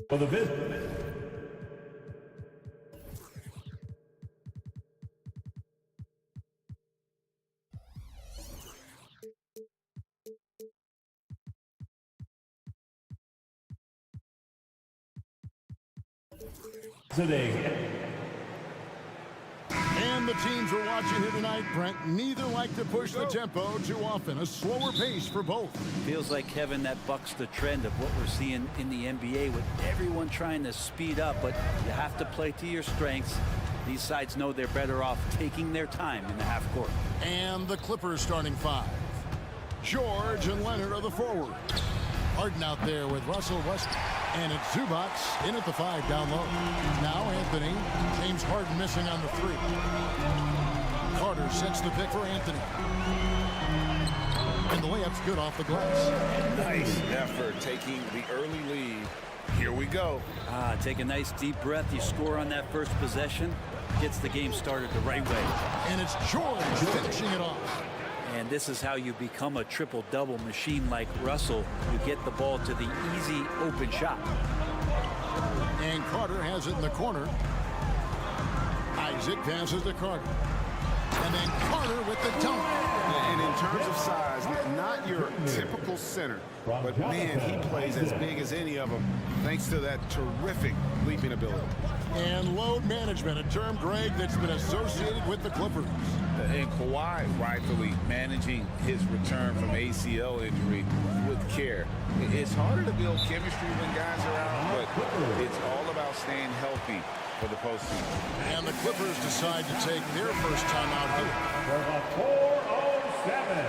For the business. And the teams we're watching here tonight, Brent, neither like to push the tempo too often. A slower pace for both. Feels like, Kevin, that bucks the trend of what we're seeing in the NBA with everyone trying to speed up, but you have to play to your strengths. These sides know they're better off taking their time in the half court. And the Clippers starting five. George and Leonard are the forwards. Harden out there with Russell Westbrook. And it's Zubac in at the 5 down low. Now Anthony. James Harden missing on the 3. Carter sets the pick for Anthony. And the layup's good off the glass. Nice effort taking the early lead. Here we go. Take a nice deep breath. You score on that first possession. Gets the game started the right way. And it's George finishing it off. And this is how you become a triple-double machine like Russell. You get the ball to the easy open shot. And Carter has it in the corner. Isaac passes to Carter. And then Carter with the dunk. And in terms of size, not your typical center. But, man, he plays as big as any of them thanks to that terrific leaping ability. And load management, a term, Greg, that's been associated with the Clippers. And Kawhi rightfully managing his return from ACL injury with care. It's harder to build chemistry when guys are out, but it's all about staying healthy for the postseason. And the Clippers decide to take their first time out here. For the 407.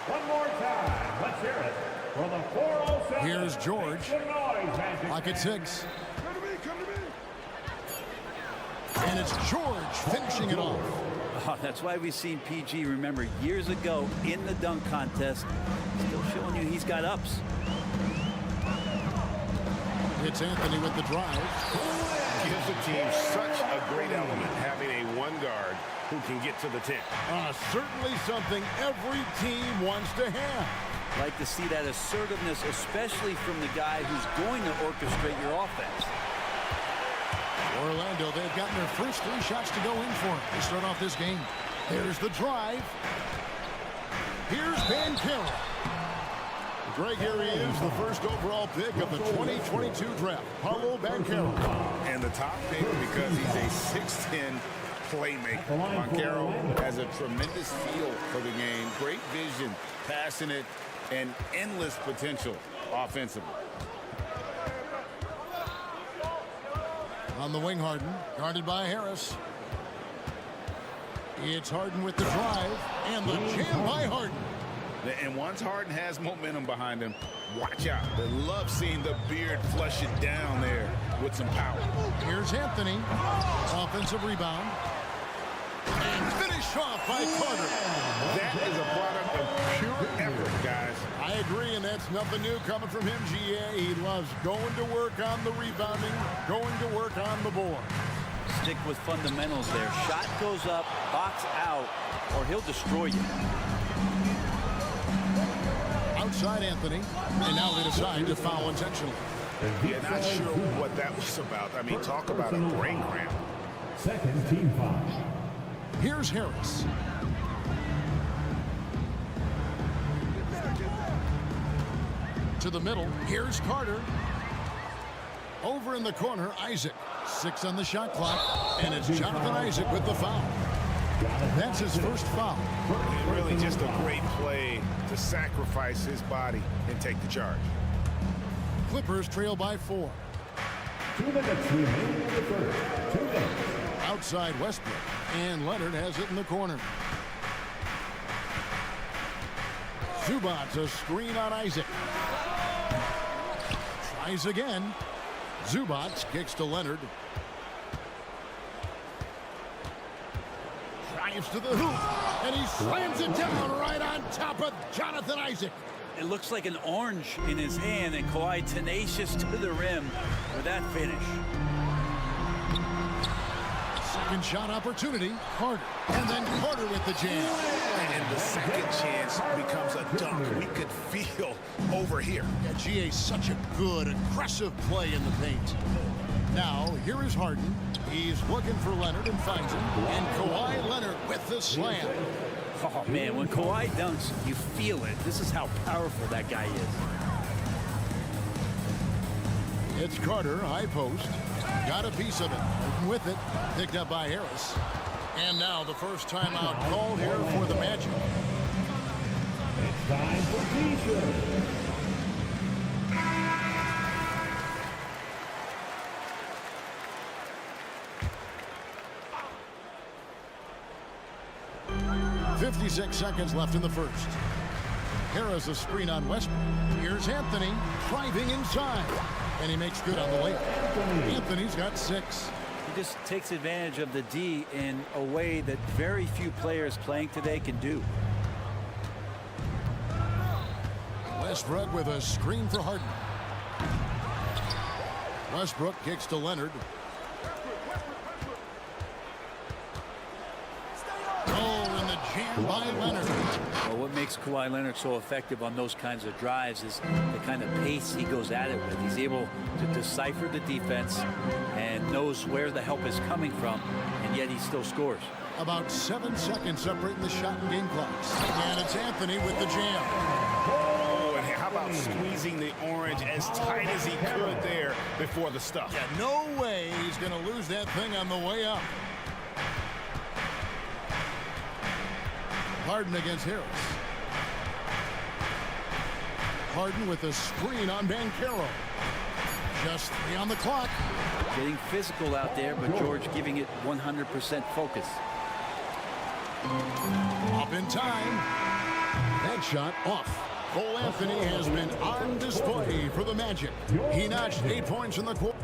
One more time. Let's hear it. For the 407. Here's George. Clock at 6. And it's George finishing it off. Oh, that's why we've seen PG, remember, years ago in the dunk contest. Still showing you he's got ups. It's Anthony with the drive. Gives the team such a great element, having a one guard who can get to the 10. Certainly something every team wants to have. Like to see that assertiveness, especially from the guy who's going to orchestrate your offense. Orlando, they've gotten their first 3 shots to go in for it to start off this game. There's the drive. Here's Banchero. Greg, here he is, the first overall pick of the 2022 draft, Paolo Banchero. And the top pick because he's a 6'10" playmaker. Banchero has a tremendous feel for the game, great vision, passionate, and endless potential offensively. On the wing, Harden, guarded by Harris. It's Harden with the drive, and the jam by Harden. And once Harden has momentum behind him, watch out. They love seeing the beard flush it down there with some power. Here's Anthony. Offensive rebound. And finish off by Carter. That is a product of pure effort, guys. I agree, and that's nothing new coming from him, GA. He loves going to work on the rebounding, going to work on the board. Stick with fundamentals there. Shot goes up, box out, or he'll destroy you. Outside Anthony, and now they decide to foul intentionally. Yeah, not sure what that was about. I mean, talk about a brain cramp. Second team foul. Here's Harris. To the middle, here's Carter. Over in the corner, Isaac. 6 on the shot clock, and it's Jonathan Isaac with the foul. That's his first foul. Really just a great play to sacrifice his body and take the charge. Clippers trail by 4. 2 minutes remaining in the first. 2 minutes. Outside Westbrook, and Leonard has it in the corner. Zubac, a screen on Isaac. Tries again. Zubac kicks to Leonard. Drives to the hoop, and he slams it down right on top of Jonathan Isaac. It looks like an orange in his hand, and Kawhi tenacious to the rim with that finish. Second shot opportunity, Carter. And then Carter with the jam. And the second chance becomes a dunk. We could feel over here. Yeah, GA, such a good, aggressive play in the paint. Now, here is Harden. He's looking for Leonard and finds him. And Kawhi Leonard with the slam. Oh, man, when Kawhi dunks, you feel it. This is how powerful that guy is. It's Carter, high post. Got a piece of it. With it, picked up by Harris. And now the first timeout called here for the Magic. It's time for T-shirt. .56 seconds left in the first. Harris a screen on Westbrook. Here's Anthony driving inside. And he makes good on the layup. Anthony's got 6. He just takes advantage of the D in a way that very few players playing today can do. Westbrook with a screen for Harden. Westbrook kicks to Leonard. Oh, and the jam by Leonard. Well, what makes Kawhi Leonard so effective on those kinds of drives is the kind of pace he goes at it with. He's able to decipher the defense and knows where the help is coming from, and yet he still scores. About 7 seconds separating the shot and game clocks. And it's Anthony with the jam. Oh, and how about squeezing the orange as tight as he could there before the stuff? Yeah, no way he's going to lose that thing on the way up. Harden against Harris. Harden with a screen on Banchero. Just 3 on the clock. Getting physical out there, but George giving it 100% focus. Up in time. That shot off. Cole Anthony has been on display for the Magic. He notched 8 points in the quarter.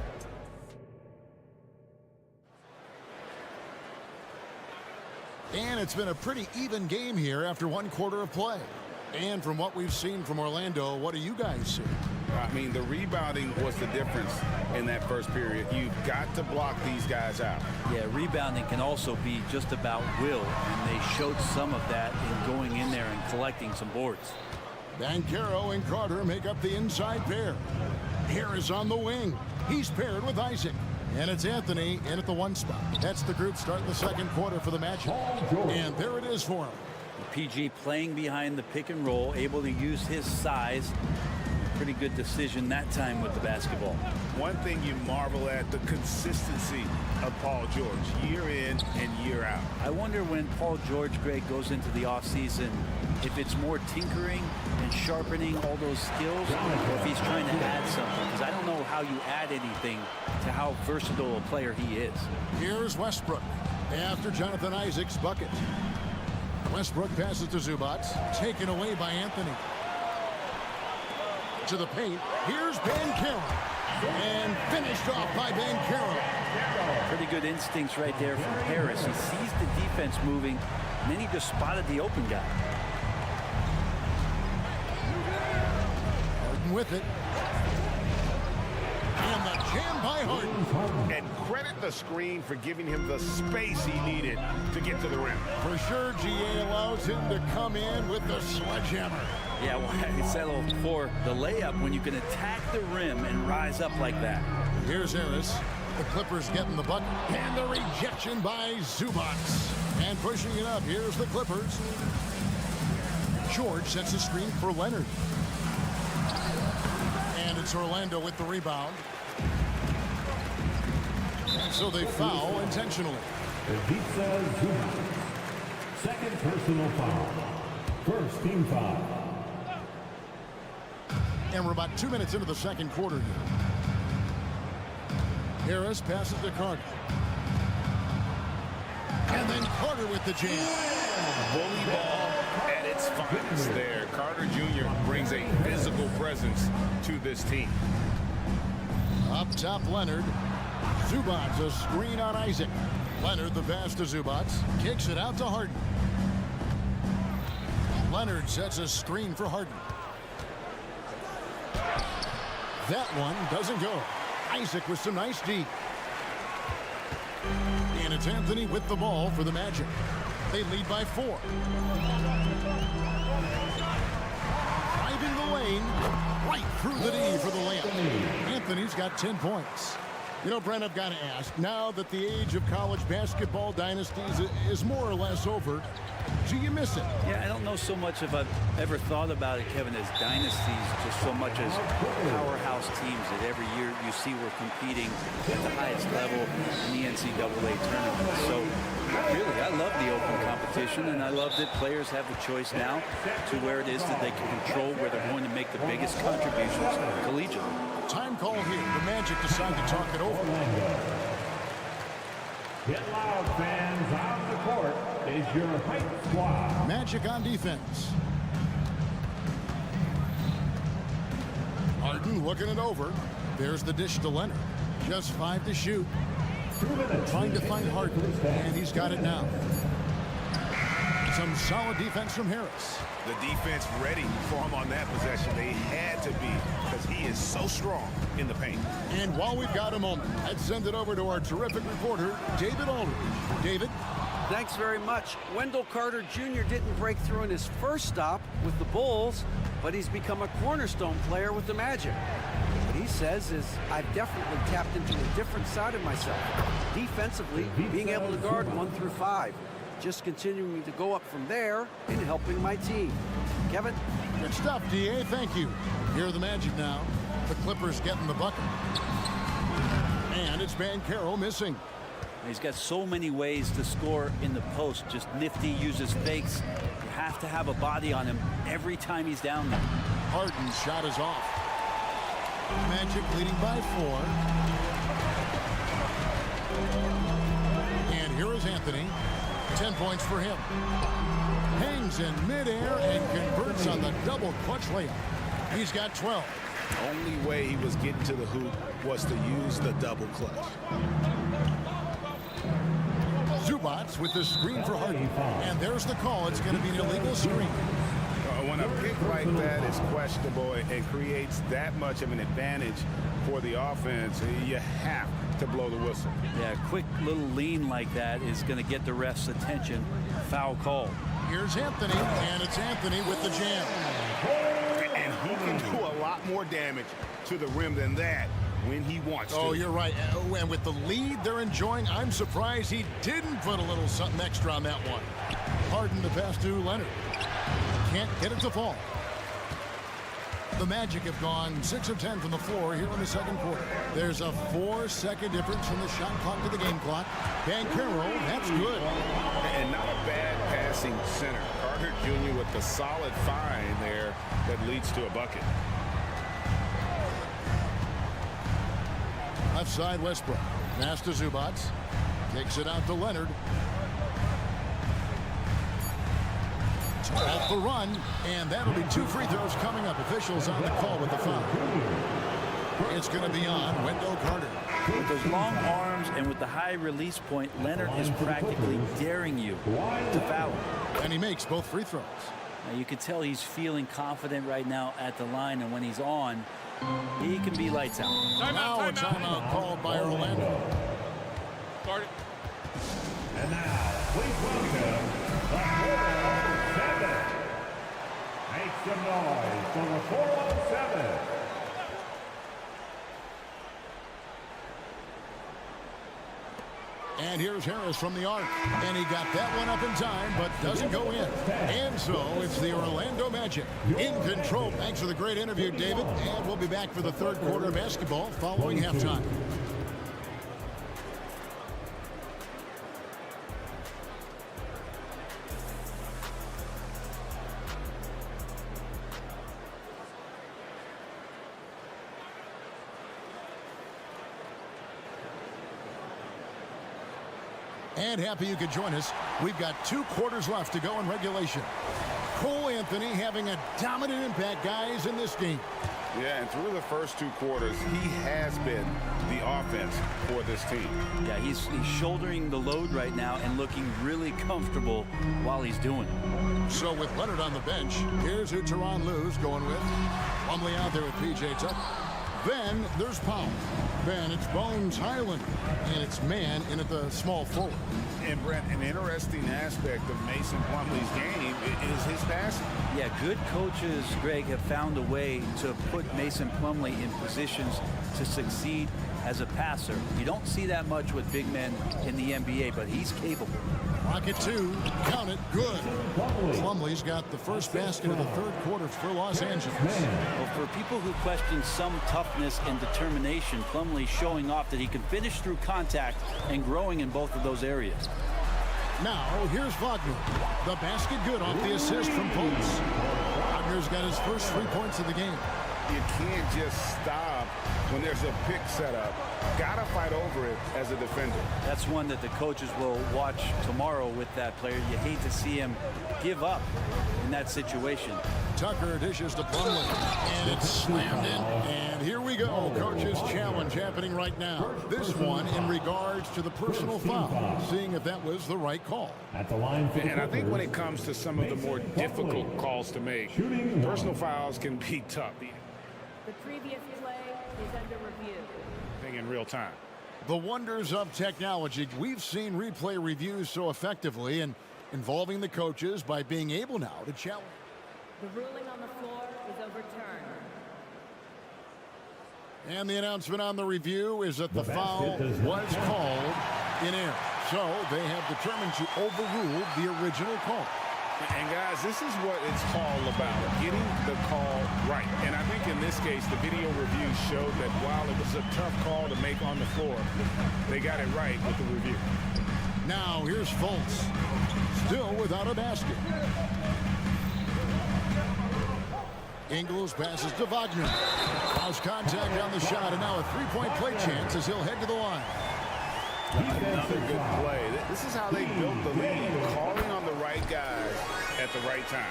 And it's been a pretty even game here after 1 quarter of play. And from what we've seen from Orlando, what do you guys see? I mean, the rebounding was the difference in that first period. You've got to block these guys out. Yeah, rebounding can also be just about will, and they showed some of that in going in there and collecting some boards. Banchero and Carter make up the inside pair. Harris on the wing. He's paired with Isaac. And it's Anthony in at the 1 spot. That's the group starting the second quarter for the Magic. And there it is for him. PG playing behind the pick and roll, able to use his size. Pretty good decision that time with the basketball. One thing you marvel at, the consistency of Paul George, year in and year out. I wonder when Paul George, Greg, goes into the offseason, if it's more tinkering and sharpening all those skills, or if he's trying to add something. Because I don't know how you add anything to how versatile a player he is. Here's Westbrook after Jonathan Isaac's bucket. Westbrook passes to Zubac, taken away by Anthony. To the paint, here's Banchero. And finished off by Banchero. Pretty good instincts right there from Harris. He sees the defense moving, and then he just spotted the open guy. Harden with it. And the jam by Harden. And credit the screen for giving him the space he needed to get to the rim. For sure, GA allows him to come in with the sledgehammer. Yeah, well, I settle for the layup when you can attack the rim and rise up like that. Here's Harris. The Clippers getting the bucket. And the rejection by Zubac. And pushing it up. Here's the Clippers. George sets a screen for Leonard. And it's Orlando with the rebound. And so they foul intentionally. Pizza Zubac. Second personal foul. First team foul. And we're about 2 minutes into the second quarter here. Harris passes to Carter. And then Carter with the jam. Bully ball at its finest there. Carter Jr. brings a physical presence to this team. Up top, Leonard. Zubats, a screen on Isaac. Leonard, the pass to Zubats. Kicks it out to Harden. Leonard sets a screen for Harden. That one doesn't go. Isaac with some nice D. And it's Anthony with the ball for the Magic. They lead by 4. Driving the lane, right through the D for the layup. Anthony's got 10 points. You know, Brent, I've got to ask, now that the age of college basketball dynasties is more or less over, do you miss it? Yeah, I don't know so much if I've ever thought about it, Kevin, as dynasties, just so much as powerhouse teams that every year you see we're competing at the highest level in the NCAA tournament. So, really, I love the open competition, and I love that players have the choice now to where it is that they can control where they're going to make the biggest contributions collegiately. Time call here. The Magic decide to talk it over. Get loud, fans. On the court is your hype squad. Magic on defense. Harden looking it over. There's the dish to Leonard. Just 5 to shoot. Trying to find Harden, and he's got it now. Some solid defense from Harris. The defense ready for him on that possession. They had to be, because he is so strong in the paint. And while we've got a moment, let's send it over to our terrific reporter, David Aldridge. David? Thanks very much. Wendell Carter Jr. didn't break through in his first stop with the Bulls, but he's become a cornerstone player with the Magic. What he says is, I've definitely tapped into a different side of myself. Defensively, being able to guard 1 through 5. Just continuing to go up from there and helping my team. Kevin? Good stuff, D.A. Thank you. Here are the Magic now. The Clippers getting the bucket. And it's Banchero missing. He's got so many ways to score in the post. Just nifty, uses fakes. You have to have a body on him every time he's down there. Harden's shot is off. Magic leading by 4. And here is Anthony. 10 points for him. Hangs in midair and converts on the double clutch layup. He's got 12. Only way he was getting to the hoop was to use the double clutch. Zubats with the screen for Harden. And there's the call. It's going to be an illegal screen. When a pick like that is questionable and creates that much of an advantage for the offense, you have to blow the whistle. Yeah, a quick little lean like that is going to get the ref's attention. Foul call. Here's Anthony, and it's Anthony with the jam. And he can do a lot more damage to the rim than that when he wants to. Oh, you're right. And with the lead they're enjoying, I'm surprised he didn't put a little something extra on that one. Harden the pass to Leonard. Can't get it to fall. The Magic have gone 6 of 10 from the floor here in the second quarter. There's a 4-second difference from the shot clock to the game clock. Banchero, that's good. And not a bad passing center. Carter Jr. with the solid find there that leads to a bucket. Left side, Westbrook. Pass to Zubats. Takes it out to Leonard. Off the run, and that'll be 2 free throws coming up. Officials on the call with the foul. It's going to be on Wendell Carter. With those long arms and with the high release point, Leonard is practically daring you to foul him. And he makes both free throws. Now, you can tell he's feeling confident right now at the line, and when he's on, he can be lights out. Now a timeout called by Orlando. And now, please welcome the 407. Make some noise for the 407. And here's Harris from the arc. And he got that one up in time, but doesn't go in. And so it's the Orlando Magic in control. Thanks for the great interview, David. And we'll be back for the third quarter of basketball following halftime. And happy you could join us. We've got 2 quarters left to go in regulation. Cole Anthony having a dominant impact, guys, in this game. Yeah, and through the first 2 quarters, he has been the offense for this team. Yeah, he's shouldering the load right now and looking really comfortable while he's doing it. So with Leonard on the bench, here's who Tyronn Lue's going with. Plumlee out there with P.J. Tucker. Then there's Powell. Then it's Bones Highland. And it's man in at the small forward. And Brent, an interesting aspect of Mason Plumlee's game is his passing. Yeah, good coaches, Greg, have found a way to put Mason Plumlee in positions to succeed as a passer. You don't see that much with big men in the NBA, but he's capable. Rocket 2, count it, good. Plumlee's got the first basket of the 3rd quarter for Los Angeles. Well, for people who question some toughness and determination, Plumlee's showing off that he can finish through contact and growing in both of those areas. Now, here's Wagner. The basket good off the assist from Fultz. Wagner's got his first 3 points of the game. You can't just stop when there's a pick set up. Gotta fight over it as a defender. That's one that the coaches will watch tomorrow with that player. You hate to see him give up in that situation. Tucker dishes to Plumlee, and it's slammed in. And here we go, coach's challenge happening right now. This one in regards to the personal foul, seeing if that was the right call. At the line for the And I think when it Clippers, comes to some of the more difficult calls to make, personal fouls can be tough. The previous play is under review. Thing in real time. The wonders of technology. We've seen replay reviews so effectively and involving the coaches by being able now to challenge. The ruling on the floor is overturned. And the announcement on the review is that the foul was called in error. So they have determined to overrule the original call. And guys, this is what it's all about, getting the call right. And I think in this case, the video review showed that while it was a tough call to make on the floor, they got it right with the review. Now here's Fultz, still without a basket. Ingles passes to Wagner. Cause contact on the shot, and now a 3-point play chance as he'll head to the line. Another good play. This is how they built the lead, calling on the right guys at the right time.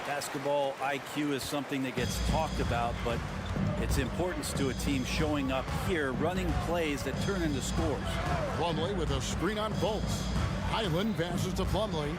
Basketball IQ is something that gets talked about, but its importance to a team showing up here, running plays that turn into scores. Plumlee with a screen on Fultz. Highland passes to Plumlee.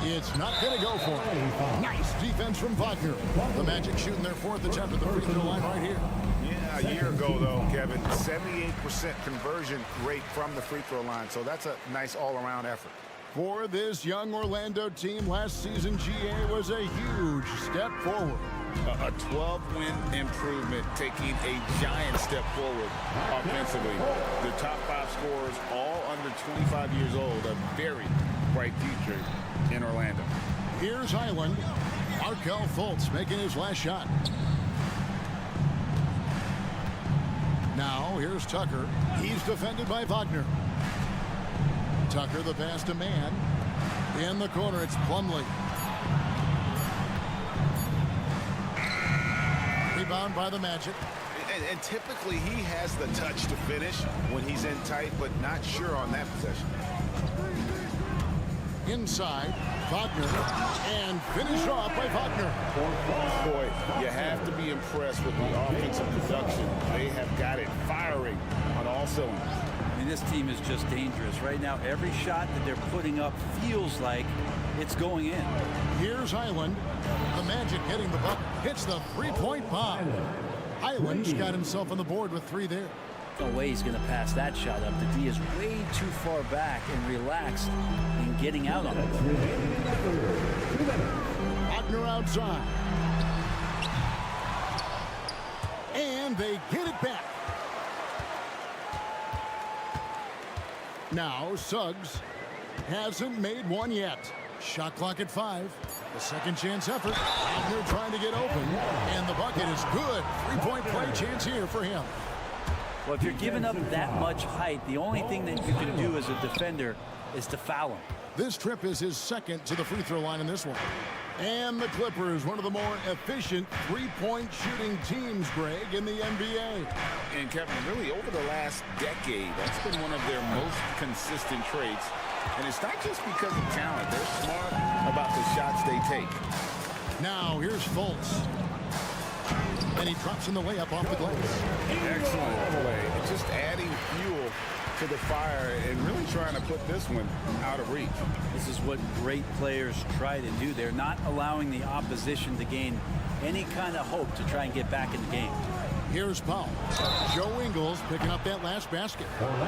It's not going to go for it. Nice defense from Wagner. The Magic shooting their 4th attempt at the free throw line right here. Yeah, a year ago, though, Kevin, 78% conversion rate from the free throw line. So that's a nice all-around effort. For this young Orlando team, last season GA was a huge step forward. A 12-win improvement, taking a giant step forward offensively. The top 5 scorers, all under 25 years old, a very bright future in Orlando. Here's Highland. Markelle Fultz making his last shot. Now here's Tucker. He's defended by Wagner. Tucker the pass to man. In the corner, it's Plumlee. Rebound by the Magic. And typically he has the touch to finish when he's in tight, but not sure on that possession. Inside, Wagner, and finished off by Wagner. Boy, you have to be impressed with the offensive production. They have got it firing on all cylinders. I mean, this team is just dangerous. Right now, every shot that they're putting up feels like it's going in. Here's Highland. The Magic getting the bucket. Hits the 3-point bomb. Highland's got himself on the board with 3 there. No way he's going to pass that shot up. The D is way too far back and relaxed in getting out on it. Wagner outside. And they get it back. Now Suggs hasn't made one yet. Shot clock at 5. The second chance effort. Wagner trying to get open. And the bucket is good. 3-point play chance here for him. Well, if you're giving up that much height, the only thing that you can do as a defender is to foul him. This trip is his second to the free throw line in this one. And the Clippers, one of the more efficient 3-point shooting teams, Greg, in the NBA. And Kevin, really over the last decade, that's been one of their most consistent traits. And it's not just because of talent. They're smart about the shots they take. Now here's Fultz. And he drops in the layup off the glass. Excellent play. Just adding fuel to the fire and really trying to put this one out of reach. This is what great players try to do. They're not allowing the opposition to gain any kind of hope to try and get back in the game. Here's Powell. Joe Ingles picking up that last basket.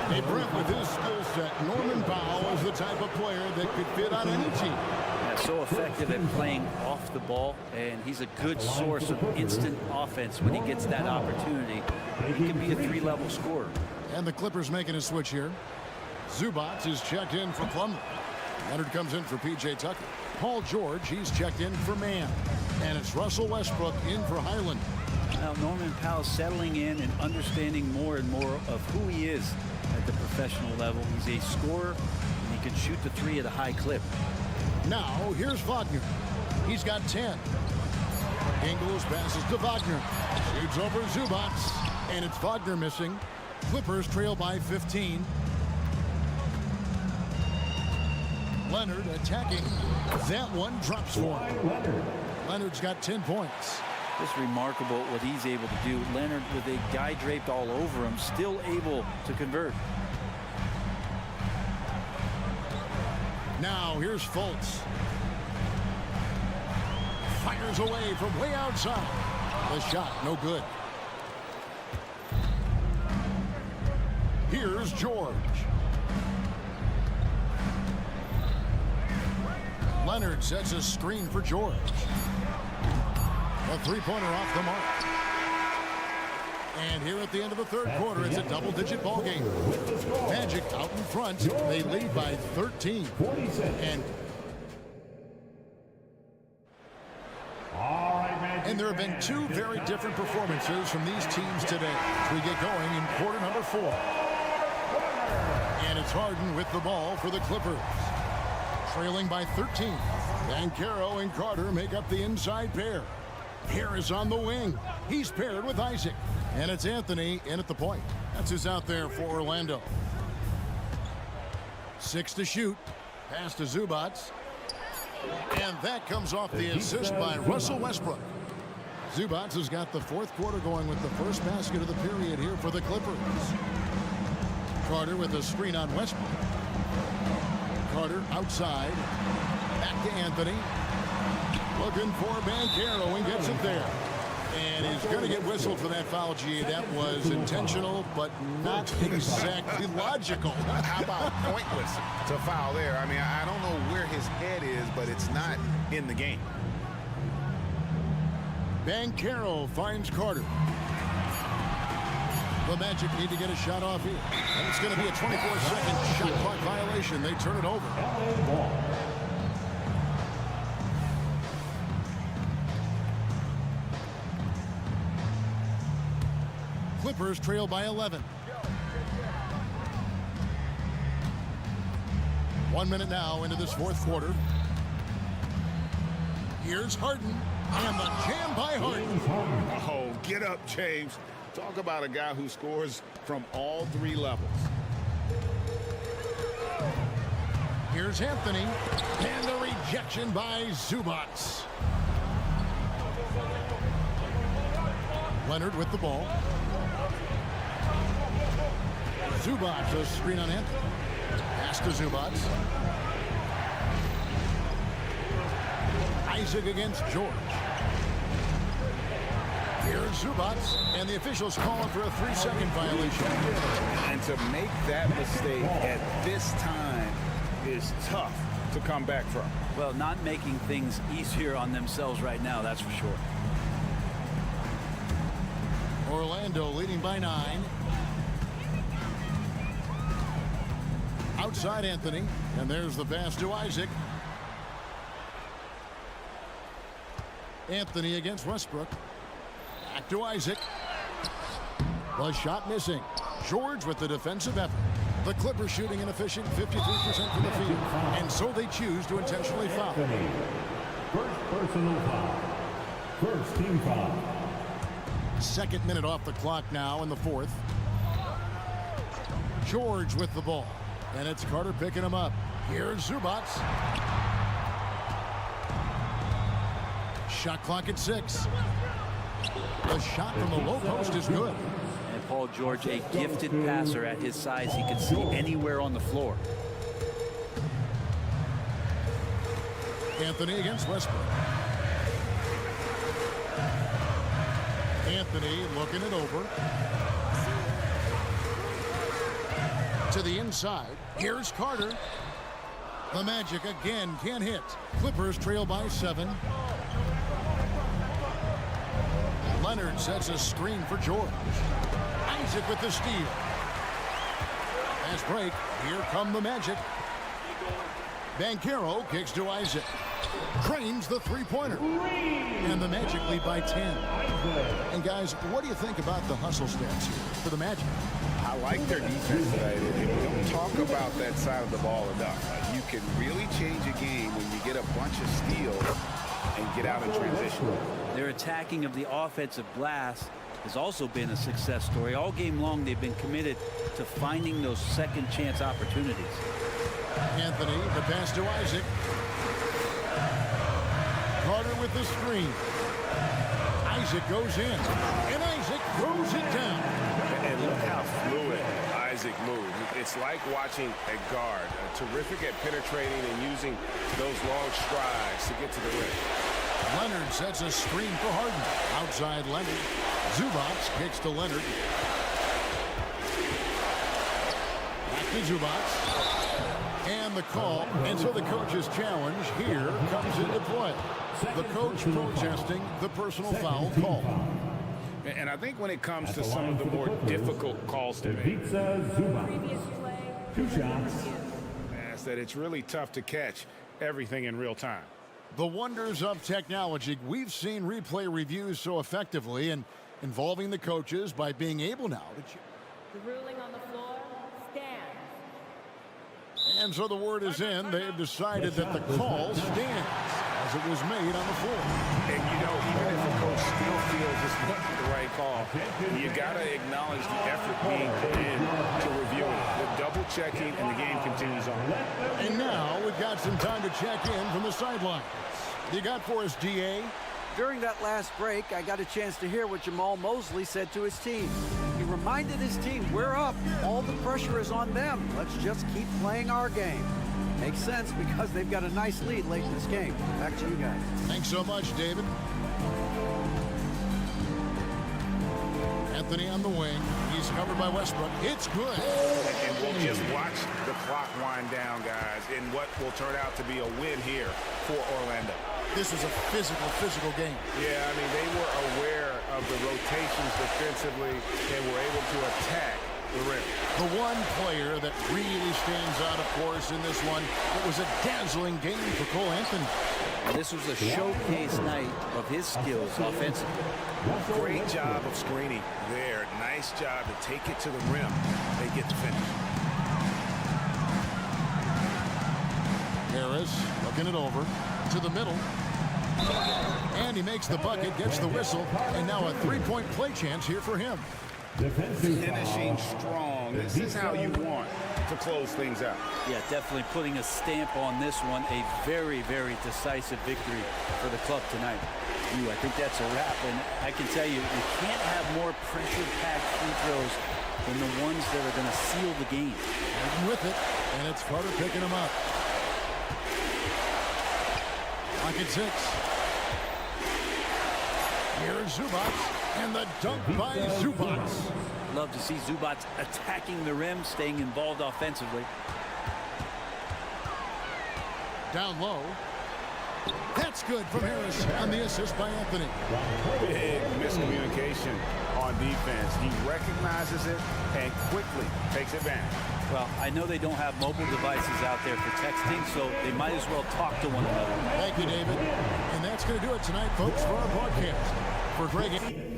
Hey, Brent, with his skill set, Norman Powell is the type of player that could fit on any team. Yeah, so effective at playing off the ball, and he's a good source of instant offense when he gets that opportunity. He can be a three-level scorer. And the Clippers making a switch here. Zubac is checked in for Plumlee. Leonard comes in for P.J. Tucker. Paul George, he's checked in for Mann. And it's Russell Westbrook in for Highland. Now Norman Powell settling in and understanding more and more of who he is at the professional level. He's a scorer, and he can shoot the three at a high clip. Now here's Wagner. He's got 10. Ingles passes to Wagner. Shoots over Zubac. And it's Wagner missing. Clippers trail by 15. Leonard attacking. That one drops for him. Leonard's got 10 points. Just remarkable what he's able to do. Leonard, with a guy draped all over him, still able to convert. Now here's Fultz. Fires away from way outside. The shot, no good. Here's George. Leonard sets a screen for George. A three-pointer off the mark. And here at the end of the third quarter, it's a double-digit ball game. Magic out in front. They lead by 13. And there have been two very different performances from these teams today as we get going in quarter number 4. And it's Harden with the ball for the Clippers. Trailing by 13. Banchero and Carter make up the inside pair. Harris on the wing. He's paired with Isaac. And it's Anthony in at the point. That's who's out there for Orlando. 6 to shoot. Pass to Zubac. And that comes off the assist by Russell Westbrook. Zubac has got the fourth quarter going with the first basket of the period here for the Clippers. Carter with a screen on Westbrook. Carter outside. Back to Anthony. Looking for Banchero and gets it there. And he's going to get whistled for that foul, G. That was intentional, but not exactly logical. How about pointless to foul there? I mean, I don't know where his head is, but it's not in the game. Banchero finds Carter. The Magic need to get a shot off here. And it's going to be a 24-second shot clock violation. They turn it over. Clippers trail by 11. 1 minute now into this fourth quarter. Here's Harden. And the jam by Harden. Oh, get up, James. Talk about a guy who scores from all three levels. Here's Anthony. And the rejection by Zubac. Leonard with the ball. Zubac, a screen on Anthony. Pass to Zubac. Isaac against George. Here's Zubac, and the officials calling for a 3-second violation. And to make that mistake at this time is tough to come back from. Well, not making things easier on themselves right now, that's for sure. Orlando leading by 9. Outside Anthony, and there's the pass to Isaac. Anthony against Westbrook. Back to Isaac. The shot missing. George with the defensive effort. The Clippers shooting an efficient 53% from the field. And so they choose to intentionally foul. First personal foul. First team foul. Second minute off the clock now in the fourth. George with the ball. And it's Carter picking him up. Here's Zubac. Shot clock at 6. The shot from the low post is good. And Paul George, a gifted passer at his size. He can see anywhere on the floor. Anthony against Westbrook. Anthony looking it over. To the inside. Here's Carter. The Magic again can't hit. Clippers trail by 7. Leonard sets a screen for George. Isaac with the steal. Fast break. Here come the Magic. Banchero kicks to Isaac. Cranes the three-pointer. And the Magic lead by 10. And guys, what do you think about the hustle stats here for the Magic? I like their defense today. We don't talk about that side of the ball enough. You can really change a game when you get a bunch of steals and get out in transition. Their attacking of the offensive glass has also been a success story. All game long, they've been committed to finding those second chance opportunities. Anthony, the pass to Isaac. Carter with the screen. Isaac goes in. And Isaac throws it down. And look how fluid Isaac moves. It's like watching a guard, terrific at penetrating and using those long strides to get to the rim. Leonard sets a screen for Harden. Outside Leonard. Zubac kicks to Leonard. Back to Zubac. And the call. And so the coach's challenge here comes into play. The coach protesting the personal foul call. And I think when it comes to some of the more difficult calls to make, Previous play, 2 shots. is that it's really tough to catch everything in real time. The wonders of technology. We've seen replay reviews so effectively and involving the coaches by being able now to... the ruling on the floor stands. And so the word is in. They've decided that the call stands as it was made on the floor. And you know, even if a coach still feels this wasn't the right call, you got to acknowledge the effort being put in to review it. The double checking and the game continues on. And now we've got some time to check in from the sidelines. You got for us, DA? During that last break, I got a chance to hear what Jamal Mosley said to his team. He reminded his team, we're up. All the pressure is on them. Let's just keep playing our game. Makes sense because they've got a nice lead late in this game. Back to you guys. Thanks so much, David. Anthony on the wing. He's covered by Westbrook. It's good. And we'll just watch the clock wind down, guys, in what will turn out to be a win here for Orlando. This was a physical game. Yeah, I mean, they were aware of the rotations defensively and were able to attack the rim. The one player that really stands out, of course, in this one, it was a dazzling game for Cole Anthony. And this was a showcase night of his skills offensively. Great job of screening there. Nice job to take it to the rim. They get the finish. Harris looking it over to the middle. And he makes the bucket, gets the whistle, and now a three-point play chance here for him. Finishing strong. This is how you want to close things out. Yeah, definitely putting a stamp on this one. A very, very decisive victory for the club tonight. I think that's a wrap, and I can tell you, you can't have more pressure-packed free throws than the ones that are going to seal the game. Harden with it, and it's Carter picking him up. Lock at 6. Here's Zubac, and the dunk by Zubac. Love to see Zubac attacking the rim, staying involved offensively. Down low. That's good from Harris on the assist by Anthony. Big miscommunication on defense. He recognizes it and quickly takes advantage. Well, I know they don't have mobile devices out there for texting, so they might as well talk to one another. Thank you, David. And that's going to do it tonight, folks, for our broadcast. For Greg...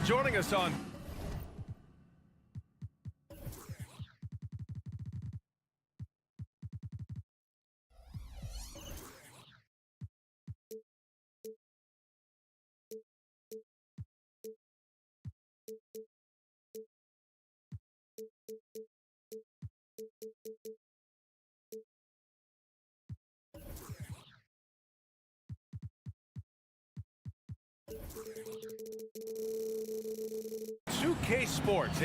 joining us on Skijesss Sports.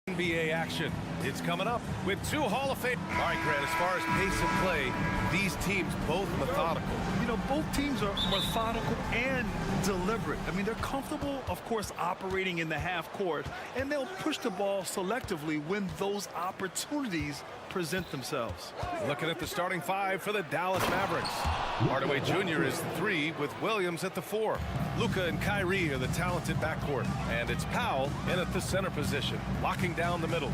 NBA action. It's coming up with two Hall of Fame. All right, Grant, as far as pace of play, these teams both methodical. You know, both teams are methodical and deliberate. I mean, they're comfortable, of course, operating in the half court, and they'll push the ball selectively when those opportunities present themselves. Looking at the starting five for the Dallas Mavericks. Hardaway Jr. is the 3 with Williams at the 4. Luka and Kyrie are the talented backcourt. And it's Powell in at the center position, locking down the middle.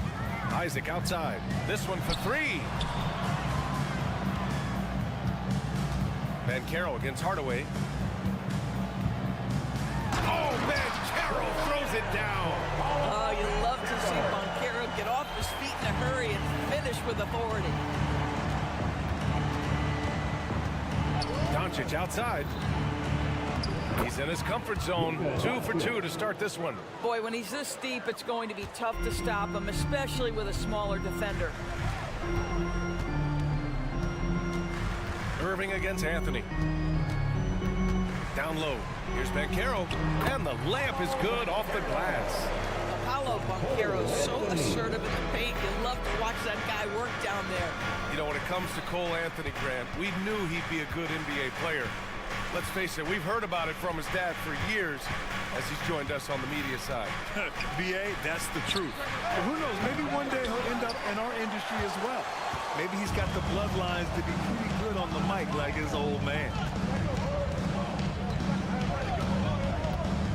Isaac outside. This one for 3. Banchero against Hardaway. Oh, Banchero throws it down. Oh, you love to see Banchero get off his feet in a hurry and finish with authority. Doncic outside. He's in his comfort zone. 2 for 2 to start this one. Boy, when he's this deep, it's going to be tough to stop him, especially with a smaller defender. Irving against Anthony. Down low. Here's Banchero. And the layup is good off the glass. Paolo Banchero is so assertive in the paint. You love to watch that guy work down there. You know, when it comes to Cole Anthony, Grant, we knew he'd be a good NBA player. Let's face it, we've heard about it from his dad for years as he's joined us on the media side. B.A., that's the truth. But who knows, maybe one day he'll end up in our industry as well. Maybe he's got the bloodlines to be pretty good on the mic like his old man.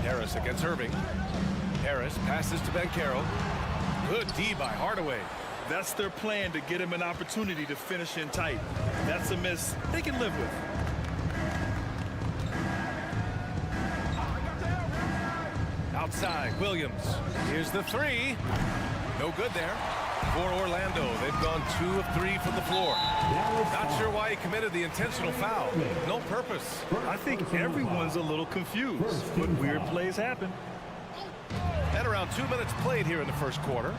Harris against Irving. Harris passes to Banchero. Good D by Hardaway. That's their plan, to get him an opportunity to finish in tight. That's a miss they can live with. Outside, Williams. Here's the 3. No good there. For Orlando, they've gone 2 of 3 from the floor. Not sure why he committed the intentional foul. No purpose. I think everyone's a little confused, but weird plays happen. And around 2 minutes played here in the first quarter.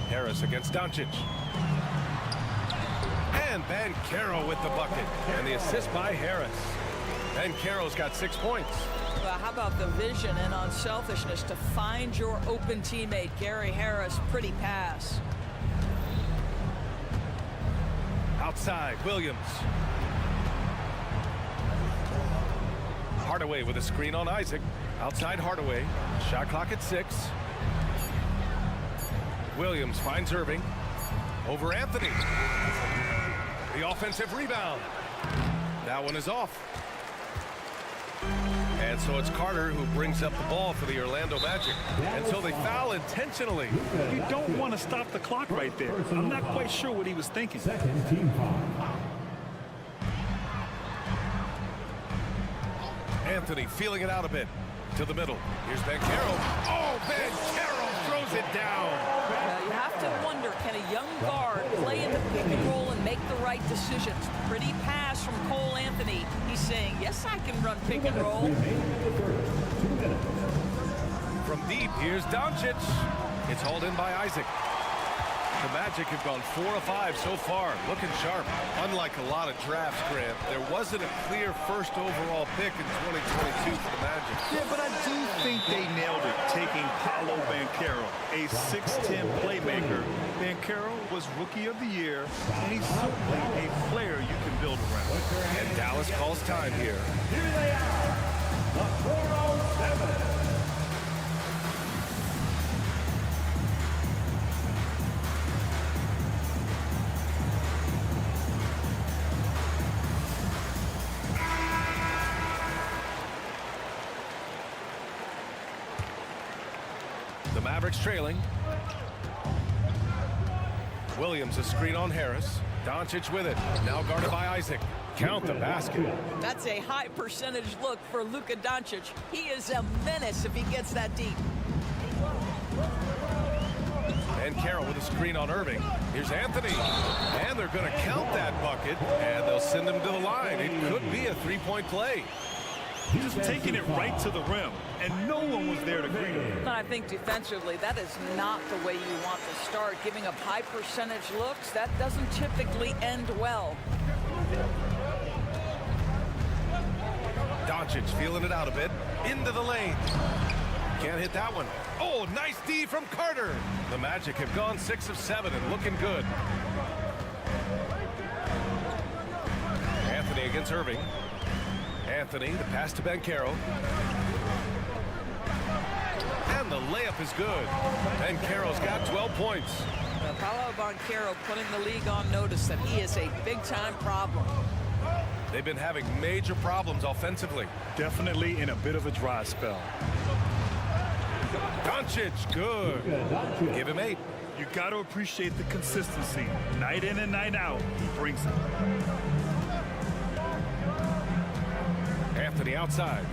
Harris against Doncic. And Banchero with the bucket. And the assist by Harris. Banchero's got 6 points. Well, how about the vision and unselfishness to find your open teammate, Gary Harris? Pretty pass. Outside, Williams. Hardaway with a screen on Isaac. Outside Hardaway. Shot clock at 6. Williams finds Irving. Over Anthony. The offensive rebound. That one is off. And so it's Carter who brings up the ball for the Orlando Magic until they foul intentionally. You don't want to stop the clock right there. I'm not quite sure what he was thinking. Second team foul. Anthony Anthony feeling it out a bit. To the middle. Here's Banchero. Oh, Banchero throws it down. You have to wonder, can a young guard play in the pick and roll and make the right decisions? Pretty pass from Cole Anthony. He's saying, yes, I can run pick and roll. From deep, here's Doncic. It's hauled in by Isaac. The Magic have gone 4 of 5 so far, looking sharp. Unlike a lot of drafts, Grant, there wasn't a clear first overall pick in 2022 for the Magic. Yeah, but I do think they nailed it, taking Paolo Banchero, a 6'10 playmaker. Banchero was Rookie of the Year, and he's certainly a player you can build around. And Dallas calls time here. Here they are, the 407. The Mavericks trailing. Williams a screen on Harris. Doncic with it. Now guarded by Isaac. Count the basket. That's a high percentage look for Luka Doncic. He is a menace if he gets that deep. And Carroll with a screen on Irving. Here's Anthony. And they're going to count that bucket. And they'll send him to the line. It could be a three-point play. Just taking it right to the rim, and no one was there to greet him. I think defensively, that is not the way you want to start. Giving up high percentage looks, that doesn't typically end well. Doncic feeling it out a bit. Into the lane. Can't hit that one. Oh, nice D from Carter. The Magic have gone 6 of 7 and looking good. Anthony against Irving. Anthony, the pass to Banchero. And the layup is good. Banchero's got 12 points. Paolo Banchero putting the league on notice that he is a big-time problem. They've been having major problems offensively. Definitely in a bit of a dry spell. Doncic, good. Give him 8. You got to appreciate the consistency. Night in and night out, he brings it. Anthony outside.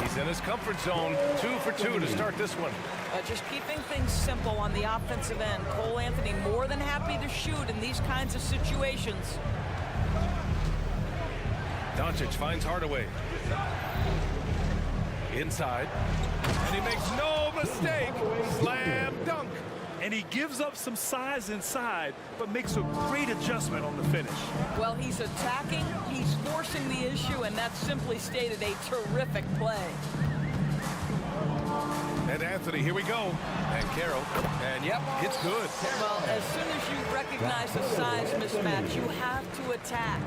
He's in his comfort zone. 2 for 2 to start this one. Just keeping things simple on the offensive end. Cole Anthony more than happy to shoot in these kinds of situations. Doncic finds Hardaway. Inside. And he makes no mistake. Slam dunk. And he gives up some size inside, but makes a great adjustment on the finish. Well, he's attacking, he's forcing the issue, and that's simply stated a terrific play. And Anthony, here we go. And Carroll. And yep, it's good. Well, as soon as you recognize a size mismatch, you have to attack.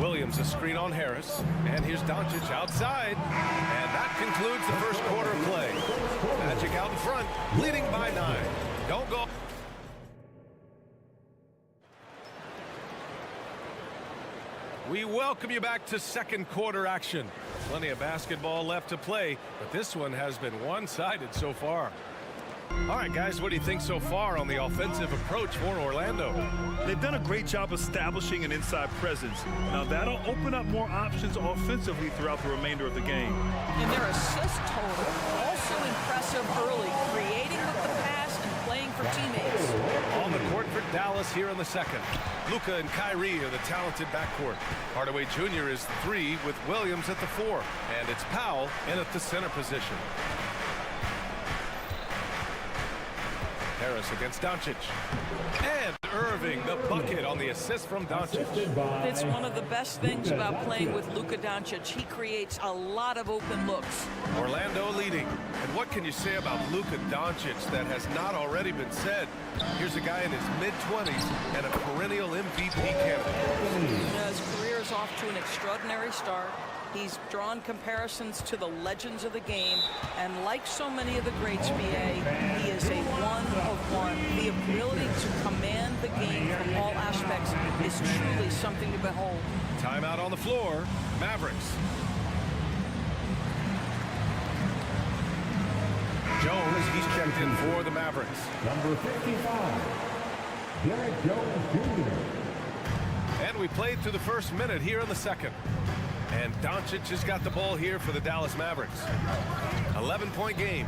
Williams a screen on Harris. And here's Doncic outside. And that concludes the first quarter of play. Magic out in front, leading by 9. Don't go. We welcome you back to second quarter action. Plenty of basketball left to play, but this one has been one-sided so far. All right, guys, what do you think so far on the offensive approach for Orlando? They've done a great job establishing an inside presence. Now, that'll open up more options offensively throughout the remainder of the game. And their assist total, also impressive early, creating with the pass and playing for teammates. On the court for Dallas here in the second. Luka and Kyrie are the talented backcourt. Hardaway Jr. is 3 with Williams at the 4. And it's Powell in at the center position. Harris against Doncic. And Irving, the bucket on the assist from Doncic. It's one of the best things about playing with Luka Doncic. He creates a lot of open looks. Orlando leading. And what can you say about Luka Doncic that has not already been said? Here's a guy in his mid-20s and a perennial MVP candidate. His career is off to an extraordinary start. He's drawn comparisons to the legends of the game, and like so many of the greats, B.A., he is a one-of-one. The ability to command the game from all aspects is truly something to behold. Timeout on the floor. Mavericks. Jones, he's checked in for the Mavericks. Number 55. And we played through the first minute here in the second. And Doncic has got the ball here for the Dallas Mavericks. 11-point game.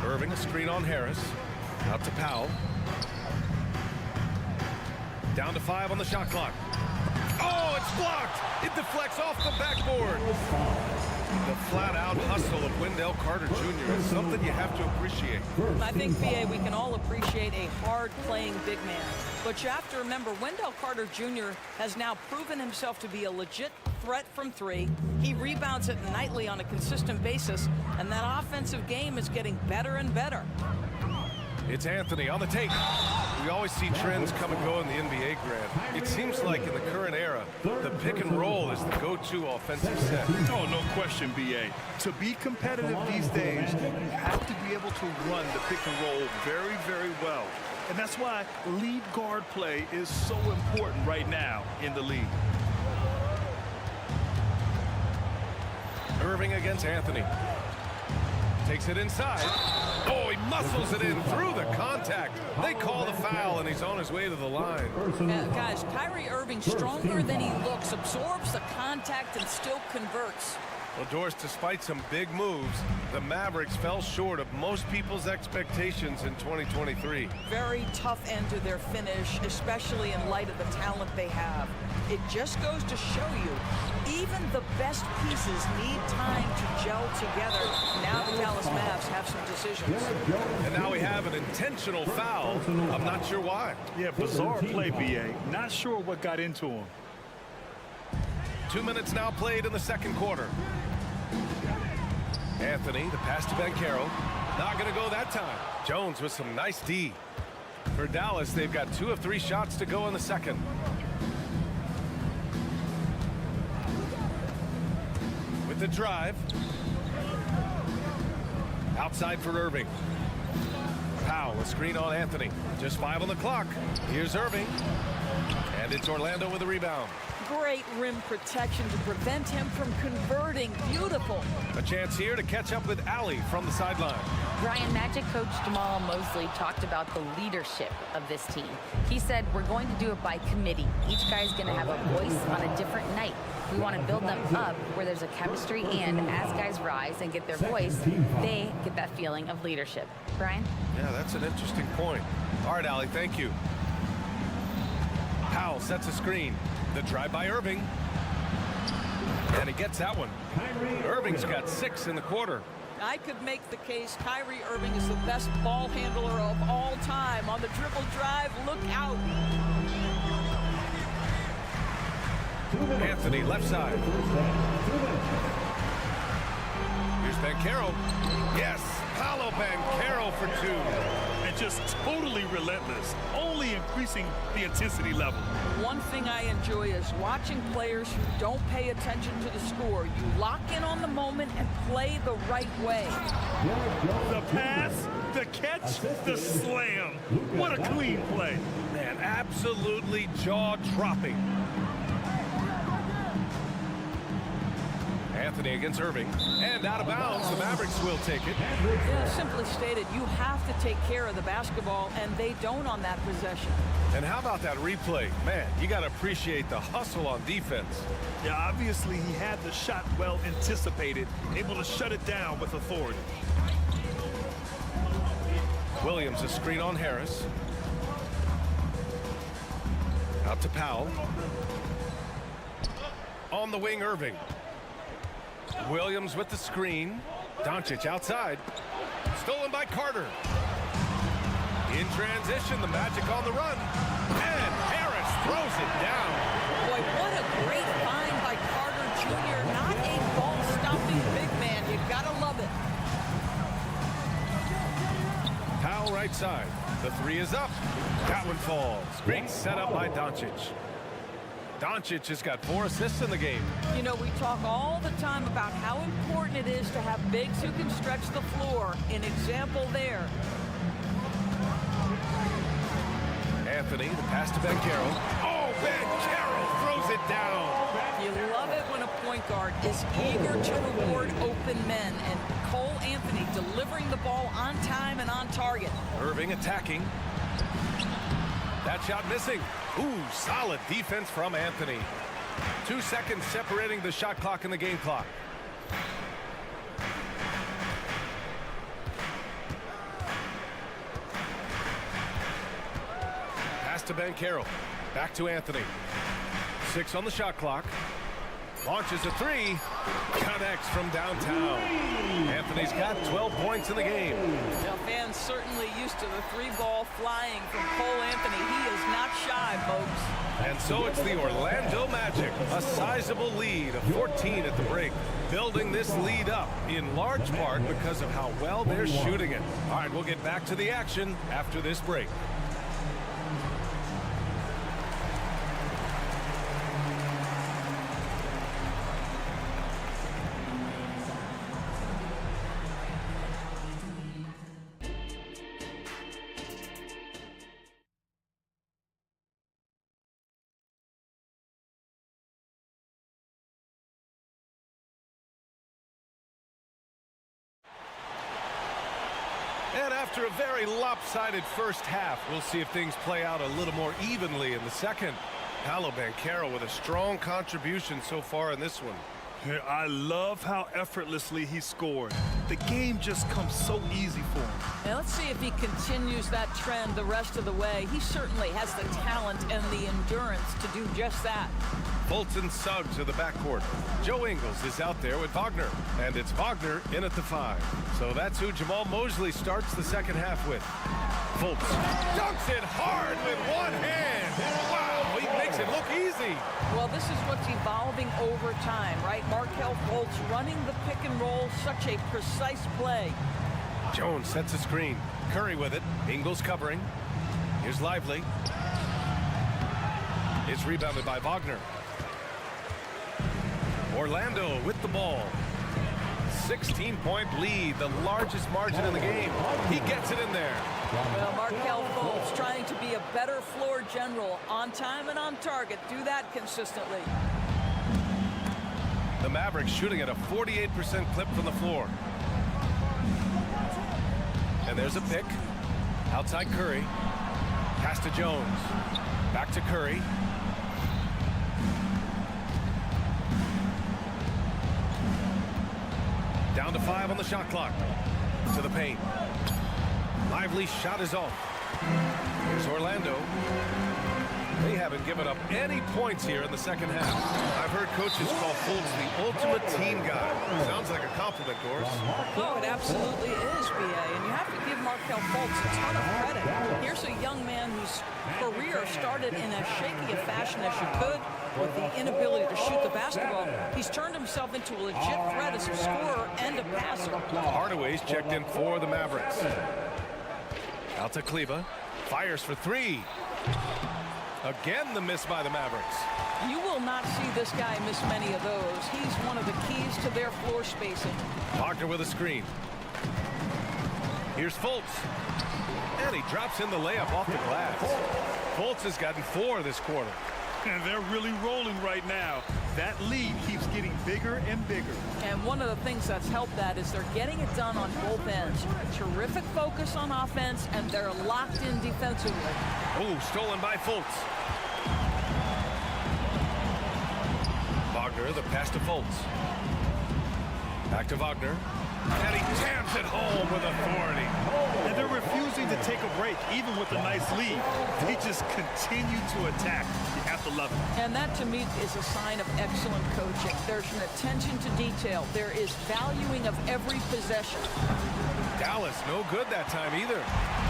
Irving, a screen on Harris. Out to Powell. Down to 5 on the shot clock. Oh, it's blocked. It deflects off the backboard. The flat-out hustle of Wendell Carter Jr. is something you have to appreciate. I think, B.A., we can all appreciate a hard-playing big man. But you have to remember, Wendell Carter Jr. has now proven himself to be a legit threat from 3. He rebounds it nightly on a consistent basis, and that offensive game is getting better and better. It's Anthony on the take. We always see trends come and go in the NBA, Grant. It seems like in the current era, the pick and roll is the go-to offensive set. Oh, no question, B.A. To be competitive these days, you have to be able to run the pick and roll very, very well. And that's why lead guard play is so important right now in the league. Irving against Anthony. Takes it inside. Oh, he muscles it in through the contact. They call the foul, and he's on his way to the line. Guys, Kyrie Irving, stronger than he looks, absorbs the contact and still converts. Well, Doris, despite some big moves, the Mavericks fell short of most people's expectations in 2023. Very tough end to their finish, especially in light of the talent they have. It just goes to show you, even the best pieces need time to gel together. Now the Dallas Mavs have some decisions. And now we have an intentional foul. I'm not sure why. Yeah, bizarre play, B.A. Not sure what got into him. 2 minutes now played in the second quarter. Anthony, the pass to Banchero. Not going to go that time. Jones with some nice D. For Dallas, they've got 2 of 3 shots to go in the second. With the drive. Outside for Irving. Powell, a screen on Anthony. Just 5 on the clock. Here's Irving. And it's Orlando with a rebound. Great rim protection to prevent him from converting. Beautiful. A chance here to catch up with Allie from the sideline. Brian, Magic coach Jamal Mosley talked about the leadership of this team. He said, we're going to do it by committee. Each guy's going to have a voice on a different night. We want to build them up where there's a chemistry, and as guys rise and get their voice, they get that feeling of leadership. Brian? Yeah, that's an interesting point. All right, Allie, thank you. Powell sets a screen. The drive by Irving. And he gets that one. Irving's got 6 in the quarter. I could make the case Kyrie Irving is the best ball handler of all time. On the dribble drive, look out. Anthony, left side. Here's Banchero. Yes, Paolo Banchero for 2. And just totally relentless, only increasing the intensity level. One thing I enjoy is watching players who don't pay attention to the score. You lock in on the moment and play the right way. The pass, the catch, the slam. What a clean play. Man, absolutely jaw-dropping. Anthony against Irving. And out of bounds, the Mavericks will take it. Yeah, simply stated, you have to take care of the basketball, and they don't on that possession. And how about that replay? Man, you got to appreciate the hustle on defense. Yeah, obviously he had the shot well anticipated, able to shut it down with authority. Williams, a screen on Harris. Out to Powell. On the wing, Irving. Williams with the screen. Doncic outside. Stolen by Carter. In transition, the Magic on the run. And Harris throws it down. Boy, what a great find by Carter Jr. Not a ball-stopping big man. You gotta love it. Powell right side. The 3 is up. That one falls. Great setup by Doncic. Doncic has got 4 assists in the game. You know, we talk all the time about how important it is to have bigs who can stretch the floor. An example there. Anthony, the pass to Banchero. Oh, Banchero throws it down. You love it when a point guard is eager to reward open men, and Cole Anthony delivering the ball on time and on target. Irving attacking. That shot missing. Ooh, solid defense from Anthony. 2 seconds separating the shot clock and the game clock. Pass to Banchero. Back to Anthony. 6 on the shot clock. Launches a 3. Connects from downtown. Anthony's got 12 points in the game. Now, fans certainly used to the 3-ball flying from Cole Anthony. He is not shy, folks. And so it's the Orlando Magic. A sizable lead of 14 at the break. Building this lead up in large part because of how well they're shooting it. All right, we'll get back to the action after this break. And after a very lopsided first half, we'll see if things play out a little more evenly in the second. Paolo Banchero with a strong contribution so far in this one. I love how effortlessly he scored. The game just comes so easy for him. Now let's see if he continues that trend the rest of the way. He certainly has the talent and the endurance to do just that. Fulton Suggs to the backcourt. Joe Ingles is out there with Wagner, and it's Wagner in at the 5. So that's who Jamal Mosley starts the second half with. Fultz dunks it hard with one hand. Wow, he makes it look easy. Well, this is what's evolving over time, right? Markelle Fultz running the pick and roll, such a precise play. Jones sets a screen. Curry with it. Ingles covering. Here's Lively. It's rebounded by Wagner. Orlando with the ball. 16-point lead, the largest margin in the game. He gets it in there. Well, Markelle Fultz trying to be a better floor general, on time and on target. Do that consistently. The Mavericks shooting at a 48% clip from the floor. And there's a pick. Outside Curry. Pass to Jones. Back to Curry. Down to 5 on the shot clock. To the paint. Lively shot is off. Here's Orlando. They haven't given up any points here in the second half. I've heard coaches call Fultz the ultimate team guy. Sounds like a compliment, Doris. Oh, it absolutely is, B.A. And you have to give Markelle Fultz a ton of credit. Here's a young man whose career started in as shaky a fashion as you could, with the inability to shoot the basketball. He's turned himself into a legit threat as a scorer and a passer. Hardaway's checked in for the Mavericks. Out to Kleba. Fires for 3. Again, the miss by the Mavericks. You will not see this guy miss many of those. He's one of the keys to their floor spacing. Wagner with a screen. Here's Fultz. And he drops in the layup off the glass. Fultz has gotten 4 this quarter. And they're really rolling right now. That lead keeps getting bigger and bigger. And one of the things that's helped that is they're getting it done on both ends. Terrific focus on offense, and they're locked in defensively. Oh, stolen by Fultz. Wagner, the pass to Fultz. Back to Wagner. And he jams it home with authority. And they're refusing to take a break, even with a nice lead. They just continue to attack. You have to love it. And that, to me, is a sign of excellent coaching. There's an attention to detail. There is valuing of every possession. Dallas, no good that time either.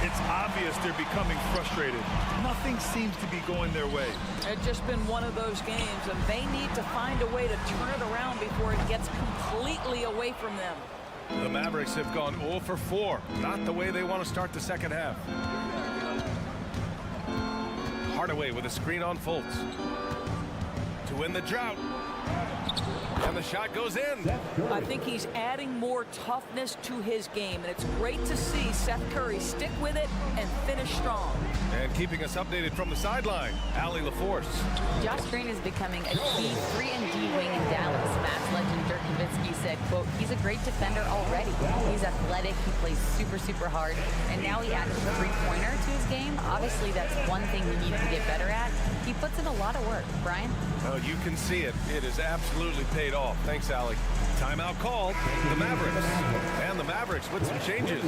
It's obvious they're becoming frustrated. Nothing seems to be going their way. It's just been one of those games, and they need to find a way to turn it around before it gets completely away from them. The Mavericks have gone 0 for 4. Not the way they want to start the second half. Hardaway with a screen on Fultz. To win the drought. And the shot goes in. I think he's adding more toughness to his game, and it's great to see Seth Curry stick with it and finish strong. And keeping us updated from the sideline, Allie LaForce. Josh Green is becoming a key 3-and-D wing in Dallas. Mavs legend Dirk Nowitzki said, quote, he's a great defender already. He's athletic, he plays super, super hard, and now he added a three-pointer to his game. Obviously, that's one thing he needs to get better at. He puts in a lot of work. Brian? Oh, you can see it. It has absolutely paid off. Thanks, Allie. Timeout called. The Mavericks. And the Mavericks with some changes.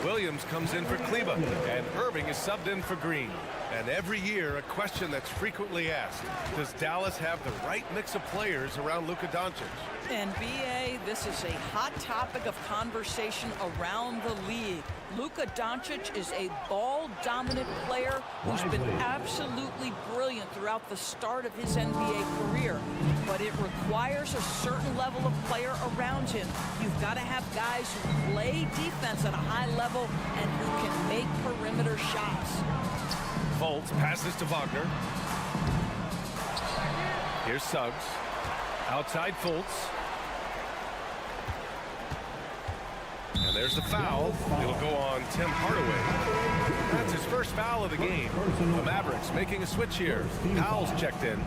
Williams comes in for Kleba, and Irving is subbed in for Green. And every year, a question that's frequently asked, does Dallas have the right mix of players around Luka Doncic? And B.A., this is a hot topic of conversation around the league. Luka Doncic is a ball-dominant player who's been absolutely brilliant throughout the start of his NBA career. But it requires a certain level of player around him. You've got to have guys who play defense at a high level and who can make perimeter shots. Fultz passes to Wagner. Here's Suggs. Outside Fultz. And there's the foul. It'll go on Tim Hardaway. That's his first foul of the game. The Mavericks making a switch here. Powell's checked in.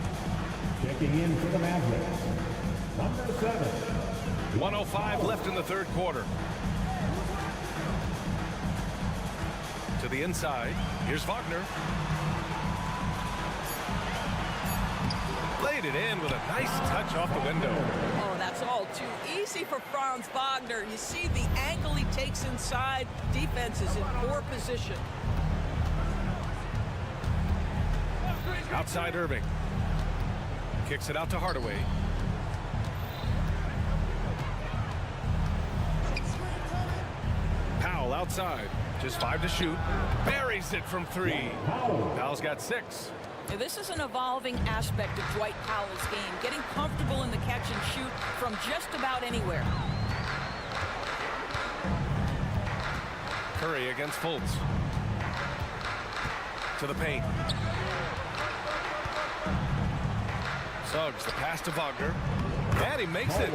Checking in for the Mavericks, number 7. 1:05 left in the third quarter. To the inside. Here's Wagner. Laid it in with a nice touch off the window. Oh, that's all too easy for Franz Wagner. You see the angle he takes inside. Defense is in poor position. Outside Irving. Kicks it out to Hardaway. Powell outside. Just 5 to shoot. Buries it from 3. Powell's got 6. Now, this is an evolving aspect of Dwight Powell's game, getting comfortable in the catch and shoot from just about anywhere. Curry against Fultz. To the paint. Suggs, the pass to Wagner. And he makes it.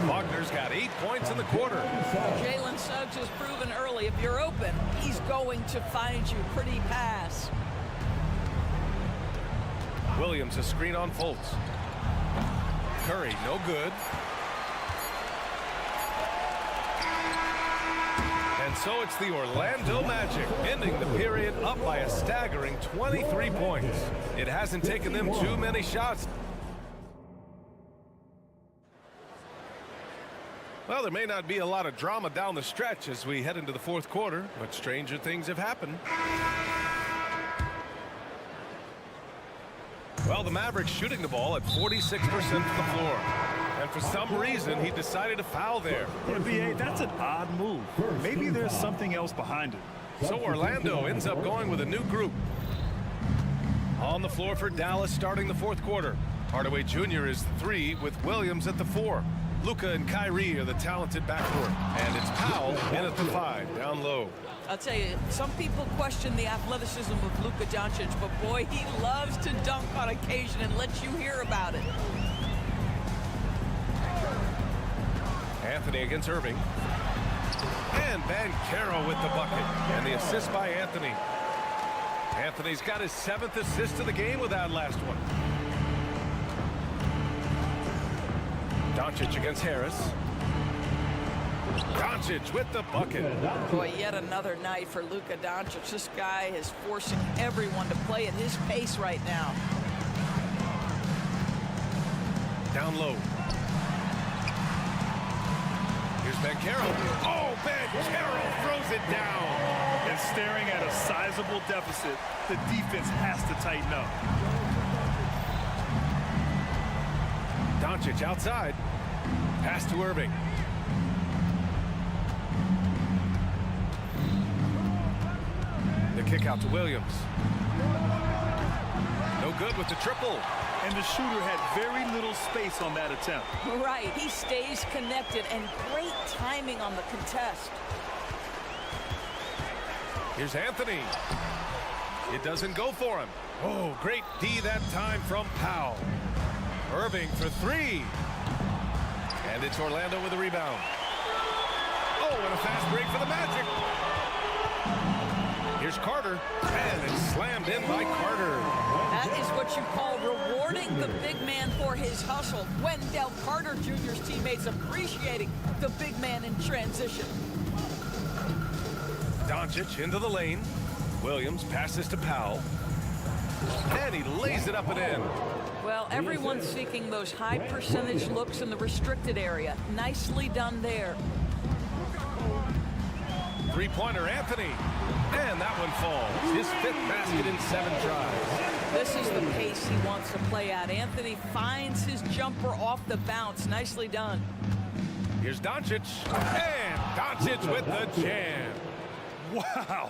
Wagner's got 8 points in the quarter. Jalen Suggs has proven early, if you're open, he's going to find you. Pretty pass. Williams, a screen on Fultz. Curry, no good. And so it's the Orlando Magic ending the period up by a staggering 23 points. It hasn't taken them too many shots. Well, there may not be a lot of drama down the stretch as we head into the fourth quarter, but stranger things have happened. Well, the Mavericks shooting the ball at 46% from the floor. And for some reason, he decided to foul there. NBA, that's an odd move. Maybe there's something else behind it. So Orlando ends up going with a new group. On the floor for Dallas starting the fourth quarter. Hardaway Jr. is the 3 with Williams at the 4. Luka and Kyrie are the talented backcourt. And it's Powell in at the 5, down low. I'll tell you, some people question the athleticism of Luka Doncic, but boy, he loves to dunk on occasion and let you hear about it. Anthony against Irving. And Banchero with the bucket. And the assist by Anthony. Anthony's got his 7th assist of the game with that last one. Doncic against Harris. Doncic with the bucket. Boy, yet another night for Luka Doncic. This guy is forcing everyone to play at his pace right now. Down low. Here's Banchero. Oh, Banchero throws it down. And staring at a sizable deficit, the defense has to tighten up. Doncic outside. Pass to Irving. The kick out to Williams. No good with the triple. And the shooter had very little space on that attempt. Right, he stays connected and great timing on the contest. Here's Anthony. It doesn't go for him. Oh, great D that time from Powell. Irving for 3. And it's Orlando with a rebound. Oh, and a fast break for the Magic. Here's Carter, and it's slammed in by Carter. That is what you call rewarding the big man for his hustle. Wendell Carter Jr.'s teammates appreciating the big man in transition. Doncic into the lane. Williams passes to Powell. And he lays it up and in. Well, everyone's seeking those high percentage looks in the restricted area. Nicely done there. Three-pointer, Anthony. And that one falls. His 5th basket in 7 tries. This is the pace he wants to play at. Anthony finds his jumper off the bounce. Nicely done. Here's Doncic. And Doncic with the jam. Wow.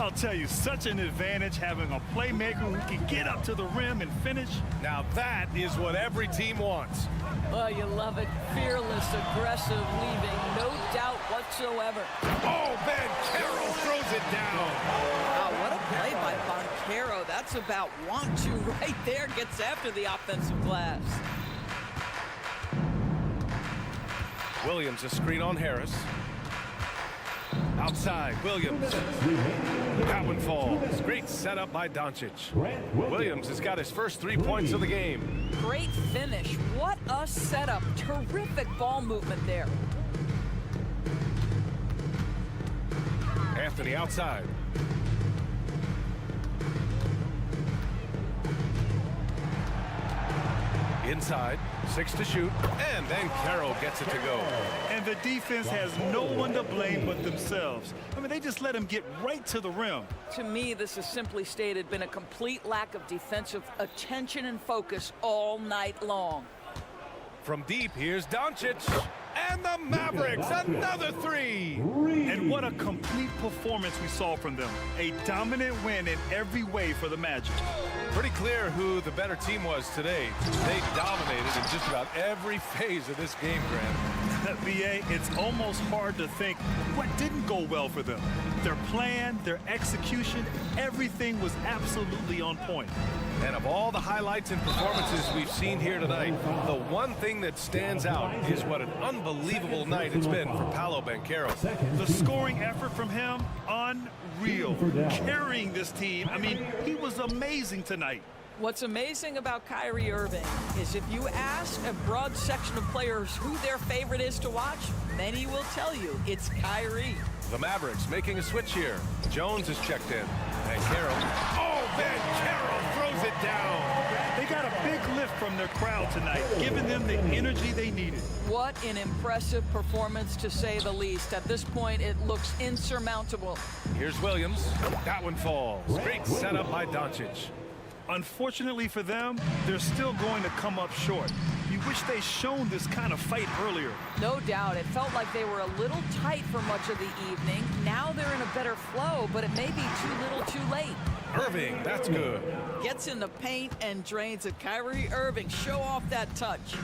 I'll tell you, such an advantage having a playmaker who can get up to the rim and finish. Now that is what every team wants. Oh, you love it. Fearless, aggressive, leaving. No doubt whatsoever. Oh, Banchero throws it down. Wow, what a play by Banchero. That's about want to right there. Gets after the offensive glass. Williams, a screen on Harris. Outside, Williams. That one falls. Great setup by Doncic. Williams has got his first 3 points of the game. Great finish. What a setup. Terrific ball movement there. Anthony outside. Inside, 6 to shoot, and then Carroll gets it to go. And the defense has no one to blame but themselves. I mean, they just let him get right to the rim. To me, this is simply stated been a complete lack of defensive attention and focus all night long. From deep, here's Doncic. And the Mavericks, another 3. And what a complete performance we saw from them. A dominant win in every way for the Magic. Pretty clear who the better team was today. They dominated in just about every phase of this game, Grant. B.A., it's almost hard to think what didn't go well for them. Their plan, their execution, everything was absolutely on point. And of all the highlights and performances we've seen here tonight, the one thing that stands out is what an unbelievable night it's been for Paolo Banchero. The scoring effort from him, unreal. Carrying this team, I mean, he was amazing tonight. What's amazing about Kyrie Irving is if you ask a broad section of players who their favorite is to watch, many will tell you it's Kyrie. The Mavericks making a switch here. Jones is checked in. And Carroll. Oh, Banchero throws it down. They got a big lift from their crowd tonight, giving them the energy they needed. What an impressive performance, to say the least. At this point, it looks insurmountable. Here's Williams. That one falls. Great setup by Doncic. Unfortunately for them, they're still going to come up short. You wish they'd shown this kind of fight earlier. No doubt. It felt like they were a little tight for much of the evening. Now they're in a better flow, but it may be too little too late. Irving, that's good. Gets in the paint and drains it. Kyrie Irving, show off that touch.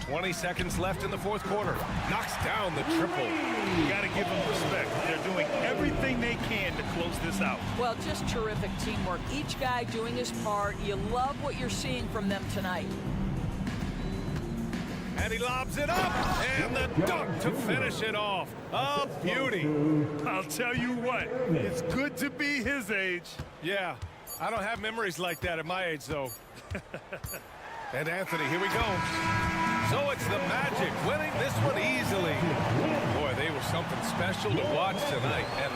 20 seconds left in the 4th quarter. Knocks down the triple. You got to give them respect. They're doing everything they can to close this out. Well, just terrific teamwork. Each guy doing his part. You love what you're seeing from them tonight. And he lobs it up. And the dunk to finish it off. A beauty. I'll tell you what, it's good to be his age. Yeah, I don't have memories like that at my age, though. And Anthony, here we go. So it's the Magic winning this one easily. Boy, they were something special to watch tonight. And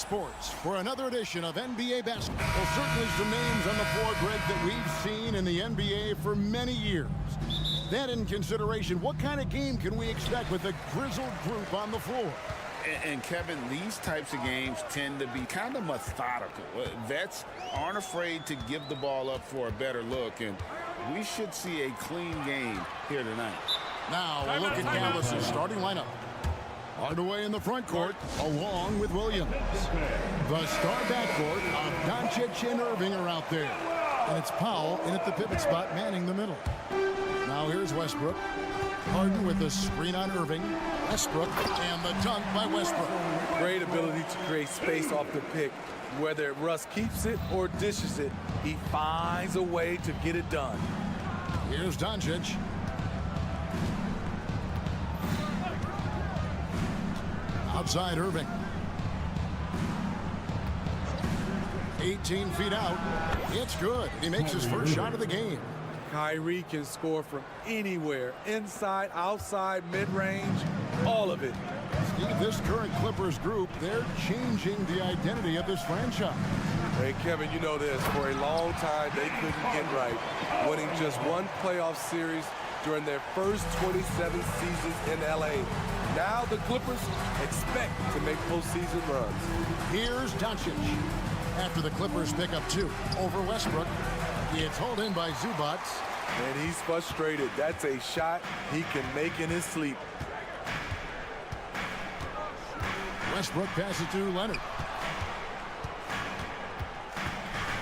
Sports for another edition of NBA basketball. Well, certainly some names on the floor, Greg, that we've seen in the NBA for many years. That in consideration, what kind of game can we expect with a grizzled group on the floor? And Kevin, these types of games tend to be kind of methodical. Vets aren't afraid to give the ball up for a better look, and we should see a clean game here tonight. Now a look at Dallas's starting lineup. Hardaway in the front court, along with Williams. The star backcourt of Doncic and Irving are out there. And it's Powell in at the pivot spot, manning the middle. Now here's Westbrook. Harden with the screen on Irving. Westbrook and the dunk by Westbrook. Great ability to create space off the pick. Whether Russ keeps it or dishes it, he finds a way to get it done. Here's Doncic. Outside Irving. 18 feet out. It's good. He makes his first shot of the game. Kyrie can score from anywhere. Inside, outside, mid-range, all of it. Steve, this current Clippers group, they're changing the identity of this franchise. Hey, Kevin, you know this. For a long time, they couldn't get right. Winning just one playoff series during their first 27 seasons in L.A. Now the Clippers expect to make postseason runs. Here's Doncic. After the Clippers pick up 2 over Westbrook, it's hauled in by Zubac. And he's frustrated. That's a shot he can make in his sleep. Westbrook passes to Leonard.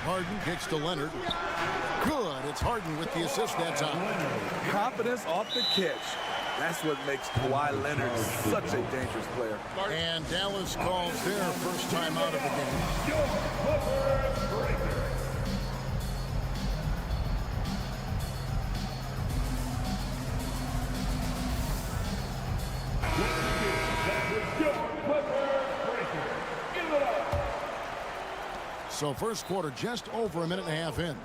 Harden kicks to Leonard. Good. It's Harden with the assist that time. Confidence off the catch. That's what makes Kawhi Leonard such a dangerous player. And Dallas calls their first time out of the game. So first quarter just over a minute and a half in.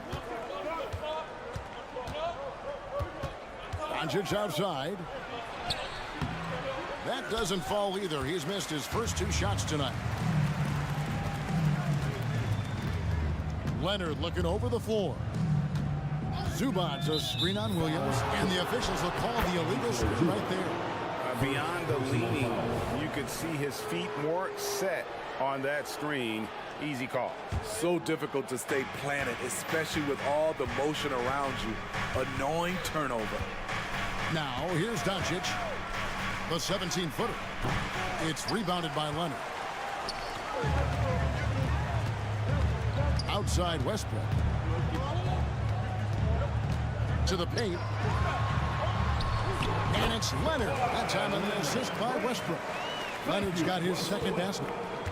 Doncic outside. That doesn't fall either. He's missed his first 2 shots tonight. Leonard looking over the floor. Zubac a screen on Williams, and the officials will call the illegal screen right there. Beyond the leaning, you could see his feet more set on that screen. Easy call. So difficult to stay planted, especially with all the motion around you. Annoying turnover. Now here's Doncic. The 17-footer. It's rebounded by Leonard. Outside Westbrook. To the paint. And it's Leonard. That time on the assist by Westbrook. Leonard's got his second basket.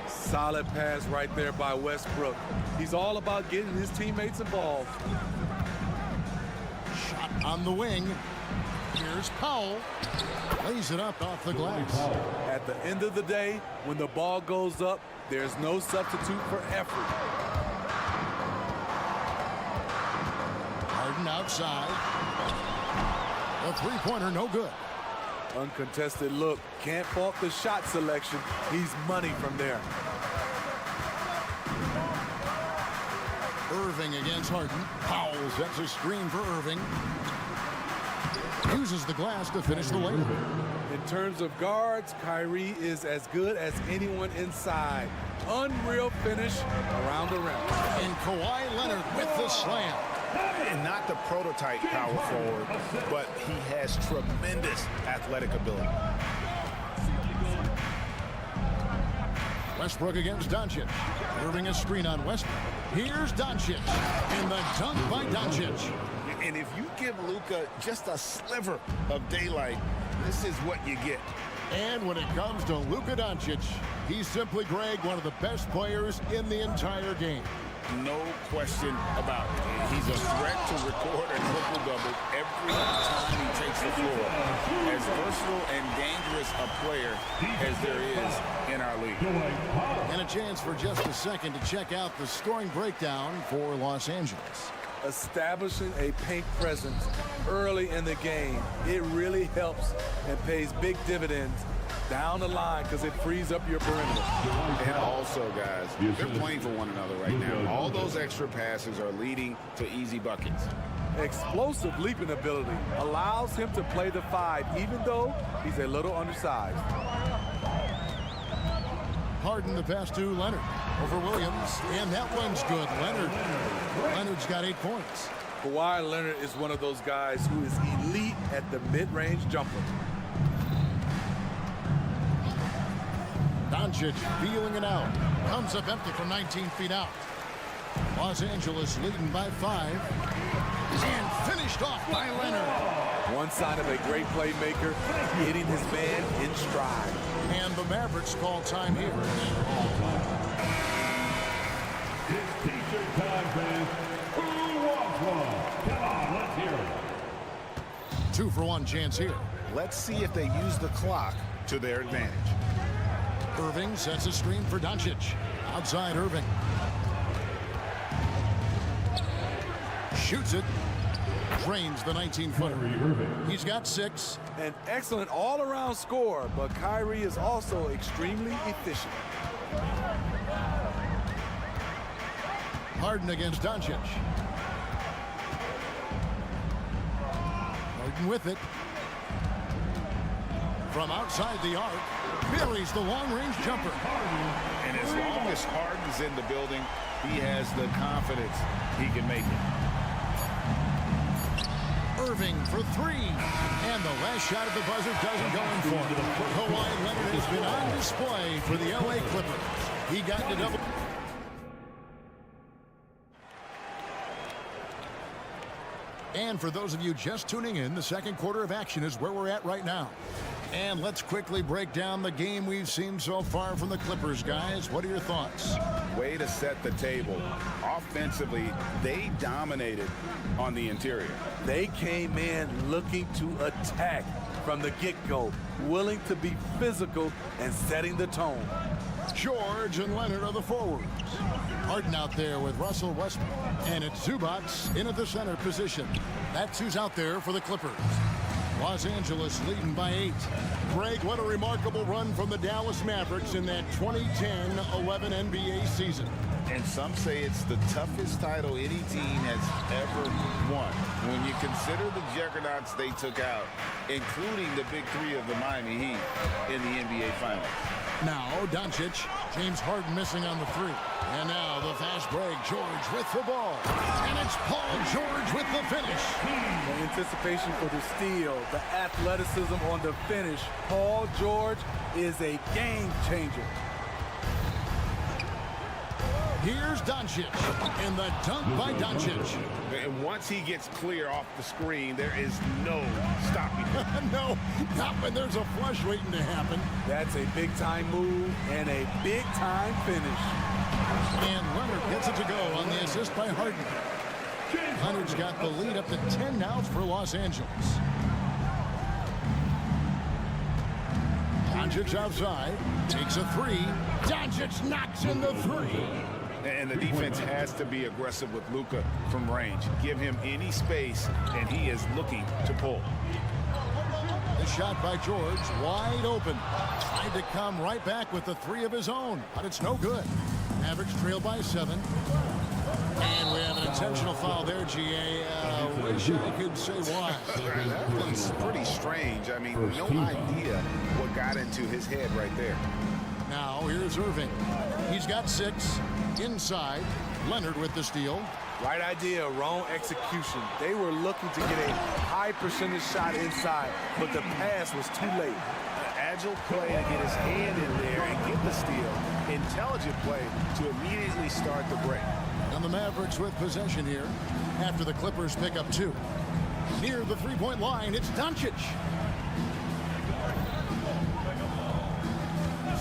Solid pass right there by Westbrook. He's all about getting his teammates involved. Shot on the wing. Here's Powell. Lays it up off the glass. At the end of the day, when the ball goes up, there's no substitute for effort. Harden outside. A three-pointer, no good. Uncontested look. Can't fault the shot selection. He's money from there. Irving against Harden. Powell sets a screen for Irving. Uses the glass to finish the layup. In terms of guards, Kyrie is as good as anyone inside. Unreal finish around the rim. And Kawhi Leonard with the slam. And not the prototype power forward, but he has tremendous athletic ability. Westbrook against Doncic. Irving a screen on Westbrook. Here's Doncic. And the dunk by Doncic. And if you give Luka just a sliver of daylight, this is what you get. And when it comes to Luka Doncic, he's simply, Greg, one of the best players in the entire game. No question about it. He's a threat to record a triple-double every time he takes the floor. As versatile and dangerous a player as there is in our league. And a chance for just a second to check out the scoring breakdown for Los Angeles. Establishing a paint presence early in the game, it really helps and pays big dividends down the line because it frees up your perimeter. And also, guys, they're playing for one another right now. All those extra passes are leading to easy buckets. Explosive leaping ability allows him to play the 5, even though he's a little undersized. Harden the pass to Leonard over Williams, and that one's good. Leonard's got 8 points. Kawhi Leonard is one of those guys who is elite at the mid-range jumper. Doncic feeling it out. Comes up empty from 19 feet out. Los Angeles leading by 5. And finished off by Leonard. One sign of a great playmaker, hitting his man in stride. And the Mavericks call time here. It's t-shirt time, fans. Who wants one? Come on, let's hear it. 2 for 1 chance here. Let's see if they use the clock to their advantage. Irving sets a screen for Doncic. Outside Irving. Shoots it. Drains the 19-footer. He's got 6. An excellent all-around score, but Kyrie is also extremely efficient. Harden against Doncic. Harden with it. From outside the arc, buries the long-range jumper. And as long as Harden's in the building, he has the confidence he can make it. Irving for 3. And the last shot at the buzzer doesn't go in for him. Kawhi Leonard has been on display for the LA Clippers. He got to double. And for those of you just tuning in, the second quarter of action is where we're at right now. And let's quickly break down the game we've seen so far from the Clippers, guys. What are your thoughts? Way to set the table. Offensively, they dominated on the interior. They came in looking to attack from the get-go, willing to be physical and setting the tone. George and Leonard are the forwards. Harden out there with Russell Westbrook. And it's Zubac in at the center position. That's who's out there for the Clippers. Los Angeles leading by 8. Greg, what a remarkable run from the Dallas Mavericks in that 2010-11 NBA season. And some say it's the toughest title any team has ever won. When you consider the juggernauts they took out, including the big 3 of the Miami Heat in the NBA Finals. Now, Doncic, James Harden missing on the 3. And now the fast break, George with the ball. And it's Paul George with the finish. The anticipation for the steal, the athleticism on the finish. Paul George is a game changer. Here's Doncic, and the dunk by Doncic. And once he gets clear off the screen, there is no stopping him. No, not when there's a flush waiting to happen. That's a big-time move and a big-time finish. And Leonard gets it to go on the assist by Harden. Leonard's got the lead up to 10 now for Los Angeles. Doncic outside, takes a 3. Doncic knocks in the 3. And the defense has to be aggressive with Luka from range. Give him any space, and he is looking to pull. The shot by George, wide open. Tried to come right back with the 3 of his own, but it's no good. Mavericks trail by 7. And we have an intentional foul there, GA. Wish I could say why. That was pretty strange. I mean, no idea what got into his head right there. Now, here's Irving. He's got 6. Inside, Leonard with the steal. Right idea, wrong execution. They were looking to get a high percentage shot inside, but the pass was too late. Agile play to get his hand in there and get the steal. Intelligent play to immediately start the break. And the Mavericks with possession here after the Clippers pick up 2. Near the three-point line, it's Doncic.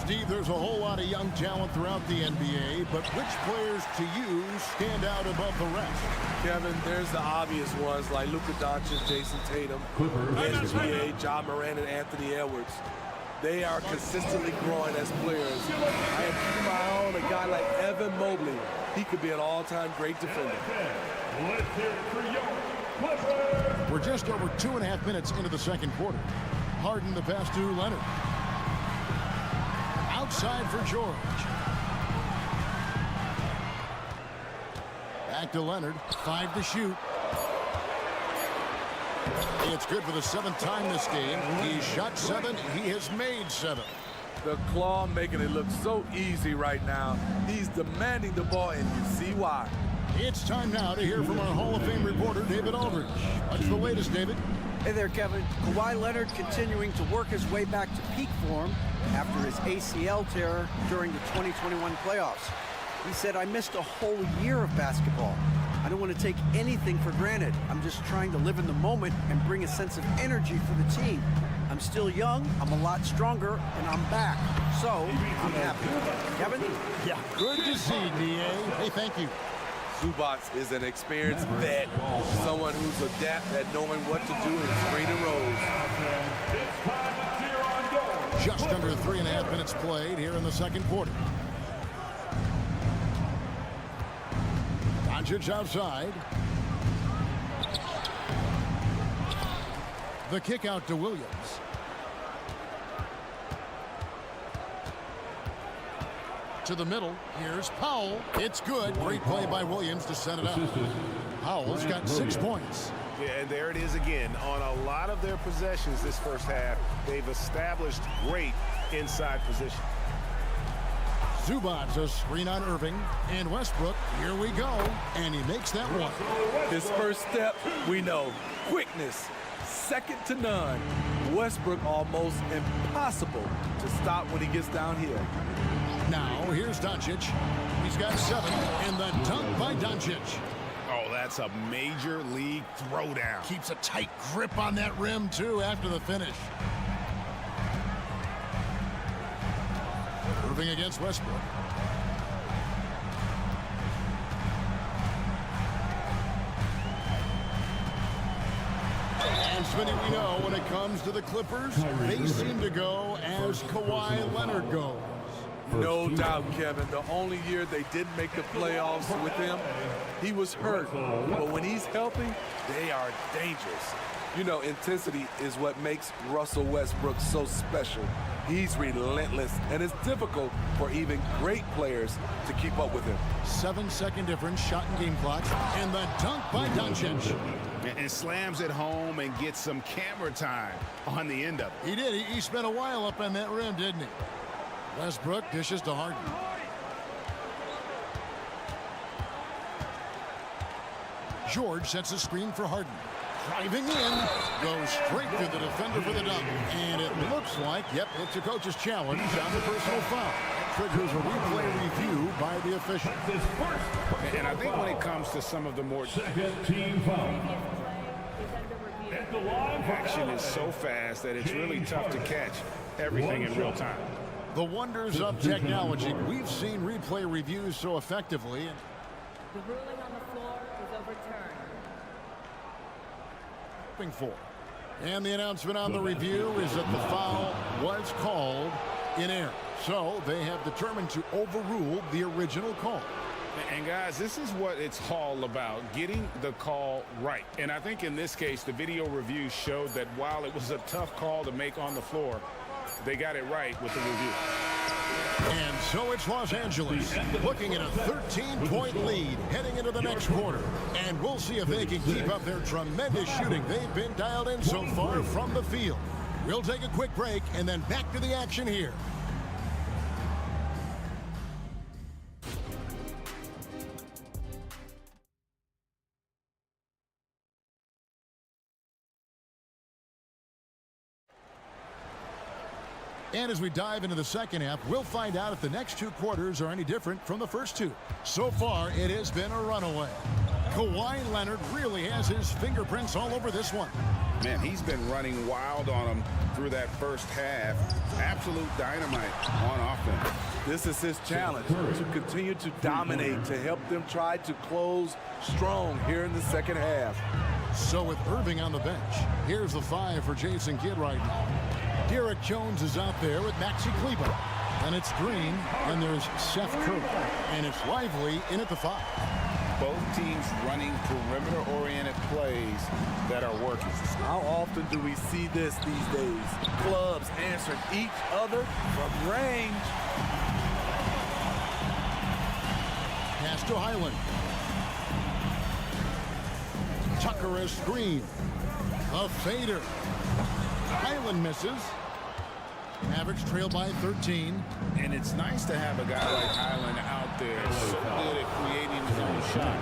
Steve, there's a whole lot of young talent throughout the NBA, but which players to you stand out above the rest? Kevin, there's the obvious ones like Luka Doncic, Jason Tatum, SGA, Ja Morant, and Anthony Edwards. They are consistently growing as players. I am keeping my eye on a guy like Evan Mobley. He could be an all-time great defender. Let's hear it for your Clippers. We're just over 2.5 minutes into the second quarter. Harden the pass to Leonard. side for George. Back to Leonard. 5 to shoot. It's good for the 7th time this game. He shot 7. He has made 7. The claw making it look so easy right now. He's demanding the ball, and you see why. It's time now to hear from our Hall of Fame reporter, David Aldridge. What's the latest, David? Hey there, Kevin. Kawhi Leonard continuing to work his way back to peak form after his ACL tear during the 2021 playoffs. He said, "I missed a whole year of basketball. I don't want to take anything for granted. I'm just trying to live in the moment and bring a sense of energy for the team. I'm still young, I'm a lot stronger, and I'm back. So, I'm happy." Kevin? Yeah, good to see, D.A. Hey, thank you. Zubac is an experienced vet, someone who's adept at knowing what to do in screen and rolls. Just under 3.5 minutes played here in the second quarter. Doncic outside. The kick out to Williams. To the middle. Here's Powell. It's good. Great play by Williams to set it up. Powell's got 6 points. Yeah, and there it is again. On a lot of their possessions this first half, they've established great inside position. Zubac a screen on Irving. And Westbrook, here we go. And he makes that one. His first step, we know, quickness, second to none. Westbrook almost impossible to stop when he gets downhill. Now, here's Doncic. He's got 7, and the dunk by Doncic. Oh, that's a major league throwdown. Keeps a tight grip on that rim, too, after the finish. Irving against Westbrook. And Smitty, we know when it comes to the Clippers, they seem to go as Kawhi Leonard goes. No doubt, Kevin. The only year they didn't make the playoffs with him, he was hurt. But when he's healthy, they are dangerous. You know, intensity is what makes Russell Westbrook so special. He's relentless, and it's difficult for even great players to keep up with him. 7-second difference, shot and game clock, and the dunk by Doncic. And slams it home and gets some camera time on the end of it. He did. He spent a while up on that rim, didn't he? Westbrook dishes to Harden. George sets a screen for Harden. Driving in, goes straight to the defender for the dunk. And it looks like, yep, it's a coach's challenge on the personal foul. Triggers a replay review by the official. And I think when it comes to some of the more Second-team foul. action is so fast that it's really tough to catch everything in real time. The wonders of technology. We've seen replay reviews so effectively. The ruling on the floor is overturned. For. And the announcement on the review is that the foul was called in error. So they have determined to overrule the original call. And guys, this is what it's all about, getting the call right. And I think in this case, the video review showed that while it was a tough call to make on the floor, they got it right with the review. And so it's Los Angeles looking at a 13-point lead heading into the next quarter. And we'll see if they can keep up their tremendous shooting they've been dialed in so far from the field. We'll take a quick break and then back to the action here. And as we dive into the second half, we'll find out if the next 2 quarters are any different from the first 2. So far, it has been a runaway. Kawhi Leonard really has his fingerprints all over this one. Man, he's been running wild on them through that first half. Absolute dynamite on offense. This is his challenge, to continue to dominate, to help them try to close strong here in the second half. So with Irving on the bench, here's the 5 for Jason Kidd right now. Derek Jones is out there with Maxi Kleber. And it's Green, and there's Seth Curry. And it's Lively in at the 5. both teams running perimeter-oriented plays that are working. How often do we see this these days? Clubs answering each other from range. Pass to Highland. Tucker as screen. A fader. Highland misses. Mavericks trail by 13. And it's nice to have a guy like Highland out there so good at creating his own shot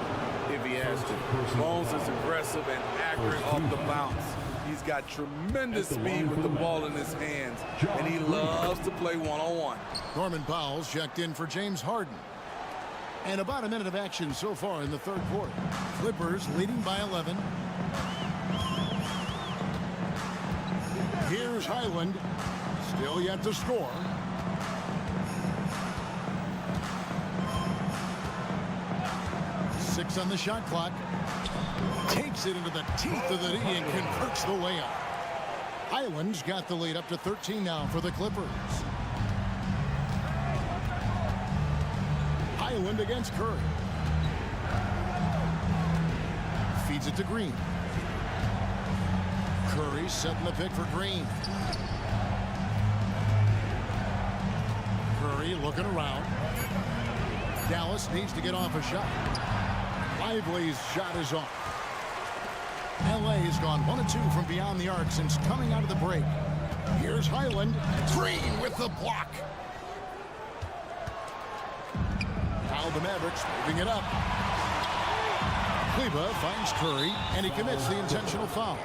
if he has to. Bones is aggressive and accurate off the bounce. He's got tremendous speed with the ball in his hands, and he loves to play one-on-one. Norman Powell's checked in for James Harden. And about a minute of action so far in the third quarter. Clippers leading by 11. Here's Highland. Still yet to score. Six on the shot clock. Takes it into the teeth of the knee and converts the layup. Highland's got the lead up to 13 now for the Clippers. Highland against Curry. Feeds it to Green. Curry setting the pick for Green. Curry looking around. Dallas needs to get off a shot. Lively's shot is off. LA has gone 1 of 2 from beyond the arc since coming out of the break. Here's Highland. Green with the block. Now the Mavericks moving it up. Kleba finds Curry, and he commits the intentional foul.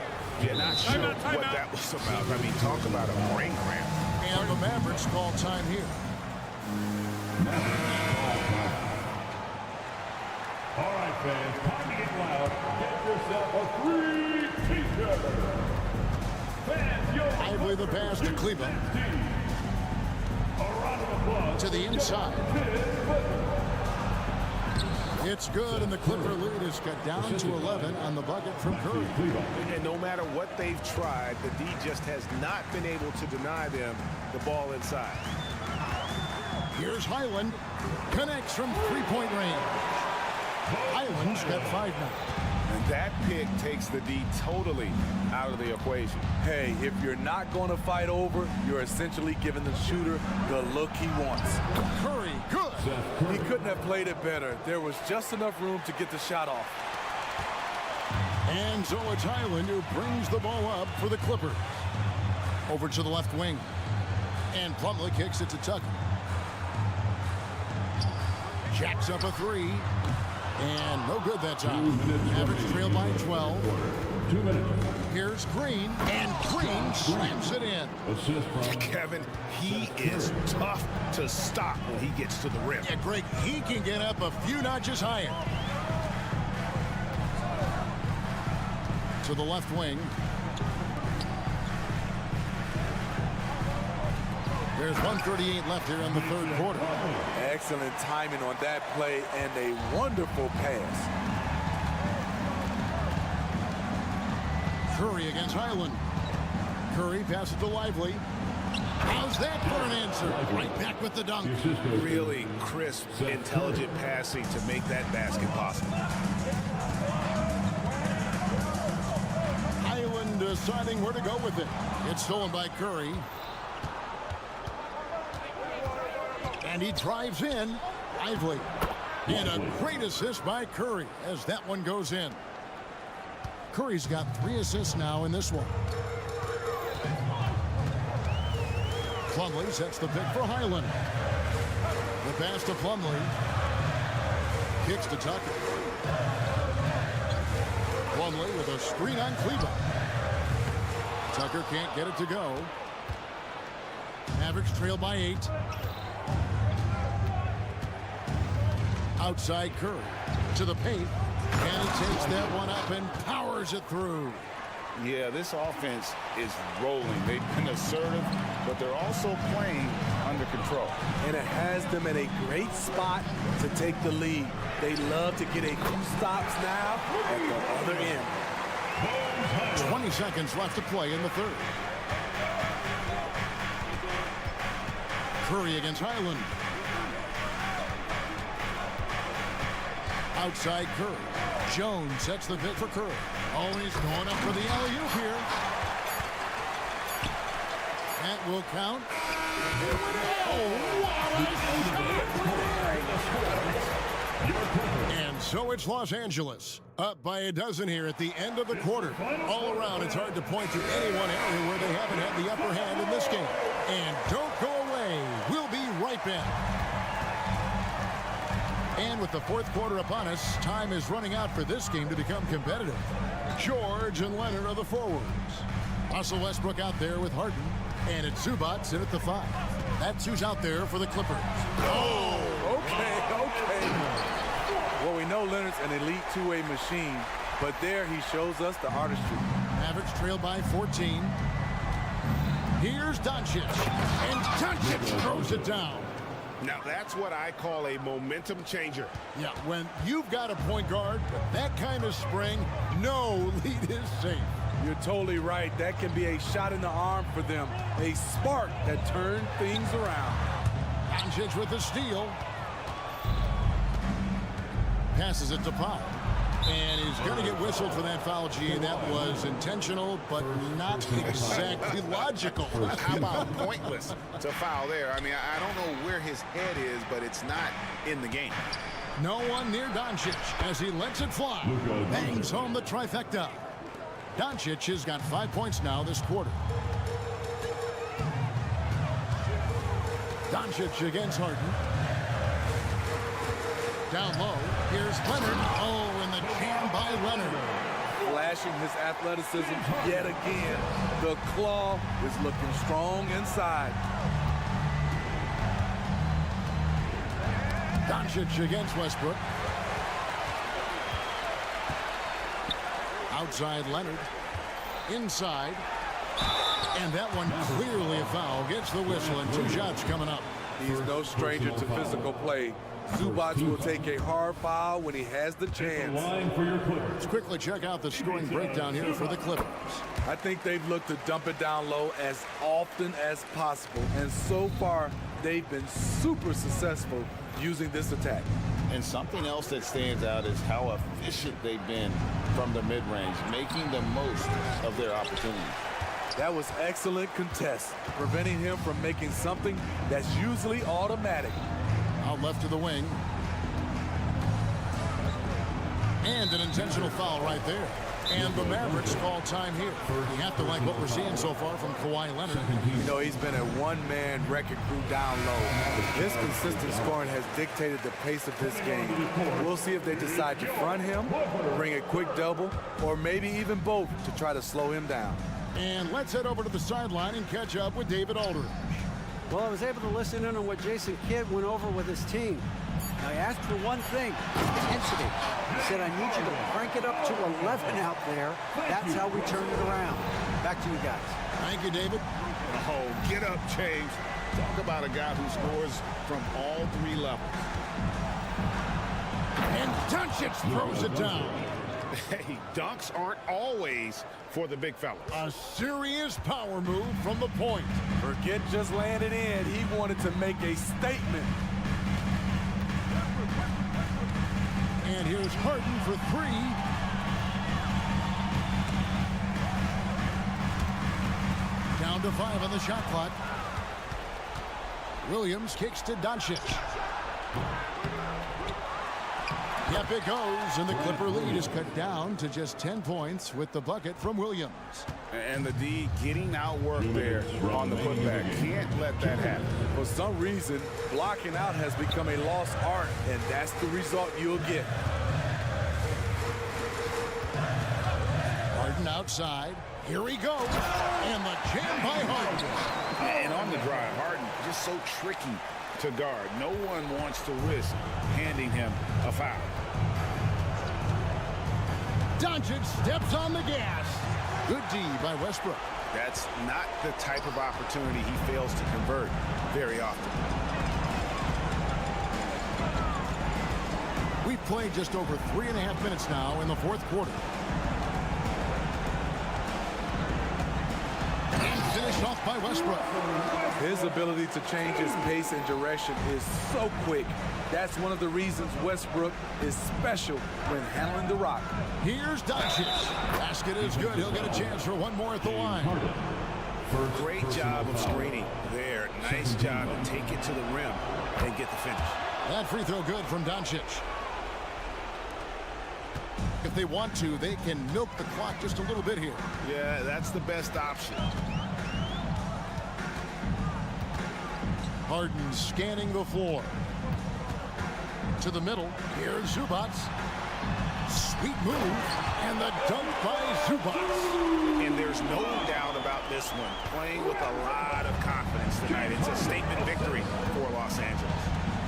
Yeah, not sure what that was about. I mean, talk about a brain cramp. And the Mavericks call time here. All right, fans, time to get loud. Get yourself a free t-shirt. Fans, you're Lively the pass to Kleba. a round of applause. To the inside. It's good, and the Clipper lead is cut down to 11 on the bucket from Curry. And no matter what they've tried, the D just has not been able to deny them the ball inside. Here's Highland. Connects from three-point range. Highland's got 5 now. And that pick takes the D totally out of the equation. Hey, if you're not going to fight over, you're essentially giving the shooter the look he wants. Curry, good. He couldn't have played it better. There was just enough room to get the shot off. And so it's Highland who brings the ball up for the Clippers. Over to the left wing. And Plumlee kicks it to Tucker. Jacks up a 3. And no good that time. Mavericks trail by 12. 2 minutes. Here's Green, and Green slams it in. Assist from Kevin, he is tough to stop when he gets to the rim. Yeah, Greg, he can get up a few notches higher. To the left wing. There's 1:38 left here in the third quarter. Excellent timing on that play and a wonderful pass. Curry against Highland. Curry passes to Lively. How's that for an answer? Right back with the dunk. Really crisp, intelligent passing to make that basket possible. Highland deciding where to go with it. It's stolen by Curry. And he drives in. Lively. And a great assist by Curry as that one goes in. Curry's got 3 assists now in this one. Plumlee sets the pick for Highland. The pass to Plumlee. Kicks to Tucker. Plumlee with a screen on Kleba. Tucker can't get it to go. Mavericks trail by 8. Outside Curry to the paint, and he takes that one up and powers it through. Yeah, this offense is rolling. They've been assertive, but they're also playing under control. And it has them in a great spot to take the lead. They love to get a few stops now at the other end. 20 seconds left to play in the third. Curry against Highland. Outside Curry. Jones sets the pick for Curry. Always going up for the alley-oop here. That will count. And so it's Los Angeles, up by a dozen here at the end of the quarter. All around, it's hard to point to any one area where they haven't had the upper hand in this game. And don't go away. We'll be right back. And with the fourth quarter upon us, time is running out for this game to become competitive. George and Leonard are the forwards. Russell Westbrook out there with Harden. And it's Zubac in at the 5. That's who's out there for the Clippers. Oh, okay. Well, we know Leonard's an elite two-way machine, but there he shows us the artistry. Mavericks trail by 14. Here's Doncic. And Doncic throws it down. Now that's what I call a momentum changer. Yeah, when you've got a point guard with that kind of spring, no lead is safe. You're totally right. That can be a shot in the arm for them. A spark that turned things around. Doncic with the steal. Passes it to Pop. And he's going to get whistled for that foul, G. That was intentional, but not exactly logical. How about pointless to foul there? I mean, I don't know where his head is, but it's not in the game. No one near Doncic as he lets it fly. Bangs home the trifecta. Doncic has got 5 points now this quarter. Doncic against Harden. Down low. Here's Leonard. Oh, and the jam by Leonard. Flashing his athleticism yet again. The claw is looking strong inside. Doncic against Westbrook. Outside Leonard. Inside. And that one clearly a foul. Gets the whistle and 2 shots coming up. He's no stranger to physical play. Zubac will take a hard foul when he has the chance. Let's quickly check out the scoring breakdown here for the Clippers. I think they've looked to dump it down low as often as possible. And so far, they've been super successful using this attack. And something else that stands out is how efficient they've been from the mid-range, making the most of their opportunities. That was excellent contest, preventing him from making something that's usually automatic. Out left to the wing. And an intentional foul right there. And the Mavericks call time here. You have to like what we're seeing so far from Kawhi Leonard. You know, he's been a one-man wrecking crew down low. This consistent scoring has dictated the pace of this game. We'll see if they decide to front him, bring a quick double, or maybe even both to try to slow him down. And let's head over to the sideline and catch up with David Aldridge. Well, I was able to listen in on what Jason Kidd went over with his team. Now, he asked for one thing, intensity. He said, I need you to crank it up to 11 out there. That's how we turn it around. Back to you guys. Thank you, David. Oh, get up, James. Talk about a guy who scores from all 3 levels. And Doncic throws it down. Hey, dunks aren't always for the big fellas. A serious power move from the point. Forget just landing in. He wanted to make a statement. And here's Harden for 3. Down to 5 on the shot clock. Williams kicks to Doncic. Yep, it goes, and the Clipper lead is cut down to just 10 points with the bucket from Williams. And the D getting outworked there on the putback. Can't let that happen. For some reason, blocking out has become a lost art, and that's the result you'll get. Harden outside. Here he goes. And the jam by Harden. And on the drive, Harden just so tricky to guard. No one wants to risk handing him a foul. Doncic steps on the gas. Good D by Westbrook. That's not the type of opportunity he fails to convert very often. We've played just over 3.5 minutes now in the fourth quarter. And finished off by Westbrook. His ability to change his pace and direction is so quick. That's one of the reasons Westbrook is special when handling the rock. Here's Doncic. Basket is good. He'll get a chance for one more at the line. Great job of screening there. Nice job to take it to the rim and get the finish. That free throw good from Doncic. If they want to, they can milk the clock just a little bit here. Yeah, that's the best option. Harden scanning the floor. To the middle. Here's Zubac. Sweet move. And the dunk by Zubac. And there's no doubt about this one. Playing with a lot of confidence tonight. It's a statement victory for Los Angeles.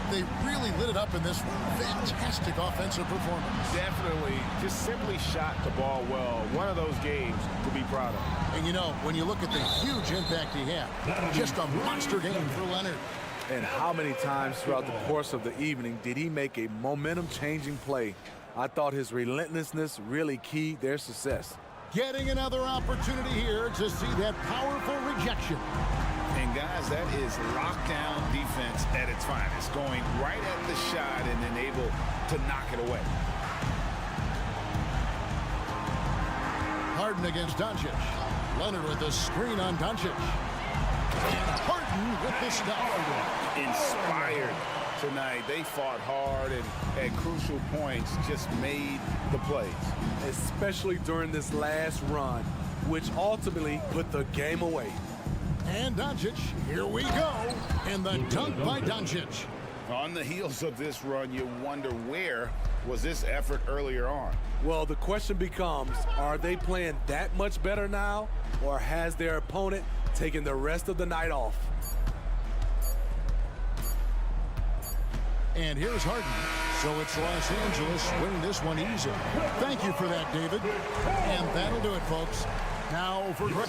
They really lit it up in this fantastic offensive performance. Definitely. Just simply shot the ball well. One of those games to be proud of. And you know, when you look at the huge impact he had, just a monster game for Leonard. And how many times throughout the course of the evening did he make a momentum-changing play? I thought his relentlessness really keyed their success. Getting another opportunity here to see that powerful rejection. And guys, that is lockdown defense at its finest. Going right at the shot and then able to knock it away. Harden against Doncic. Leonard with the screen on Doncic. And Harden with the stop. Inspired tonight. They fought hard and at crucial points just made the plays. Especially during this last run, which ultimately put the game away. And Doncic, here we go. And the dunk by Doncic. On the heels of this run, you wonder where was this effort earlier on? Well, the question becomes, are they playing that much better now, or has their opponent taken the rest of the night off? And here's Harden. So it's Los Angeles winning this one easily. Thank you for that, David. And that'll do it, folks. Now for Greg.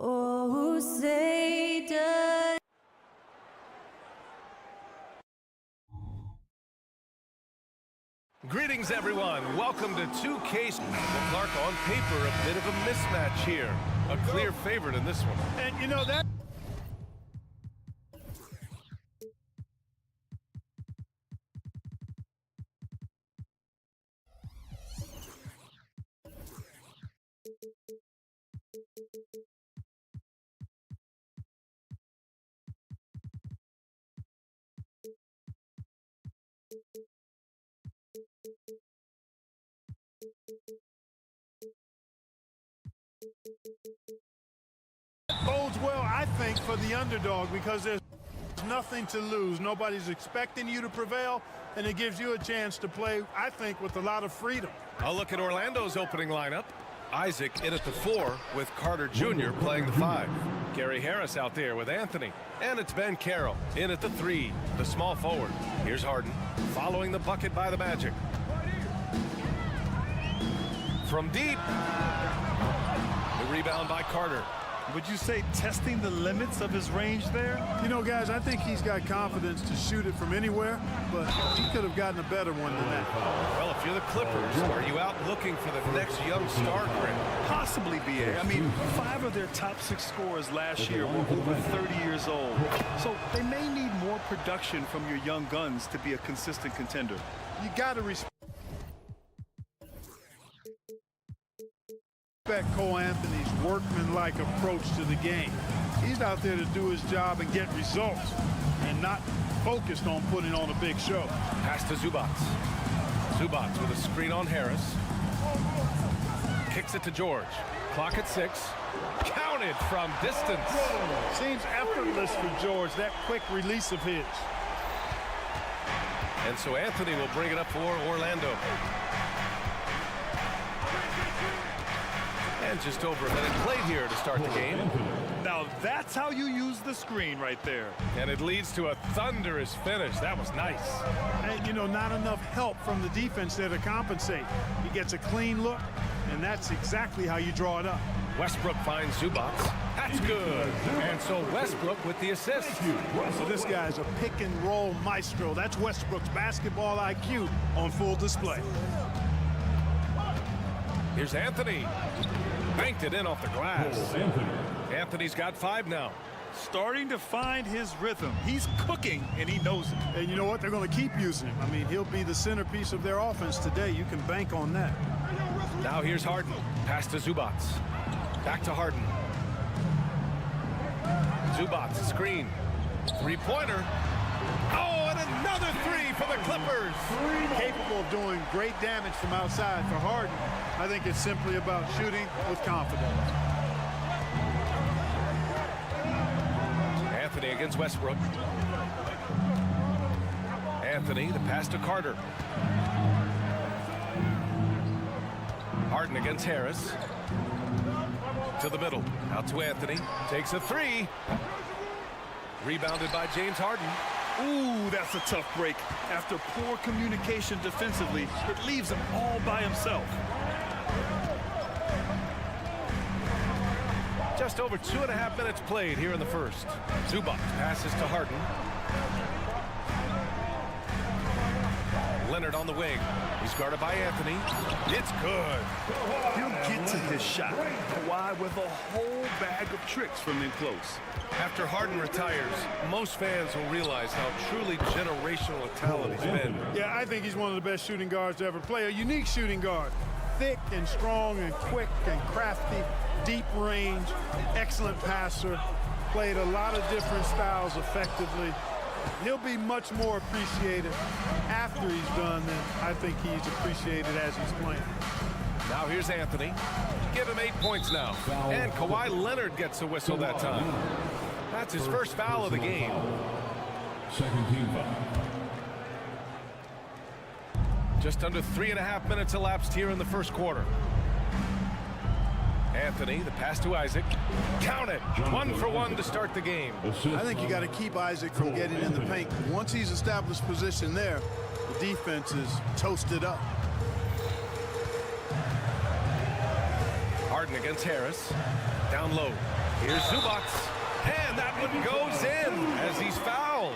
Oh, say does. Greetings, everyone. Welcome to 2K. Clark on paper, a bit of a mismatch here. A clear favorite in this one. And you know that. Bodes well, I think, for the underdog because there's nothing to lose. Nobody's expecting you to prevail, and it gives you a chance to play, I think, with a lot of freedom. I'll look at Orlando's opening lineup. Isaac in at the 4 with Carter Jr. playing the 5. Gary Harris out there with Anthony. And it's Ben Carroll in at the 3, the small forward. Here's Harden following the bucket by the Magic. From deep. The rebound by Carter. Would you say testing the limits of his range there? You know, guys, I think he's got confidence to shoot it from anywhere, but he could have gotten a better one than that. Well, if you're the Clippers, are you out looking for the next young star grid? Possibly, B.A. I mean, 5 of their top 6 scorers last year were over 30 years old. So they may need more production from your young guns to be a consistent contender. You got to respect Cole Anthony's workmanlike approach to the game. He's out there to do his job and get results and not focused on putting on a big show. Pass to Zubac. Zubac with a screen on Harris. Kicks it to George. Clock at 6. Counted from distance. Seems effortless for George, that quick release of his. And so Anthony will bring it up for Orlando. And just over a minute played here to start the game. Now that's how you use the screen right there. And it leads to a thunderous finish. That was nice. And, you know, not enough help from the defense there to compensate. He gets a clean look, and that's exactly how you draw it up. Westbrook finds Zubac. That's good. And so Westbrook with the assist. So this guy's a pick and roll maestro. That's Westbrook's basketball IQ on full display. Here's Anthony. Banked it in off the glass. Anthony's got 5 now. Starting to find his rhythm. He's cooking, and he knows it. And you know what? They're going to keep using him. I mean, he'll be the centerpiece of their offense today. You can bank on that. Now here's Harden. Pass to Zubac. Back to Harden. Zubac, screen. 3-pointer. Oh, and another 3 for the Clippers. Capable of doing great damage from outside for Harden. I think it's simply about shooting with confidence. Anthony against Westbrook. Anthony, the pass to Carter. Harden against Harris. To the middle. Out to Anthony. Takes a 3. Rebounded by James Harden. Ooh, that's a tough break. After poor communication defensively, it leaves him all by himself. Just over 2.5 minutes played here in the first. Zubac passes to Harden. Leonard on the wing. He's guarded by Anthony. It's good. He'll get to his shot. Kawhi with a whole bag of tricks from in close. After Harden retires, most fans will realize how truly generational a talent he's been. Yeah, I think he's one of the best shooting guards to ever play. A unique shooting guard. Thick and strong and quick and crafty. Deep range. Excellent passer. Played a lot of different styles effectively. He'll be much more appreciated after he's done than I think he's appreciated as he's playing. Now here's Anthony. Give him 8 points now. And Kawhi Leonard gets a whistle that time. That's his first foul of the game. Second team foul. Just under 3.5 minutes elapsed here in the first quarter. Anthony, the pass to Isaac. Count it. 1 for 1 to start the game. I think you got to keep Isaac from getting in the paint. Once he's established position there, the defense is toasted up. Harden against Harris. Down low. Here's Zubac. And that one goes in as he's fouled.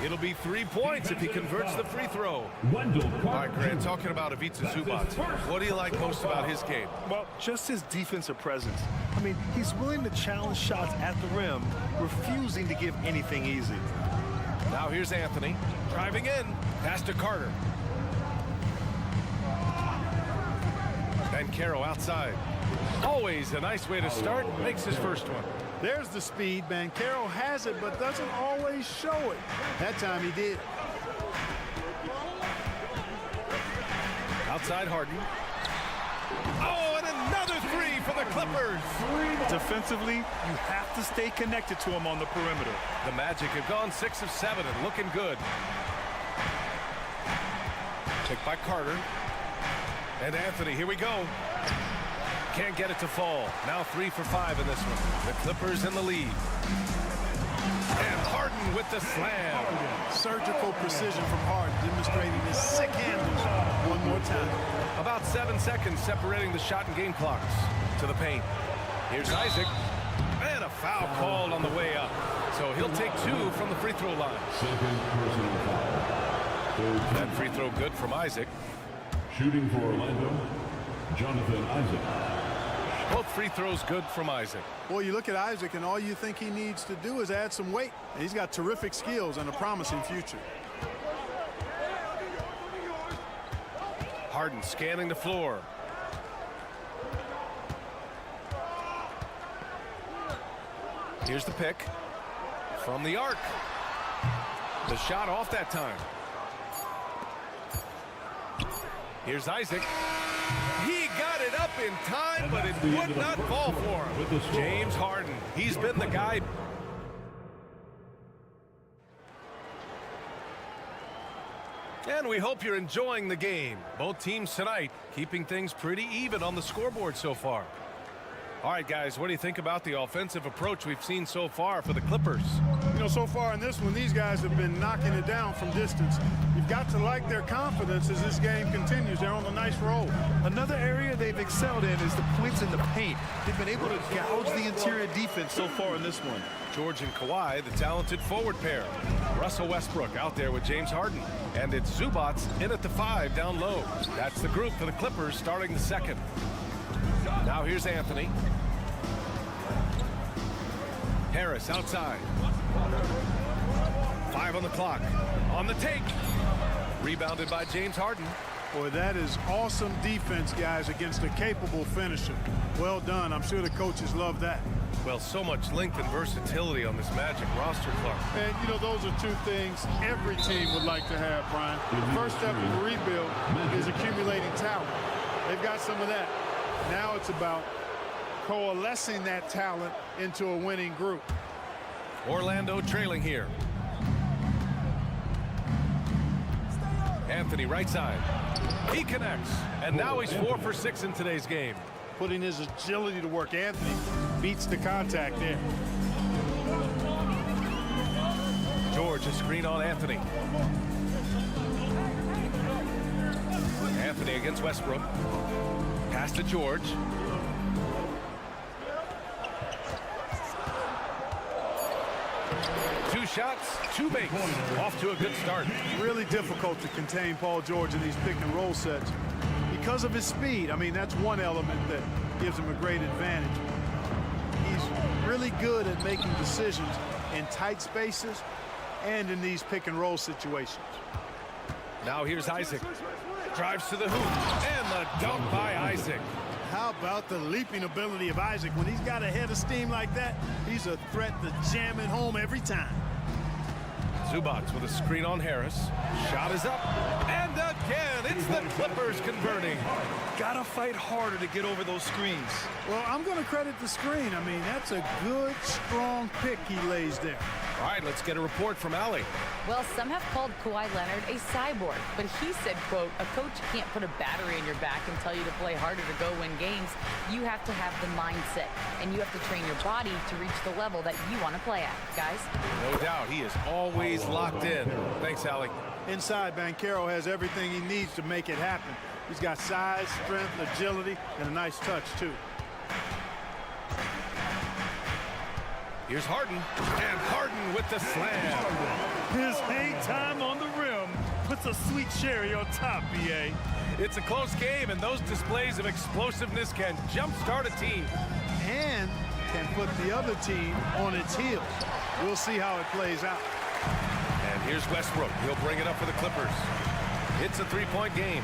It'll be 3 points if he converts the free throw. All right, Grant, talking about Ivica Zubac, what do you like most about his game? Well, just his defensive presence. I mean, he's willing to challenge shots at the rim, refusing to give anything easy. Now here's Anthony, driving in, pass to Carter. Bankero outside. Always a nice way to start, makes his first one. There's the speed. Bankero has it, but doesn't always show it. That time he did. Outside Harden. Oh, and another three for the Clippers. Defensively, you have to stay connected to him on the perimeter. The Magic have gone 6 of 7 and looking good. Picked by Carter. And Anthony, here we go. Can't get it to fall. Now 3 for 5 in this one. The Clippers in the lead. And Harden with the slam. Surgical precision from Harden, demonstrating his sick handles one more time. About 7 seconds separating the shot and game clocks to the paint. Here's Isaac. And a foul called on the way up. So he'll take 2 from the free throw line. That free throw good from Isaac. Shooting for Orlando, Jonathan Isaac. Both free throws good from Isaac. Boy, you look at Isaac and all you think he needs to do is add some weight. And he's got terrific skills and a promising future. Harden scanning the floor. Here's the pick from the arc. The shot off that time. Here's Isaac. He got it up in time, but it would not fall for him. James Harden. He's been the guy. And we hope you're enjoying the game. Both teams tonight keeping things pretty even on the scoreboard so far. All right, guys, what do you think about the offensive approach we've seen so far for the Clippers? You know, so far in this one, these guys have been knocking it down from distance. You've got to like their confidence as this game continues. They're on a nice roll. Another area they've excelled in is the points in the paint. They've been able to gouge the interior defense so far in this one. George and Kawhi, the talented forward pair. Russell Westbrook out there with James Harden. And it's Zubac in at the 5 down low. That's the group for the Clippers starting the second. Now here's Anthony. Harris outside. 5 on the clock. On the take. Rebounded by James Harden. Boy, that is awesome defense, guys, against a capable finisher. Well done. I'm sure the coaches love that. Well, so much length and versatility on this Magic roster, Clark. And, you know, those are 2 things every team would like to have, Brian. The first step of the rebuild is accumulating talent. They've got some of that. Now it's about coalescing that talent into a winning group. Orlando trailing here. Anthony right side. He connects. And now he's 4 for 6 in today's game. Putting his agility to work. Anthony beats the contact there. George, a screen on Anthony. Anthony against Westbrook. Pass to George. Two shots, 2 makes. Off to a good start. Really difficult to contain Paul George in these pick and roll sets because of his speed. I mean, that's one element that gives him a great advantage. He's really good at making decisions in tight spaces and in these pick and roll situations. Now here's Isaac. Drives to the hoop. And the dunk by Isaac. How about the leaping ability of Isaac? When he's got a head of steam like that, he's a threat to jam it home every time. Zubac with a screen on Harris. Shot is up. And again, it's the Clippers converting. Gotta fight harder to get over those screens. Well, I'm going to credit the screen. I mean, that's a good, strong pick he lays there. All right, let's get a report from Allie. Well, some have called Kawhi Leonard a cyborg, but he said, quote, a coach can't put a battery in your back and tell you to play harder to go win games. You have to have the mindset, and you have to train your body to reach the level that you want to play at, guys. No doubt, he is always locked in. Thanks, Allie. Inside, Bankero has everything he needs to make it happen. He's got size, strength, agility, and a nice touch, too. Here's Harden, and Harden with the slam. His hang time on the rim puts a sweet cherry on top, B.A. It's a close game, and those displays of explosiveness can jumpstart a team. And can put the other team on its heels. We'll see how it plays out. And here's Westbrook. He'll bring it up for the Clippers. It's a three-point game.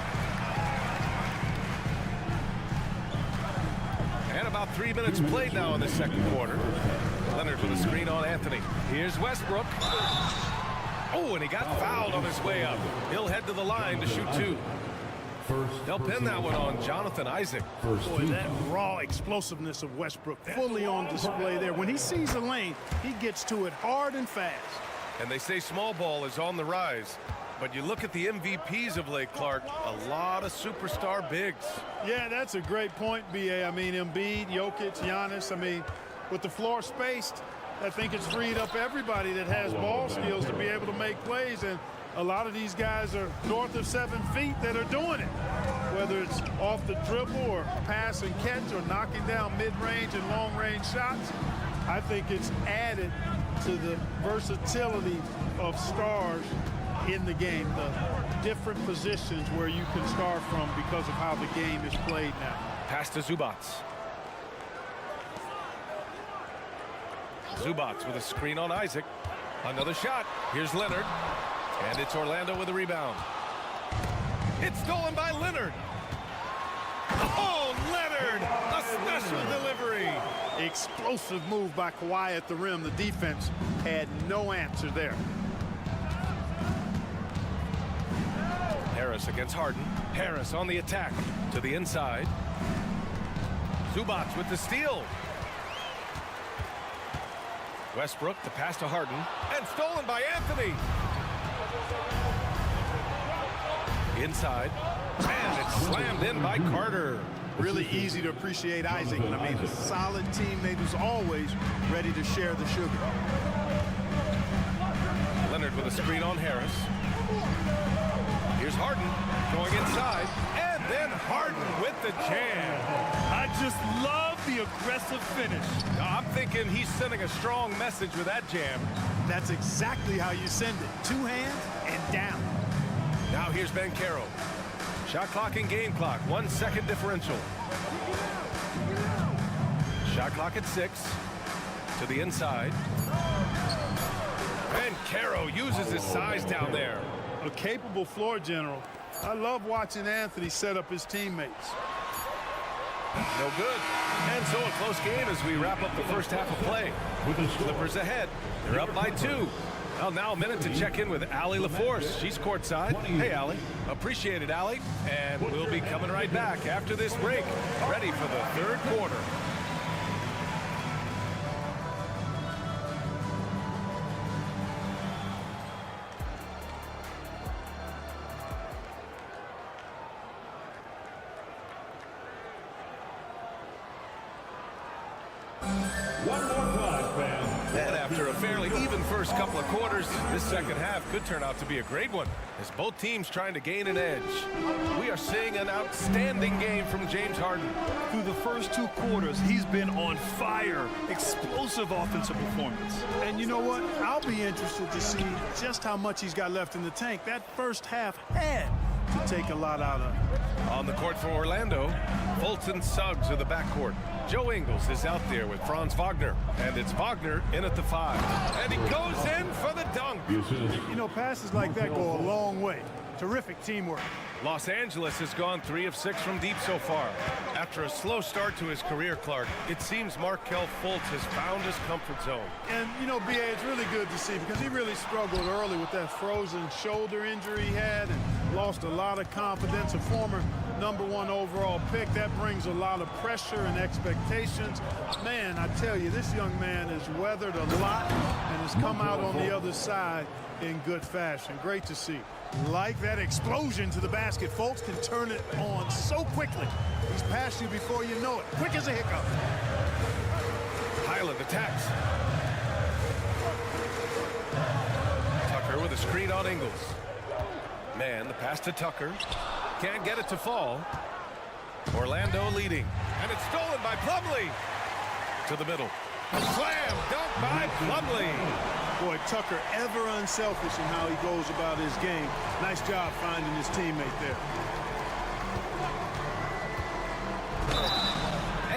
And about 3 minutes played now in the second quarter. Leonard with a screen on Anthony. Here's Westbrook. Oh, and he got fouled on his way up. He'll head to the line to shoot two. They'll pin that one on Jonathan Isaac. Boy, that raw explosiveness of Westbrook fully on display there. When he sees a lane, he gets to it hard and fast. And they say small ball is on the rise. But you look at the MVPs of late, Clark, a lot of superstar bigs. Yeah, that's a great point, B.A. I mean, Embiid, Jokic, Giannis. I mean, with the floor spaced, I think it's freed up everybody that has ball skills to be able to make plays. And a lot of these guys are north of 7 feet that are doing it, whether it's off the dribble or pass and catch or knocking down mid-range and long-range shots. I think it's added to the versatility of stars in the game, the different positions where you can start from because of how the game is played now. Pass to Zubac. Zubac with a screen on Isaac. Another shot. Here's Leonard. And it's Orlando with a rebound. It's stolen by Leonard. Oh, Leonard! A special delivery. Explosive move by Kawhi at the rim. The defense had no answer there. Harris against Harden. Harris on the attack to the inside. Zubac with the steal. Westbrook, the pass to Harden, and stolen by Anthony. Inside, and it's slammed in by Carter. Really easy to appreciate Isaac. I mean, a solid teammate who's always ready to share the sugar. Leonard with a screen on Harris. Here's Harden going inside, and then Harden with the jam. I just love the aggressive finish. I'm thinking he's sending a strong message with that jam. That's exactly how you send it. Two hands and down. Now here's Banchero. Shot clock and game clock, 1 second differential. Shot clock at 6. To the inside. Banchero uses his size down there. A capable floor general. I love watching Anthony set up his teammates. No good. And so a close game as we wrap up the first half of play. Clippers ahead. They're up by 2. Well, now a minute to check in with Allie LaForce. She's courtside. Hey, Allie. Appreciate it, Allie. And we'll be coming right back after this break. Ready for the third quarter. And after a fairly even first couple of quarters, this second half could turn out to be a great one as both teams trying to gain an edge. We are seeing an outstanding game from James Harden. Through the first 2 quarters, he's been on fire. Explosive offensive performance. And you know what? I'll be interested to see just how much he's got left in the tank. That first half had to take a lot out of him. On the court for Orlando, Fulton Suggs of the backcourt. Joe Ingles is out there with Franz Wagner, and it's Wagner in at the 5. And he goes in for the dunk. You know, passes like that go a long way. Terrific teamwork. Los Angeles has gone 3 of 6 from deep so far. After a slow start to his career, Clark, it seems Markelle Fultz has found his comfort zone. And, you know, B.A., it's really good to see because he really struggled early with that frozen shoulder injury he had and lost a lot of confidence. A former #1 overall pick, that brings a lot of pressure and expectations. Man, I tell you, this young man has weathered a lot and has come out on the other side in good fashion. Great to see. Like that explosion to the basket. Fultz can turn it on so quickly. He's past you before you know it. Quick as a hiccup. Highland attacks. Tucker with a screen on Ingles. Man, the pass to Tucker. Can't get it to fall. Orlando leading. And it's stolen by Plumlee. To the middle. Slam dunk by Plumlee. Boy, Tucker ever unselfish in how he goes about his game. Nice job finding his teammate there.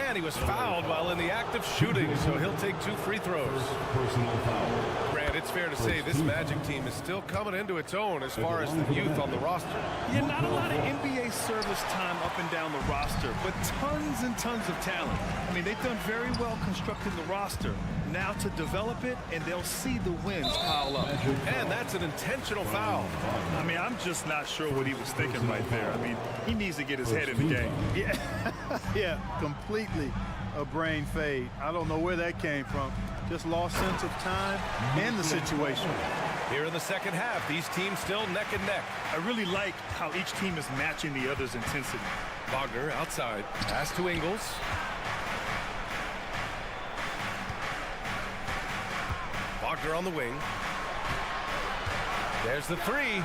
And he was fouled while in the act of shooting, so he'll take 2 free throws. Personal foul. Grant, it's fair to say this Magic team is still coming into its own as far as the youth on the roster. Yeah, not a lot of NBA service time up and down the roster, but tons and tons of talent. I mean, they've done very well constructing the roster. Now to develop it, and they'll see the wins pile up. And that's an intentional foul. I mean, I'm just not sure what he was thinking right there. I mean, he needs to get his head in the game. Yeah, yeah, completely a brain fade. I don't know where that came from. Just lost sense of time and the situation. Here in the second half, these teams still neck and neck. I really like how each team is matching the other's intensity. Wagner outside. Pass to Ingles. Wagner on the wing. There's the 3.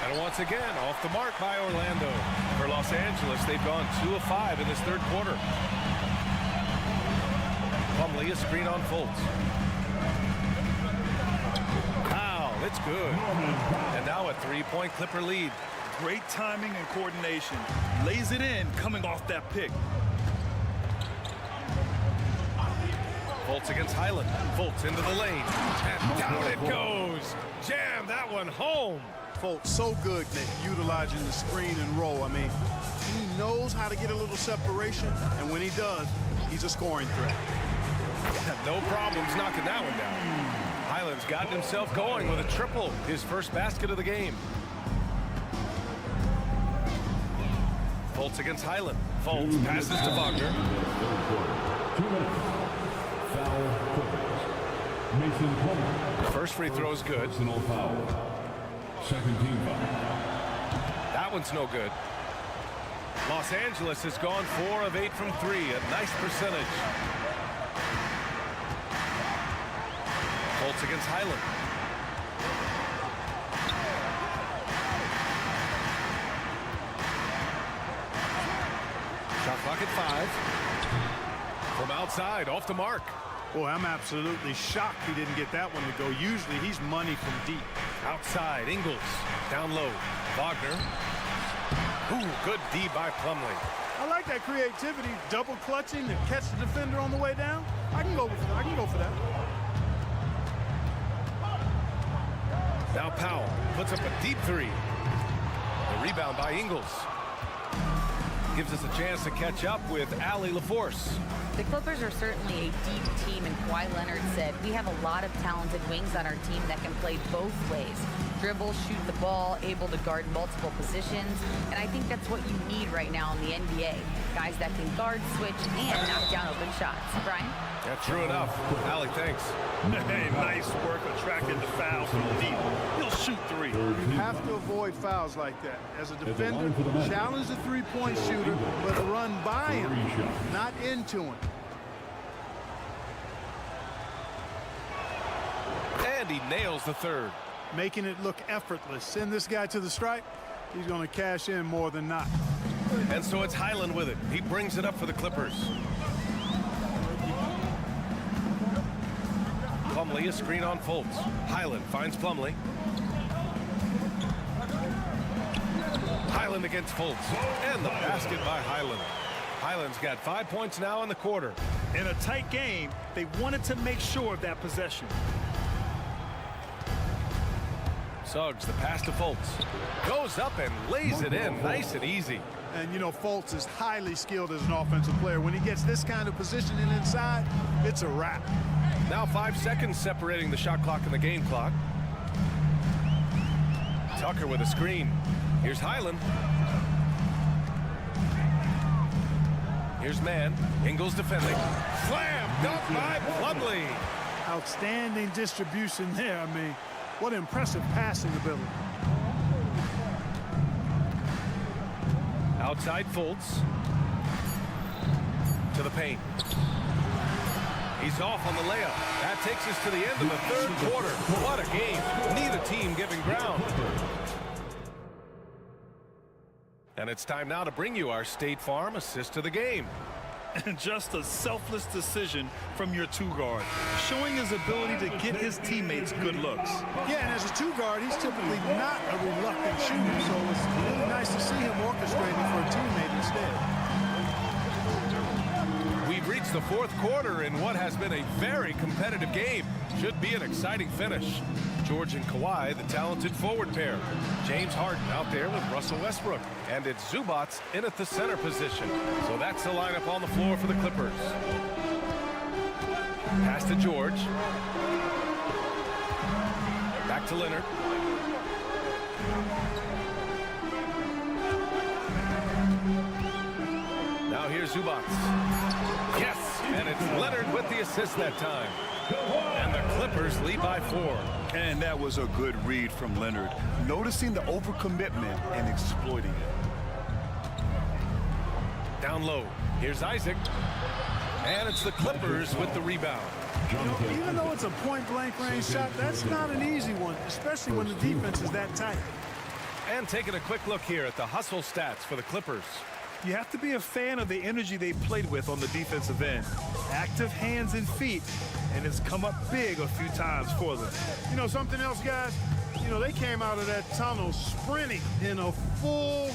And once again, off the mark by Orlando. For Los Angeles, they've gone 2 of 5 in this third quarter. Plumlee, a screen on Fultz. Foul, it's good. And now a 3-point Clipper lead. Great timing and coordination. Lays it in coming off that pick. Fultz against Highland. Fultz into the lane. And down it goes. Jam that one home. Fultz so good at utilizing the screen and roll. I mean, he knows how to get a little separation, and when he does, he's a scoring threat. No problems knocking that one down. Highland's gotten himself going with a triple, his first basket of the game. Fultz against Highland. Fultz passes to Wagner. 2 minutes. Foul Clippers. Mason Plumlee. First free throw's good. Personal foul. Second team foul. That one's no good. Los Angeles has gone 4 of 8 from 3. A nice percentage. Fultz against Highland. Shot clock at 5. From outside, off the mark. Boy, I'm absolutely shocked he didn't get that one to go. Usually he's money from deep. Outside, Ingles. Down low, Wagner. Ooh, good D by Plumlee. I like that creativity, double clutching to catch the defender on the way down. I can go for that. Now Powell puts up a deep 3. The rebound by Ingles. Gives us a chance to catch up with Allie LaForce. The Clippers are certainly a deep team, and Kawhi Leonard said, we have a lot of talented wings on our team that can play both ways. Dribble, shoot the ball, able to guard multiple positions, and I think that's what you need right now in the NBA. Guys that can guard, switch, and knock down open shots. Brian? Yeah, true enough. Allie, thanks. Hey, nice work attracting the foul from deep. He'll shoot 3. You have to avoid fouls like that. As a defender, challenge the three-point shooter, but run by him, not into him. And he nails the 3rd. Making it look effortless. Send this guy to the stripe, he's going to cash in more than not. And so it's Highland with it. He brings it up for the Clippers. Plumlee, a screen on Fultz. Highland finds Plumlee. Highland against Fultz. And the basket by Highland. Highland's got 5 points now in the quarter. In a tight game, they wanted to make sure of that possession. Suggs, the pass to Fultz. Goes up and lays it in nice and easy. And, you know, Fultz is highly skilled as an offensive player. When he gets this kind of positioning inside, it's a wrap. Now 5 seconds separating the shot clock and the game clock. Tucker with a screen. Here's Highland. Here's man. Ingles defending. Slam! Dunk by Plumlee. Outstanding distribution there. I mean, what impressive passing ability. Outside Fultz. To the paint. He's off on the layup. That takes us to the end of the third quarter. What a game. Neither team giving ground. And it's time now to bring you our State Farm assist to the game. And just a selfless decision from your two-guard, showing his ability to get his teammates good looks. Yeah, and as a two-guard, he's typically not a reluctant shooter, so it's really nice to see him orchestrating for a teammate instead. We've reached the fourth quarter in what has been a very competitive game. Should be an exciting finish. George and Kawhi, the talented forward pair. James Harden out there with Russell Westbrook. And it's Zubac in at the center position. So that's the lineup on the floor for the Clippers. Pass to George. Back to Leonard. Now here's Zubac. Yes, and it's Leonard with the assist that time. And the Clippers lead by 4. And that was a good read from Leonard, noticing the overcommitment and exploiting it. Down low, here's Isaac. And it's the Clippers with the rebound. You know, even though it's a point-blank range shot, that's not an easy one, especially when the defense is that tight. And taking a quick look here at the hustle stats for the Clippers. You have to be a fan of the energy they played with on the defensive end. Active hands and feet, and it's come up big a few times for them. You know, something else, guys? You know, they came out of that tunnel sprinting in a full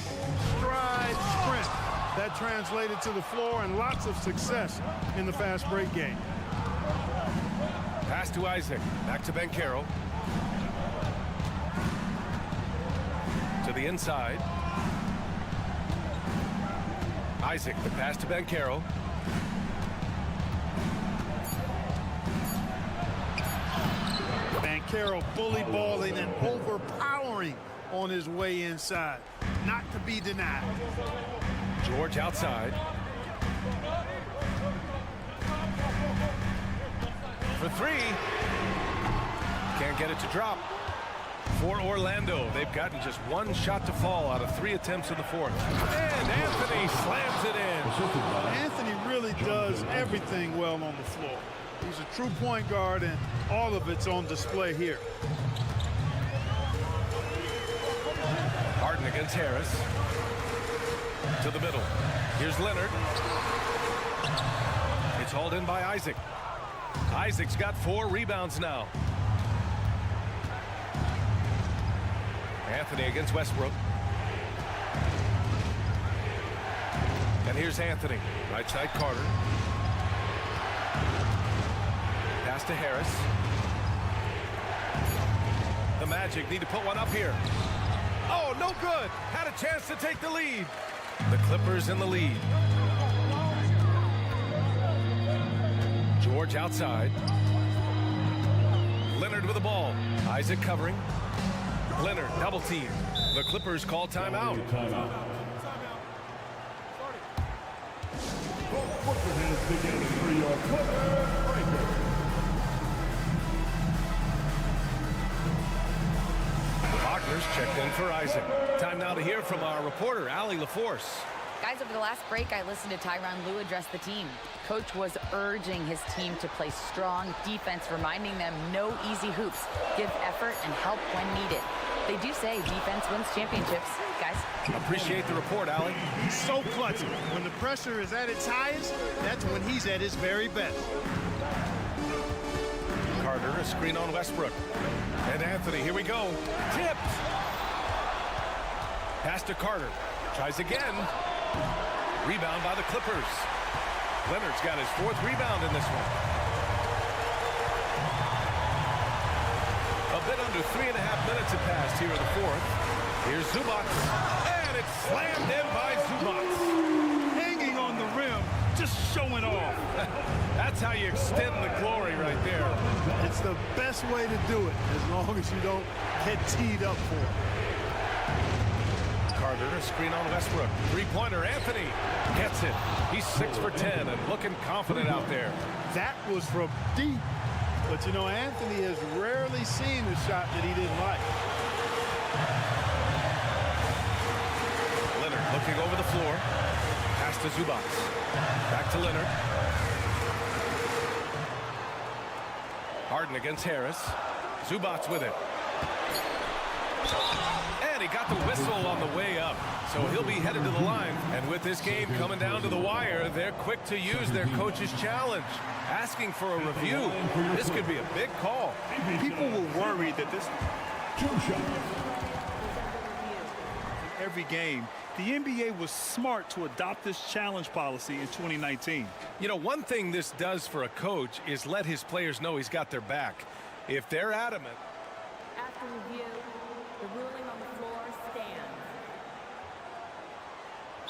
stride sprint. That translated to the floor and lots of success in the fast break game. Pass to Isaac. Back to Banchero. To the inside. Isaac, the pass to Banchero. Banchero bully balling and overpowering on his way inside. Not to be denied. George outside. For 3. Can't get it to drop. For Orlando, they've gotten just one shot to fall out of 3 attempts in the fourth. And Anthony slams it in. Anthony really does everything well on the floor. He's a true point guard, and all of it's on display here. Harden against Harris. To the middle. Here's Leonard. It's hauled in by Isaac. Isaac's got 4 rebounds now. Anthony against Westbrook. And here's Anthony. Right side Carter. Pass to Harris. The Magic need to put one up here. Oh, no good. Had a chance to take the lead. The Clippers in the lead. George outside. Leonard with the ball. Isaac covering. Leonard double team. The Clippers call timeout. Wagner's checked in for Isaac. Time now to hear from our reporter, Allie LaForce. Guys, over the last break, I listened to Tyronn Lue address the team. Coach was urging his team to play strong defense, reminding them no easy hoops. Give effort and help when needed. They do say defense wins championships, guys. Appreciate the report, Allie. He's so clutch. When the pressure is at its highest, that's when he's at his very best. Carter, a screen on Westbrook. And Anthony, here we go. Tipped. Pass to Carter. Tries again. Rebound by the Clippers. Leonard's got his 4th rebound in this one. A bit under 3.5 minutes have passed here in the 4th. Here's Zubac. And it's slammed in by Zubac. Hanging on the rim, just showing off. That's how you extend the glory right there. It's the best way to do it, as long as you don't get teed up for it. Carter, a screen on Westbrook. 3-pointer, Anthony gets it. He's 6 for 10 and looking confident out there. That was from deep. But, you know, Anthony has rarely seen a shot that he didn't like. Leonard looking over the floor. Pass to Zubac. Back to Leonard. Harden against Harris. Zubac with it. And he got the whistle on the way up. So he'll be headed to the line. And with this game coming down to the wire, they're quick to use their coach's challenge, asking for a review. This could be a big call. People were worried that this every game. The NBA was smart to adopt this challenge policy in 2019. You know, one thing this does for a coach is let his players know he's got their back. If they're adamant. After review, the ruling on the floor stands.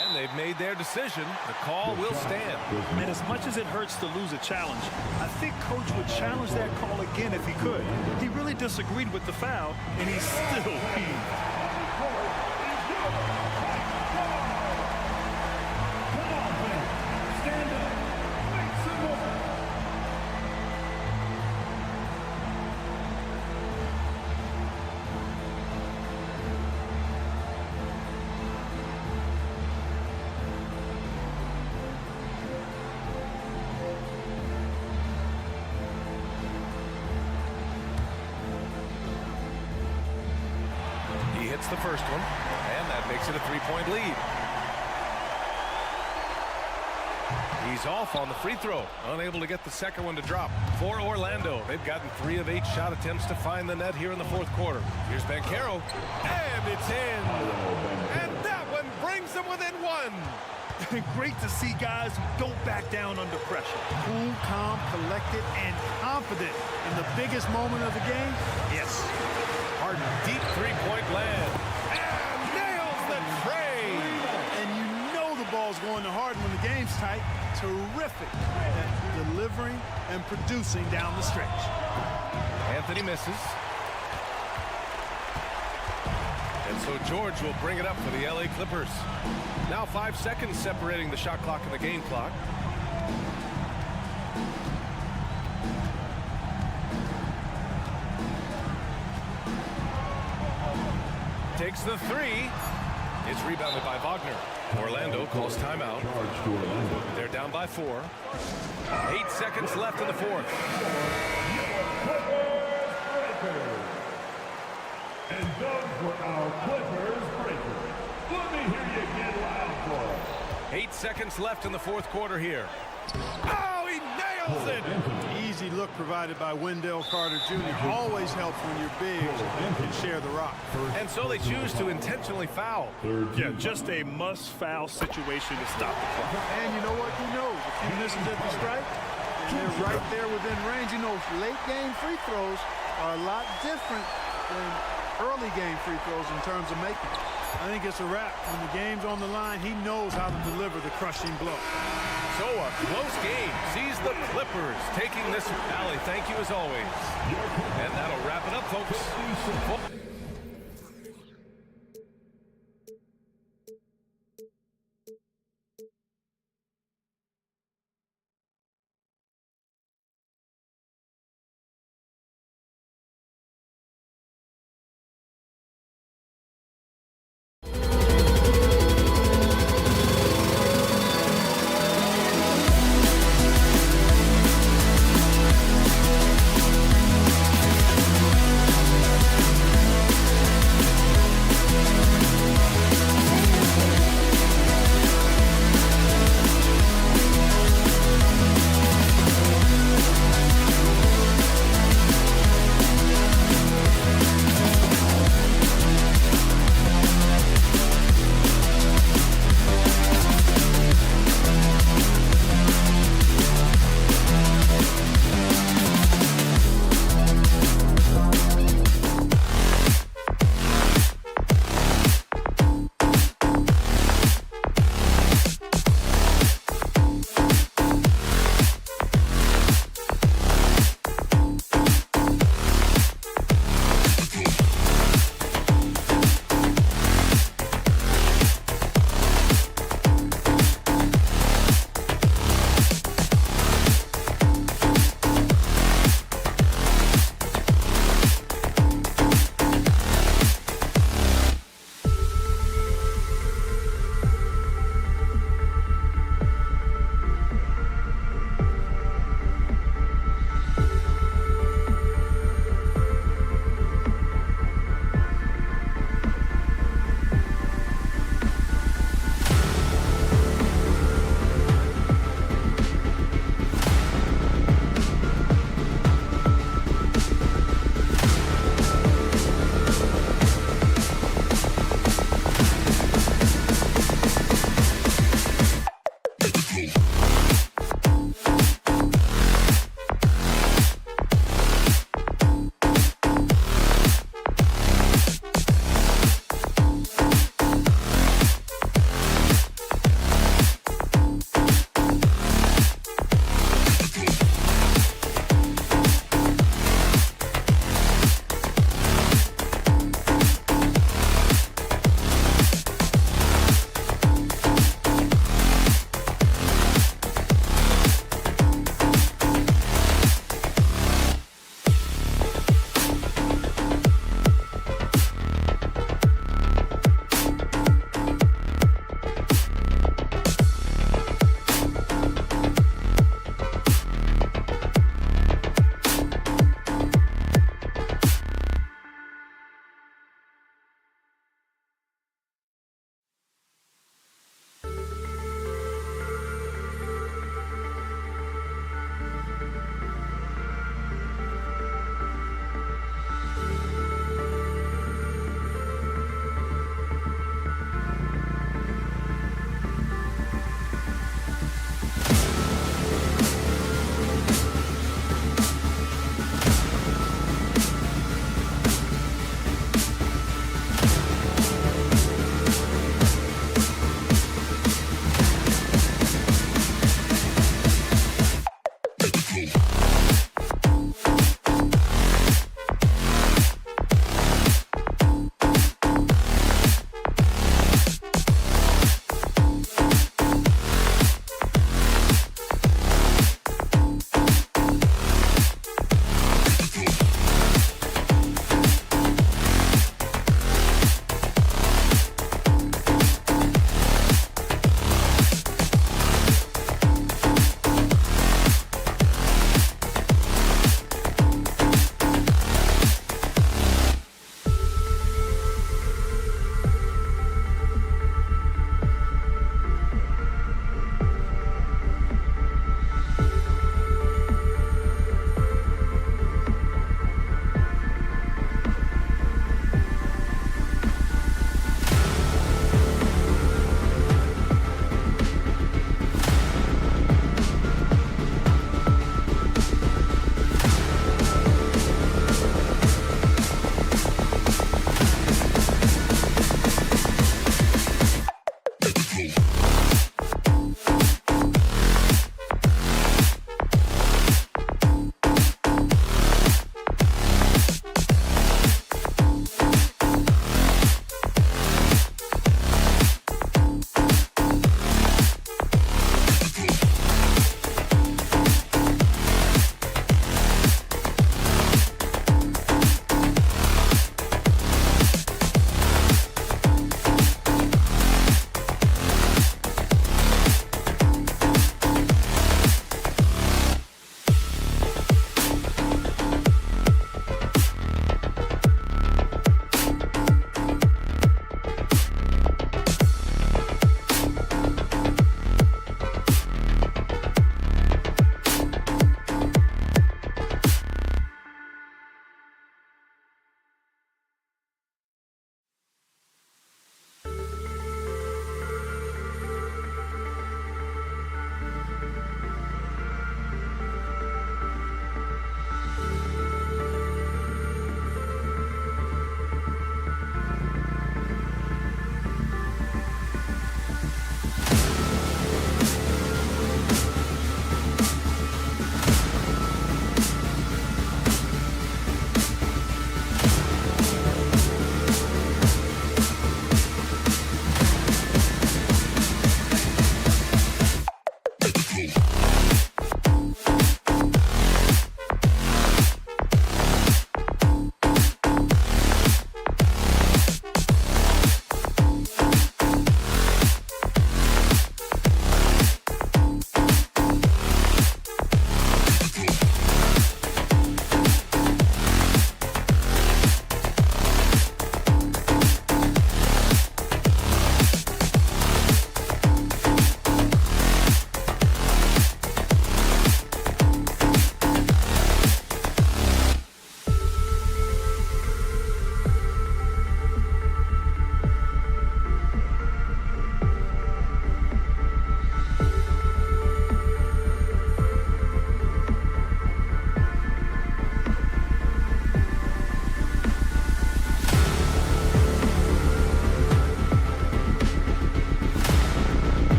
And they've made their decision. The call will stand. And as much as it hurts to lose a challenge, I think Coach would challenge that call again if he could. He really disagreed with the foul, and he still heaved. The first one, and that makes it a three-point lead. He's off on the free throw, unable to get the second one to drop. For Orlando, they've gotten 3 of 8 shot attempts to find the net here in the fourth quarter. Here's Banchero, and it's in. And that one brings them within 1. Great to see guys who don't back down under pressure. Cool, calm, collected, and confident in the biggest moment of the game. Yes. Harden, deep three-point land, and nails the tray. And you know the ball's going to Harden when the game's tight. Terrific at delivering and producing down the stretch. Anthony misses. And so George will bring it up for the LA Clippers. Now 5 seconds separating the shot clock and the game clock. Takes the three. It's rebounded by Wagner. Orlando calls timeout. They're down by 4. 8 seconds left in the fourth. And those were our Clippers breakers. Let me hear you get loud for us. 8 seconds left in the fourth quarter here. Oh, he nails it! Easy look provided by Wendell Carter Jr. Always helps when you're big and share the rock. And so they choose to intentionally foul. Yeah, just a must-foul situation to stop the clock. And you know what? Who knows? If you miss them at the strike, and they're right there within range. You know, late game free throws are a lot different than early game free throws in terms of making. I think it's a wrap. When the game's on the line, he knows how to deliver the crushing blow. So a close game sees the Clippers taking this rally. Thank you as always. And that'll wrap it up, folks.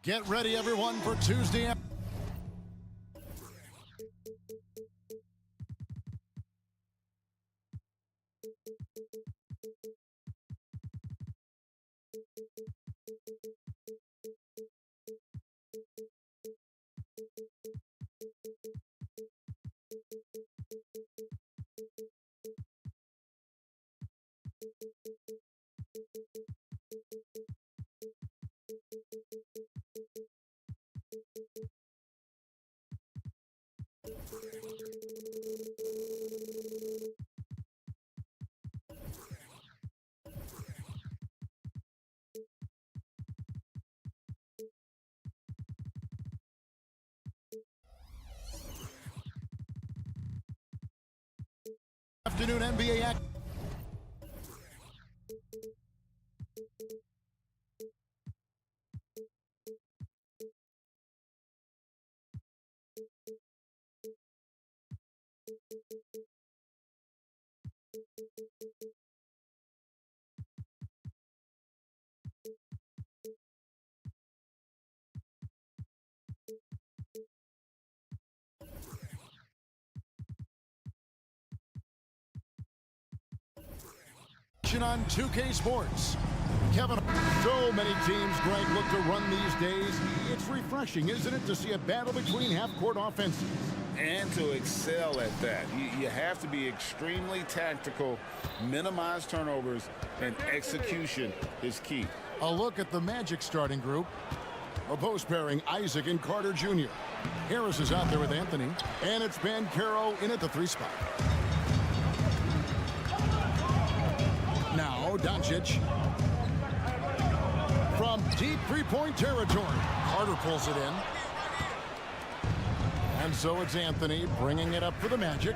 Get ready, everyone, for Tuesday. Afternoon NBA action. On 2K Sports. Kevin, so many teams, Greg, look to run these days. It's refreshing, isn't it, to see a battle between half-court offenses? And to excel at that. You have to be extremely tactical, minimize turnovers, and execution is key. A look at the Magic starting group. A post pairing, Isaac and Carter Jr. Harris is out there with Anthony, and it's Banchero in at the 3 spot. Now, Doncic. From deep three-point territory. Carter pulls it in. And so it's Anthony bringing it up for the Magic.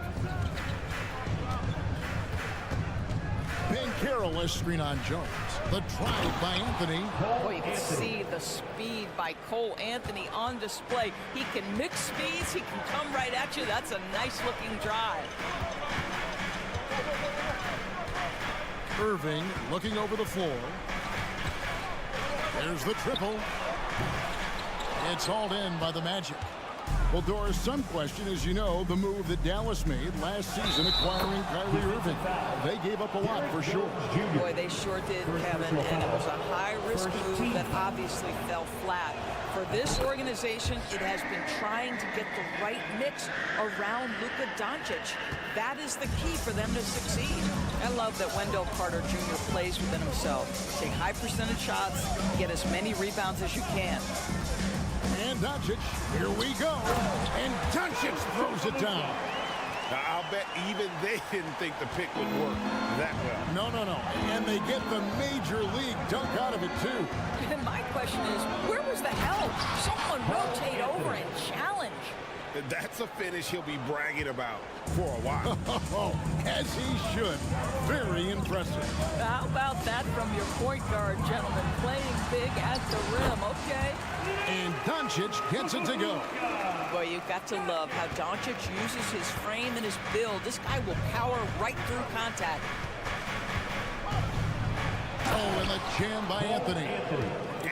Banchero is screen on Jones. The drive by Anthony. Boy, you can see the speed by Cole Anthony on display. He can mix speeds. He can come right at you. That's a nice-looking drive. Irving looking over the floor. There's the triple. It's hauled in by the Magic. Well, Doris, some question, as you know, the move that Dallas made last season acquiring Kyrie Irving. They gave up a lot for sure. Boy, they sure did, Kevin, and it was a high-risk move that obviously fell flat. For this organization, it has been trying to get the right mix around Luka Doncic. That is the key for them to succeed. I love that Wendell Carter Jr. plays within himself. Take high percentage shots, get as many rebounds as you can. And Doncic, here we go. And Doncic throws it down. Now, I'll bet even they didn't think the pick would work that well. No. And they get the major league dunk out of it, too. And my question is, where was the help? Someone rotate over and challenge. That's a finish he'll be bragging about for a while. As he should. Very impressive. How about that from your point guard, gentlemen? Playing big at the rim, okay? And Doncic gets it to go. Boy, you've got to love how Doncic uses his frame and his build. This guy will power right through contact. Oh, and the jam by Anthony.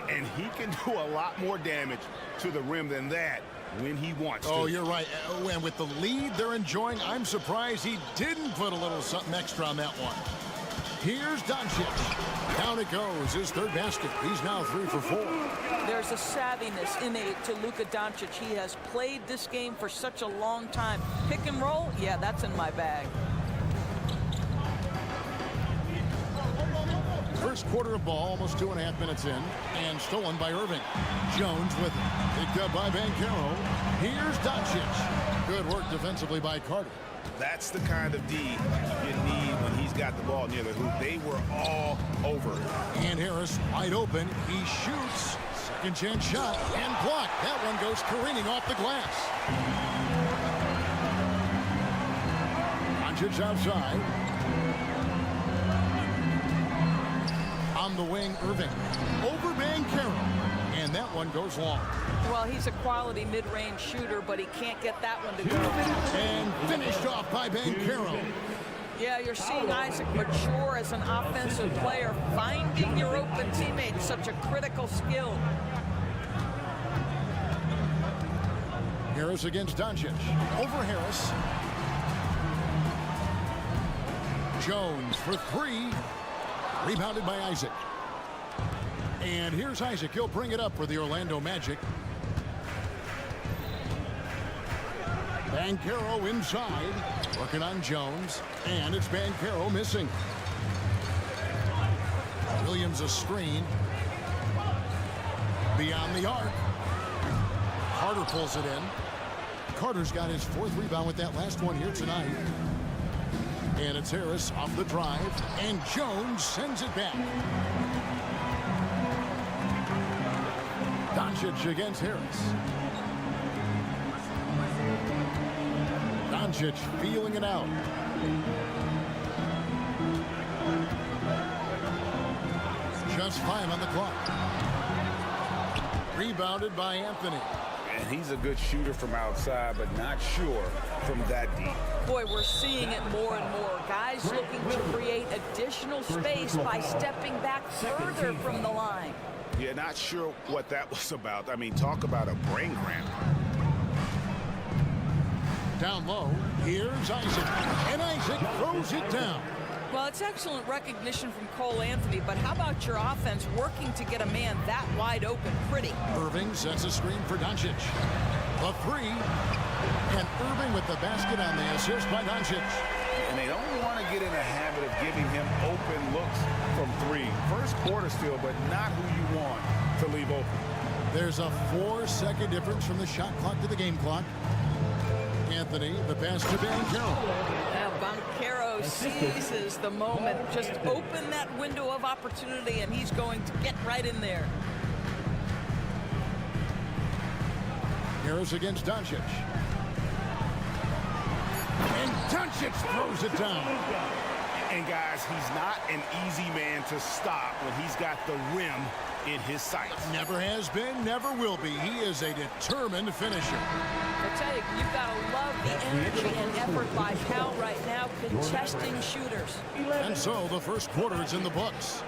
And he can do a lot more damage to the rim than that when he wants to. Oh, you're right. And with the lead they're enjoying, I'm surprised he didn't put a little something extra on that one. Here's Doncic. Down it goes, his third basket. He's now 3 for 4. There's a savviness innate to Luka Doncic. He has played this game for such a long time. Pick and roll, yeah, that's in my bag. First quarter of ball, almost 2.5 minutes in, and stolen by Irving. Jones with it. Picked up by Banchero. Here's Doncic. Good work defensively by Carter. That's the kind of D you need when he's got the ball near the hoop. They were all over. And Harris wide open. He shoots. Second chance shot and blocked. That one goes careening off the glass. Doncic outside. On the wing, Irving. Over Banchero. And that one goes long. Well, he's a quality mid-range shooter, but he can't get that one to go. And finished off by Banchero. Yeah, you're seeing Isaac mature as an offensive player, finding your open teammate, such a critical skill. Harris against Doncic. Over Harris. Jones for three. Rebounded by Isaac. And here's Isaac. He'll bring it up for the Orlando Magic. Banchero inside. Working on Jones. And it's Banchero missing. Williams a screen. Beyond the arc. Carter pulls it in. Carter's got his fourth rebound with that last one here tonight. And it's Harris off the drive. And Jones sends it back. Doncic against Harris. Doncic feeling it out. Just 5 on the clock. Rebounded by Anthony. And he's a good shooter from outside, but not sure from that deep. Boy, we're seeing it more and more. Guys looking to create additional space by stepping back further from the line. Yeah, not sure what that was about. I mean, talk about a brain cramp. Down low, here's Isaac. And Isaac throws it down. Well, it's excellent recognition from Cole Anthony, but how about your offense working to get a man that wide open pretty? Irving sets a screen for Doncic. A three. And Irving with the basket on the assist by Doncic. And they don't want to get in a habit of giving him open looks from three. First quarter still, but not who you want to leave open. There's a 4-second difference from the shot clock to the game clock. Anthony, the pass to Banchero. Now Banchero seizes the moment. Just open that window of opportunity, and he's going to get right in there. Harris against Doncic. And Doncic throws it down. And guys, he's not an easy man to stop when he's got the rim in his sights. Never has been, never will be. He is a determined finisher. I tell you, you've got to love the energy and effort by Cal right now, contesting shooters. And so the first quarter is in the books.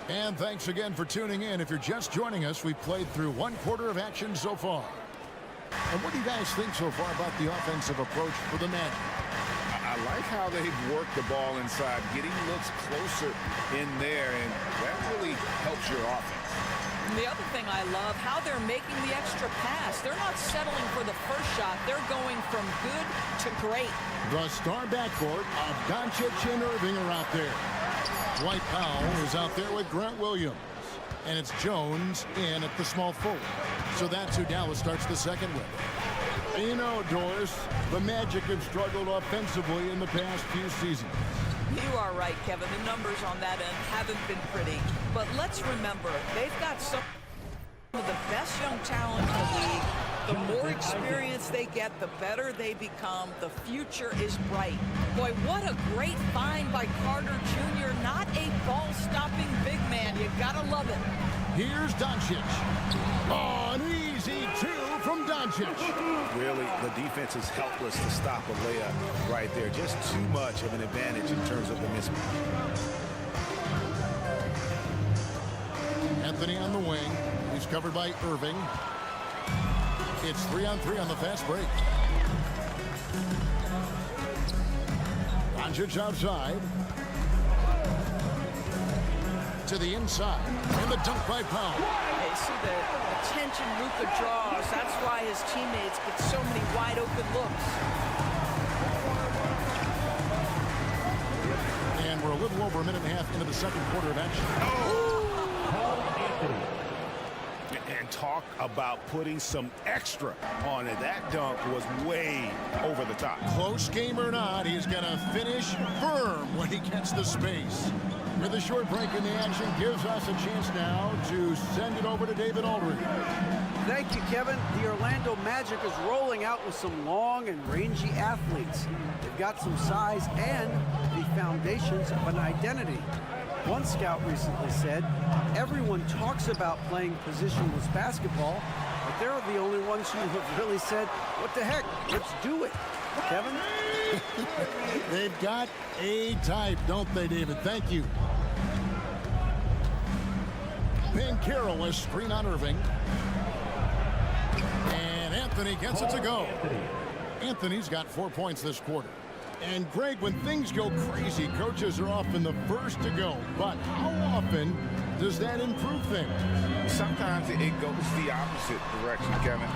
And thanks again for tuning in. If you're just joining us, we've played through one quarter of action so far. And what do you guys think so far about the offensive approach for the Magic? I like how they've worked the ball inside, getting looks closer in there, and that really helps your offense. And the other thing I love, how they're making the extra pass. They're not settling for the first shot. They're going from good to great. The star backcourt of Doncic and Irving are out there. Dwight Powell is out there with Grant Williams. And it's Jones in at the small forward. So that's who Dallas starts the second with. You know, Doris, the Magic have struggled offensively in the past few seasons. You are right, Kevin. The numbers on that end haven't been pretty. But let's remember, they've got some of the best young talent in the league. The more experience they get, the better they become. The future is bright. Boy, what a great find by Carter Jr. Not a ball-stopping big man. You gotta love it. Here's Doncic. Oh, an easy two from Doncic. Really, the defense is helpless to stop a layup right there. Just too much of an advantage in terms of the mismatch. Anthony on the wing. He's covered by Irving. It's 3-on-3 on the fast break. Doncic outside. To the inside. And the dunk by Powell. Hey, see the attention Luka draws. That's why his teammates get so many wide open looks. And we're a little over a minute and a half into the second quarter of action. And talk about putting some extra on it. That dunk was way over the top. Close game or not, he's going to finish firm when he gets the space. With a short break in the action, gives us a chance now to send it over to David Aldridge. Thank you, Kevin. The Orlando Magic is rolling out with some long and rangy athletes. They've got some size and the foundations of an identity. One scout recently said, everyone talks about playing positionless basketball, but they're the only ones who have really said, what the heck, let's do it. Kevin? They've got a type, don't they, David? Thank you. Bankero a screen on Irving. And Anthony gets it to go. Anthony's got 4 points this quarter. And Greg, when things go crazy, coaches are often the first to go. But how often does that improve things? Sometimes it goes the opposite direction, Kevin.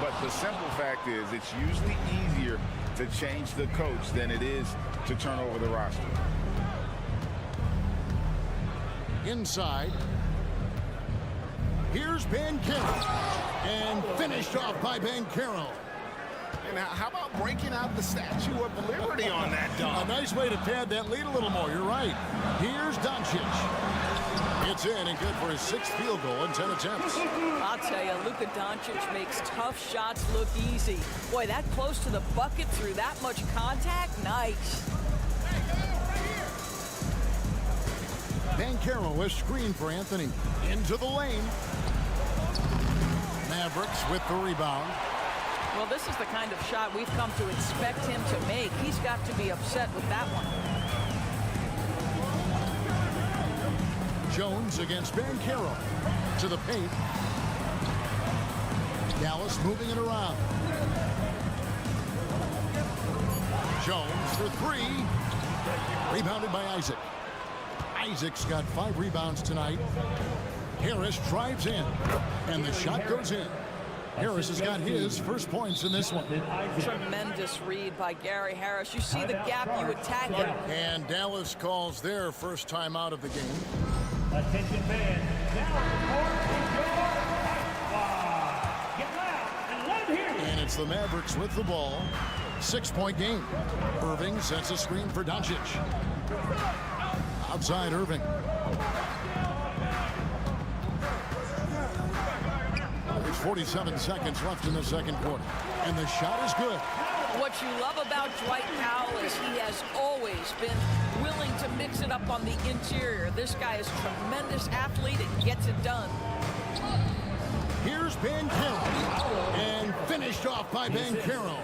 But the simple fact is it's usually easier to change the coach than it is to turn over the roster. Inside. Here's Bankero. And finished off by Bankero. And how about breaking out the Statue of Liberty on that dunk? A nice way to pad that lead a little more. You're right. Here's Doncic. It's in and good for his 6th field goal in 10 attempts. I'll tell you, Luka Doncic makes tough shots look easy. Boy, that close to the bucket through that much contact, nice. Bankero a screen for Anthony. Into the lane. Mavericks with the rebound. Well, this is the kind of shot we've come to expect him to make. He's got to be upset with that one. Jones against Bankero. To the paint. Dallas moving it around. Jones for 3. Rebounded by Isaac. Isaac's got 5 rebounds tonight. Harris drives in. And the shot goes in. Harris has got his first points in this one. Tremendous read by Gary Harris. You see the gap, you attack it. And Dallas calls their first time out of the game. Attention fans, now get loud and let him hear you. And it's the Mavericks with the ball. 6-point game. Irving sets a screen for Doncic. Outside Irving. There's 47 seconds left in the second quarter. And the shot is good. What you love about Dwight Powell is he has always been willing to mix it up on the interior. This guy is a tremendous athlete and gets it done. Here's Bankero. And finished off by Bankero.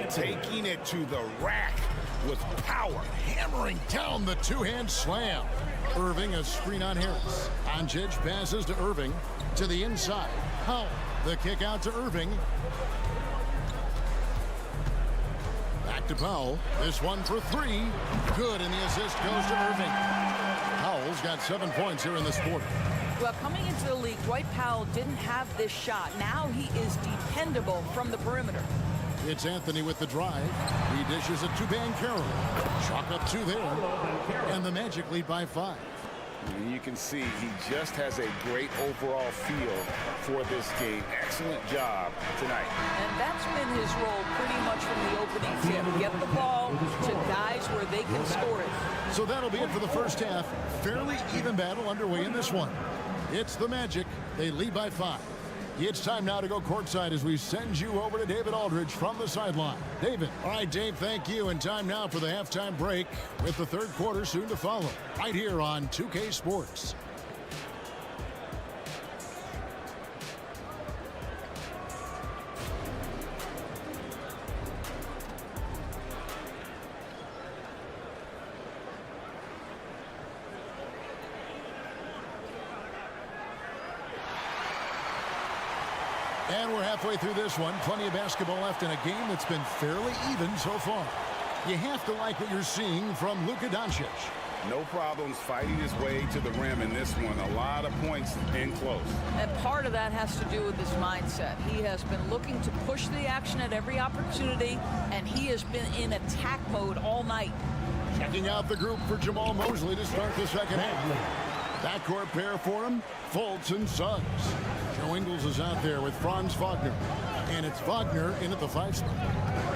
Taking it to the rack with power. Hammering down the two-hand slam. Irving a screen on Harris. Doncic passes to Irving to the inside. Powell, the kick out to Irving. Back to Powell. This one for 3. Good, and the assist goes to Irving. Powell's got 7 points here in this quarter. Well, coming into the league, Dwight Powell didn't have this shot. Now he is dependable from the perimeter. It's Anthony with the drive. He dishes it to Bankero. Chalk up 2 there. And the Magic lead by 5. And you can see he just has a great overall feel for this game. Excellent job tonight. And that's been his role pretty much from the opening tip. Get the ball to guys where they can score it. So that'll be it for the first half. Fairly even battle underway in this one. It's the Magic. They lead by 5. It's time now to go courtside as we send you over to David Aldridge from the sideline. David. All right, Dave, thank you. And time now for the halftime break with the third quarter soon to follow. Right here on 2K Sports. And we're halfway through this one. Plenty of basketball left in a game that's been fairly even so far. You have to like what you're seeing from Luka Doncic. No problems fighting his way to the rim in this one. A lot of points in close. And part of that has to do with his mindset. He has been looking to push the action at every opportunity, and he has been in attack mode all night. Checking out the group for Jamal Mosley to start the second half. Backcourt pair for him, Fultz and Suggs. Joe Ingles is out there with Franz Wagner. And it's Wagner in at the 5 spot.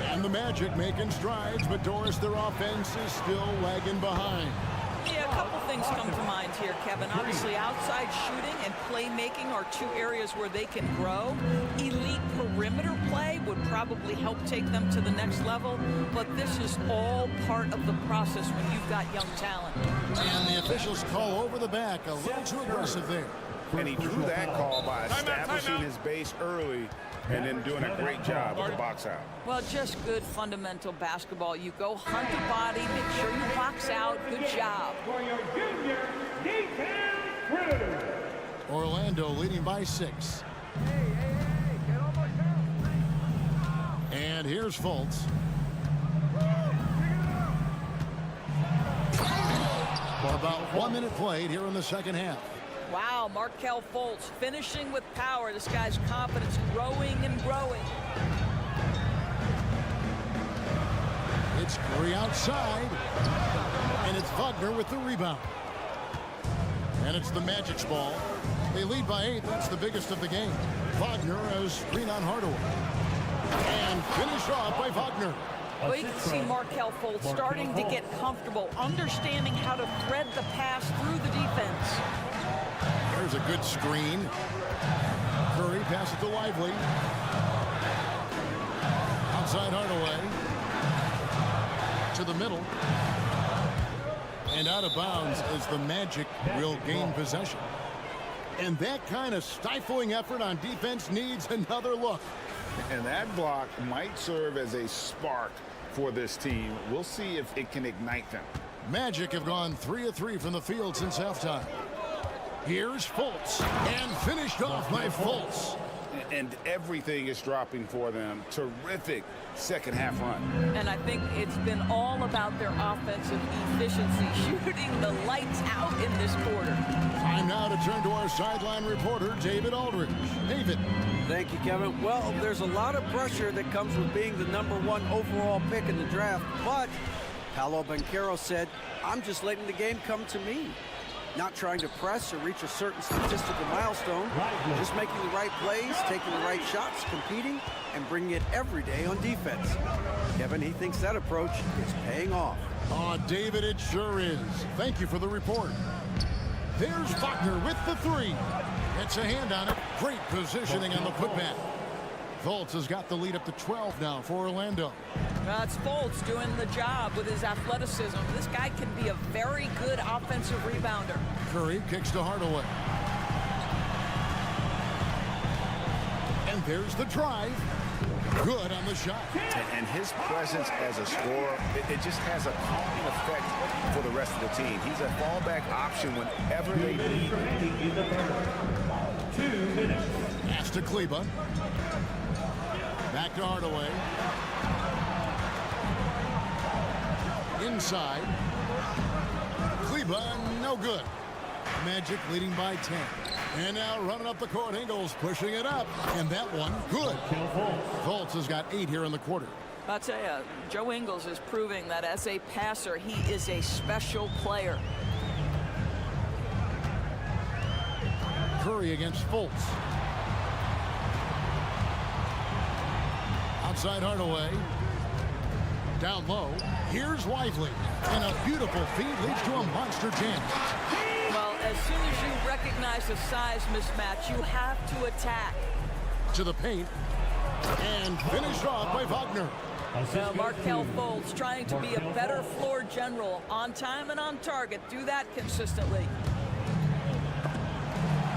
And the Magic making strides, but Doris, their offense is still lagging behind. Yeah, a couple things come to mind here, Kevin. Obviously, outside shooting and playmaking are 2 areas where they can grow. Elite perimeter play would probably help take them to the next level, but this is all part of the process when you've got young talent. And the officials call over the back, a little too aggressive there. And he drew that call by establishing his base early and then doing a great job with the box out. Well, just good fundamental basketball. You go hunt the body, make sure you box out. Good job. For your junior, Nathan Cruz. Orlando leading by 6. And here's Fultz. About 1 minute played here in the second half. Wow, Markelle Fultz finishing with power. This guy's confidence growing and growing. It's Curry outside, and it's Wagner with the rebound. And it's the Magic's ball. They lead by 8. That's the biggest of the game. Wagner has screen on Hardaway. And finished off by Wagner. Well, you can see Markelle Fultz starting to get comfortable, understanding how to thread the pass through the defense. There's a good screen. Curry passes it to Lively. Outside Hardaway. To the middle. And out of bounds as the Magic will gain possession. And that kind of stifling effort on defense needs another look. And that block might serve as a spark for this team. We'll see if it can ignite them. Magic have gone 3 of 3 from the field since halftime. Here's Fultz, and finished off by Fultz. And everything is dropping for them. Terrific second half run. And I think it's been all about their offensive efficiency, shooting the lights out in this quarter. Time now to turn to our sideline reporter, David Aldridge. David. Thank you, Kevin. Well, there's a lot of pressure that comes with being the #1 overall pick in the draft, but Paolo Banchero said, I'm just letting the game come to me. Not trying to press or reach a certain statistical milestone, just making the right plays, taking the right shots, competing, and bringing it every day on defense. Kevin, he thinks that approach is paying off. Oh, David, it sure is. Thank you for the report. There's Wagner with the 3. It's a hand on it. Great positioning on the putback. Fultz has got the lead up to 12 now for Orlando. It's Fultz doing the job with his athleticism. This guy can be a very good offensive rebounder. Curry kicks to Hardaway. And there's the drive. Good on the shot. And his presence as a scorer, it just has a calming effect for the rest of the team. He's a fallback option whenever they need. 2 minutes. Pass to Kleba. Back to Hardaway. Inside. Kleba, no good. Magic leading by 10. And now running up the court, Ingles pushing it up. And that one, good. Fultz has got 8 here in the quarter. I'll tell you, Joe Ingles is proving that as a passer, he is a special player. Curry against Fultz. Outside Hardaway. Down low. Here's Lively. And a beautiful feed leads to a monster jam. Well, as soon as you recognize the size mismatch, you have to attack. To the paint. And finished off by Wagner. Well, Markelle Fultz trying to be a better floor general. On time and on target. Do that consistently.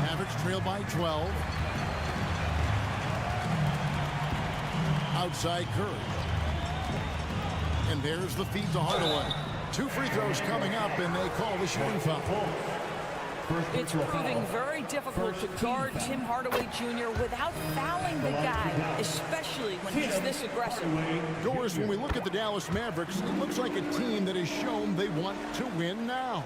Mavericks trail by 12. Outside Curry. And there's the feed to Hardaway. 2 free throws coming up, and they call the shooting foul. It's proving very difficult to guard Tim Hardaway Jr. without fouling the guy, especially when he's this aggressive. Doris, when we look at the Dallas Mavericks, it looks like a team that has shown they want to win now.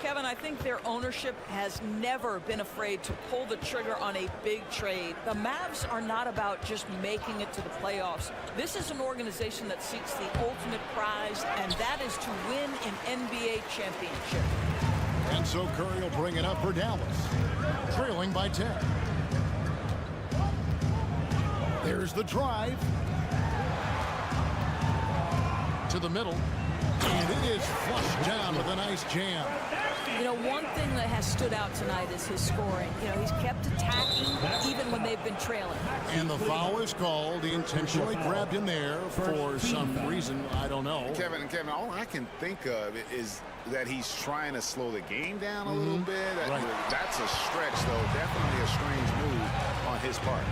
Kevin, I think their ownership has never been afraid to pull the trigger on a big trade. The Mavs are not about just making it to the playoffs. This is an organization that seeks the ultimate prize, and that is to win an NBA championship. And so Curry will bring it up for Dallas, trailing by 10. There's the drive. To the middle. And it is flushed down with a nice jam. You know, one thing that has stood out tonight is his scoring. You know, he's kept attacking even when they've been trailing. And the foul is called. He intentionally grabbed him there for some reason. I don't know. Kevin, all I can think of is that he's trying to slow the game down a little bit. That's a stretch, though. Definitely a strange move on his part.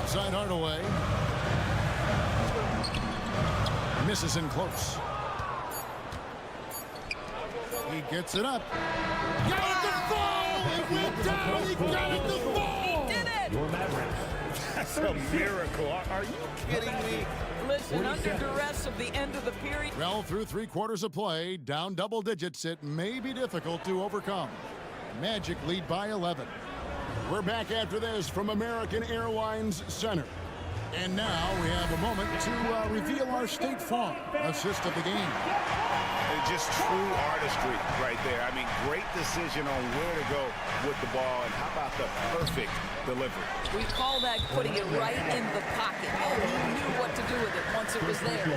Outside Hardaway. Misses in close. He gets it up. Got it to fall! It went down! He got it to fall! He did it! Your Mavericks. That's a miracle. Are you kidding me? Listen, under duress of the end of the period. Well, through 3 quarters of play, down double digits, it may be difficult to overcome. Magic lead by 11. We're back after this from American Airlines Center. And now we have a moment to reveal our State Farm assist of the game. Just true artistry right there. I mean, great decision on where to go with the ball, and how about the perfect delivery? We call that putting it right in the pocket, and he knew what to do with it once it was there.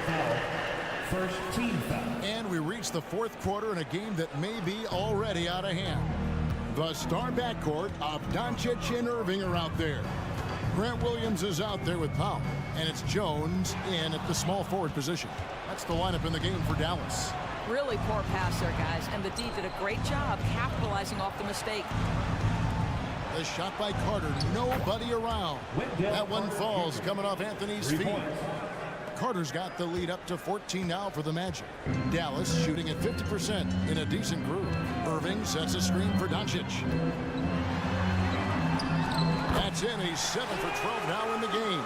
First team foul. And we reach the 4th quarter in a game that may be already out of hand. The star backcourt of Doncic and Irving are out there. Grant Williams is out there with Powell, and it's Jones in at the small forward position. That's the lineup in the game for Dallas. Really poor pass there, guys, and the D did a great job capitalizing off the mistake. The shot by Carter, nobody around. That one falls coming off Anthony's feet. Carter's got the lead up to 14 now for the Magic. Dallas shooting at 50% in a decent group. Irving sets a screen for Doncic. That's in. He's 7 for 12 now in the game.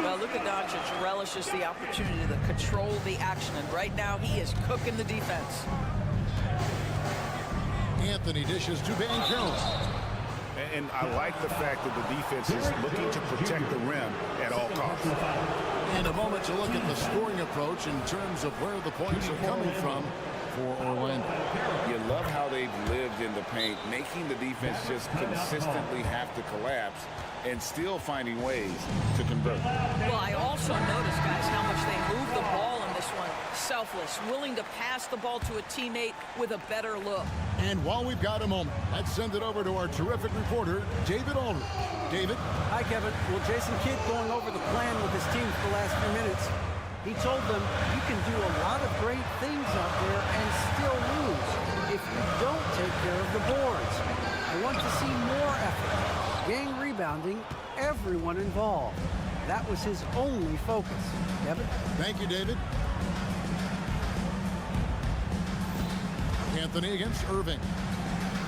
Well, Luka Doncic relishes the opportunity to control the action, and right now he is cooking the defense. Anthony dishes to Banchero. And I like the fact that the defense is looking to protect the rim at all costs. And a moment to look at the scoring approach in terms of where the points are coming from for Orlando. You love how they've lived in the paint, making the defense just consistently have to collapse and still finding ways to convert. Well, I also noticed, guys, how much they move the ball in this one. Selfless, willing to pass the ball to a teammate with a better look. And while we've got a moment, let's send it over to our terrific reporter, David Aldridge. David? Hi, Kevin. Well, Jason Kidd going over the plan with his team for the last few minutes. He told them you can do a lot of great things out there and still lose if you don't take care of the boards. I want to see more effort. Gang rebounding, everyone involved. That was his only focus. Kevin? Thank you, David. Anthony against Irving.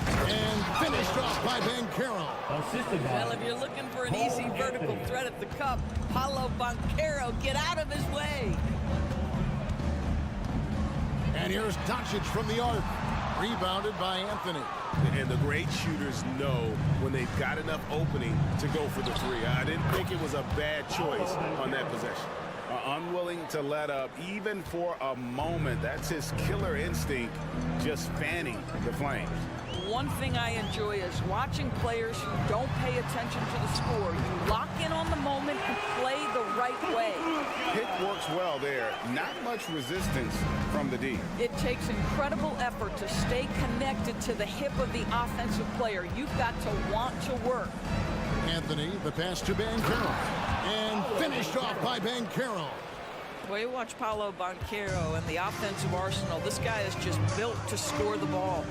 And finished off by Banchero. Well, if you're looking for an easy vertical threat at the cup, Paolo Banchero, get out of his way. And here's Doncic from the arc. Rebounded by Anthony. And the great shooters know when they've got enough opening to go for the three. I didn't think it was a bad choice on that possession. Unwilling to let up even for a moment. That's his killer instinct, just fanning the flames. One thing I enjoy is watching players who don't pay attention to the score. You lock in on the moment and play the right way. Pick works well there. Not much resistance from the D. It takes incredible effort to stay connected to the hip of the offensive player. You've got to want to work. Anthony, the pass to Banchero. And finished off by Banchero. Well, you watch Paolo Banchero and the offensive arsenal. This guy is just built to score the ball.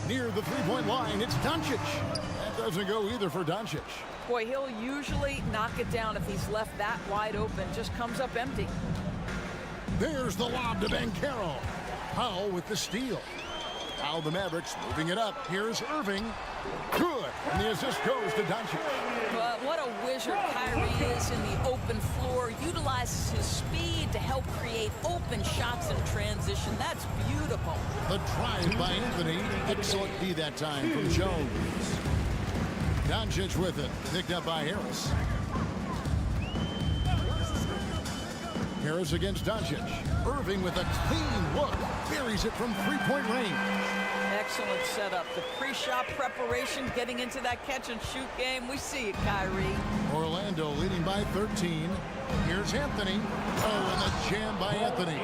Near the three-point line, it's Doncic. That doesn't go either for Doncic. Boy, he'll usually knock it down if he's left that wide open. Just comes up empty. There's the lob to Banchero. Powell with the steal. Now the Mavericks moving it up. Here's Irving. Good. And the assist goes to Doncic. But what a wizard Kyrie is in the open floor. Utilizes his speed to help create open shots in transition. That's beautiful. The drive by Anthony. Excellent D that time from Jones. Doncic with it. Picked up by Harris. Harris against Doncic. Irving with a clean look. Buries it from three-point range. Excellent setup. The pre-shot preparation, getting into that catch-and-shoot game. We see it, Kyrie. Orlando leading by 13. Here's Anthony. Oh, and the jam by Anthony.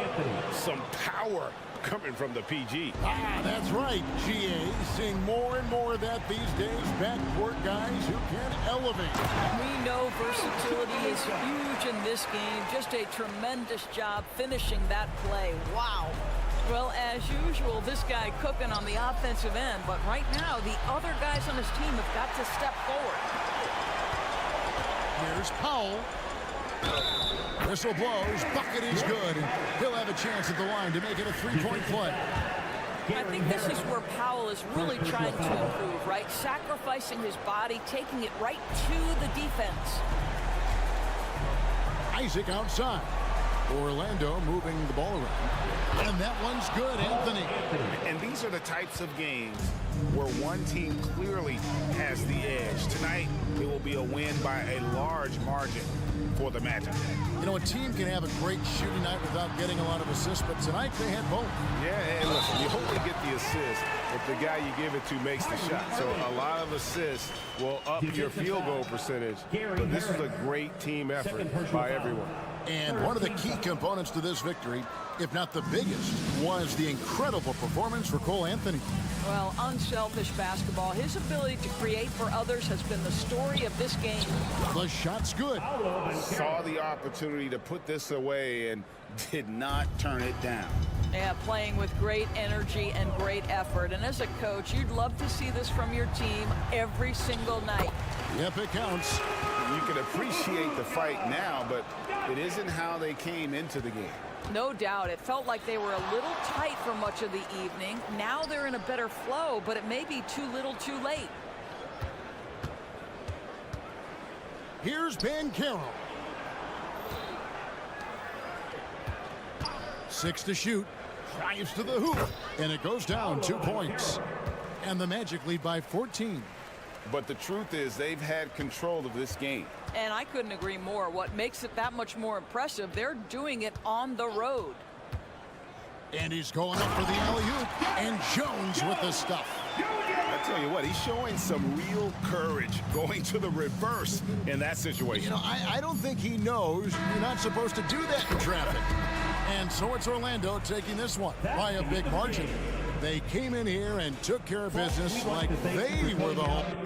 Some power coming from the PG. Ah, that's right. GA seeing more and more of that these days. Backcourt guys who can elevate. We know versatility is huge in this game. Just a tremendous job finishing that play. Wow. Well, as usual, this guy cooking on the offensive end. But right now, the other guys on his team have got to step forward. Here's Powell. Whistle blows, bucket is good, and he'll have a chance at the line to make it a three-point play. I think this is where Powell is really trying to improve, right? Sacrificing his body, taking it right to the defense. Isaac outside. Orlando moving the ball around. And that one's good, Anthony. And these are the types of games where one team clearly has the edge. Tonight, it will be a win by a large margin for the Magic. You know, a team can have a great shooting night without getting a lot of assists, but tonight they had both. Yeah, and listen, you only get the assist if the guy you give it to makes the shot. So a lot of assists will up your field goal percentage. But this was a great team effort by everyone. And one of the key components to this victory, if not the biggest, was the incredible performance for Cole Anthony. Well, unselfish basketball. His ability to create for others has been the story of this game. The shot's good. Saw the opportunity to put this away and did not turn it down. Yeah, playing with great energy and great effort. And as a coach, you'd love to see this from your team every single night. Yep, it counts. You can appreciate the fight now, but it isn't how they came into the game. No doubt. It felt like they were a little tight for much of the evening. Now they're in a better flow, but it may be too little too late. Here's Ben Carroll. 6 to shoot. Drives to the hoop. And it goes down 2 points. And the Magic lead by 14. But the truth is they've had control of this game. And I couldn't agree more. What makes it that much more impressive, they're doing it on the road. And he's going up for the alley-oop. And Jones with the stuff. I tell you what, he's showing some real courage going to the reverse in that situation. You know, I don't think he knows you're not supposed to do that in traffic. And so it's Orlando taking this one by a big margin. They came in here and took care of business like they were the home.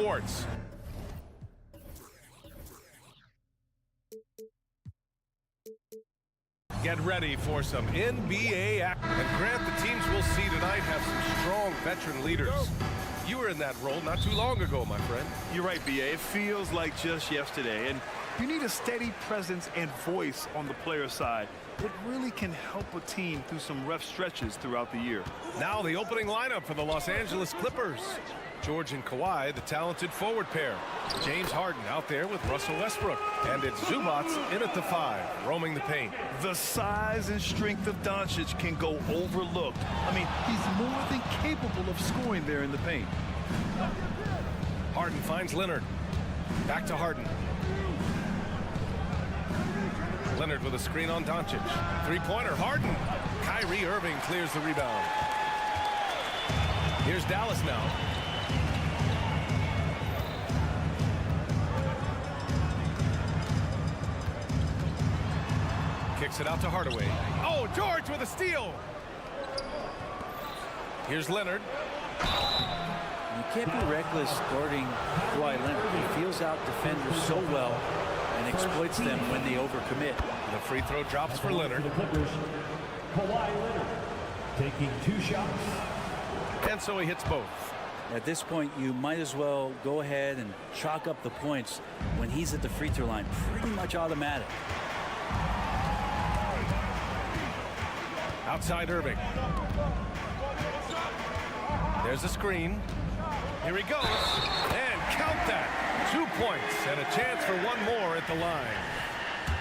Sports. Get ready for some NBA action. And Grant, the teams we'll see tonight have some strong veteran leaders. You were in that role not too long ago, my friend. You're right, B.A. It feels like just yesterday. And you need a steady presence and voice on the player side. It really can help a team through some rough stretches throughout the year. Now the opening lineup for the Los Angeles Clippers. George and Kawhi, the talented forward pair. James Harden out there with Russell Westbrook. And it's Zubats in at the 5, roaming the paint. The size and strength of Doncic can go overlooked. I mean, he's more than capable of scoring there in the paint. Harden finds Leonard. Back to Harden. Leonard with a screen on Doncic. Three-pointer, Harden. Kyrie Irving clears the rebound. Here's Dallas now. Kicks it out to Hardaway. Oh, George with a steal. Here's Leonard. You can't be reckless guarding Kawhi Leonard. He feels out defenders so well and exploits them when they overcommit. The free throw drops for Leonard. The Clippers, Kawhi Leonard taking 2 shots. And so he hits both. At this point, you might as well go ahead and chalk up the points when he's at the free throw line. Pretty much automatic. Outside Irving. There's a screen. Here he goes. And count that. 2 points and a chance for one more at the line.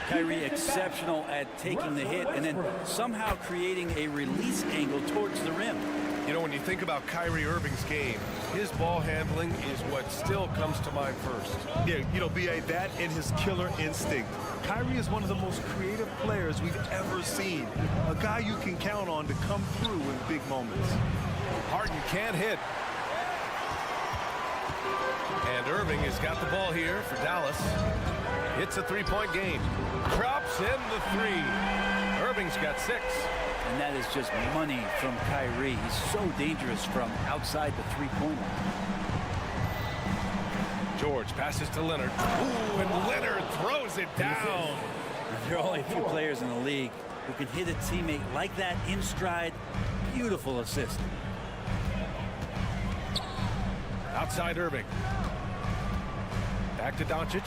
Kyrie exceptional at taking the hit and then somehow creating a release angle towards the rim. You know, when you think about Kyrie Irving's game, his ball handling is what still comes to mind first. Yeah, you know, B.A., that and his killer instinct. Kyrie is one of the most creative players we've ever seen. A guy you can count on to come through in big moments. Harden can't hit. And Irving has got the ball here for Dallas. It's a 3-point game. Drops in the 3. Irving's got 6. And that is just money from Kyrie. He's so dangerous from outside the three-point line. George passes to Leonard. Ooh, and Leonard throws it down. There are only a few players in the league who can hit a teammate like that in stride. Beautiful assist. Outside Irving. Back to Doncic.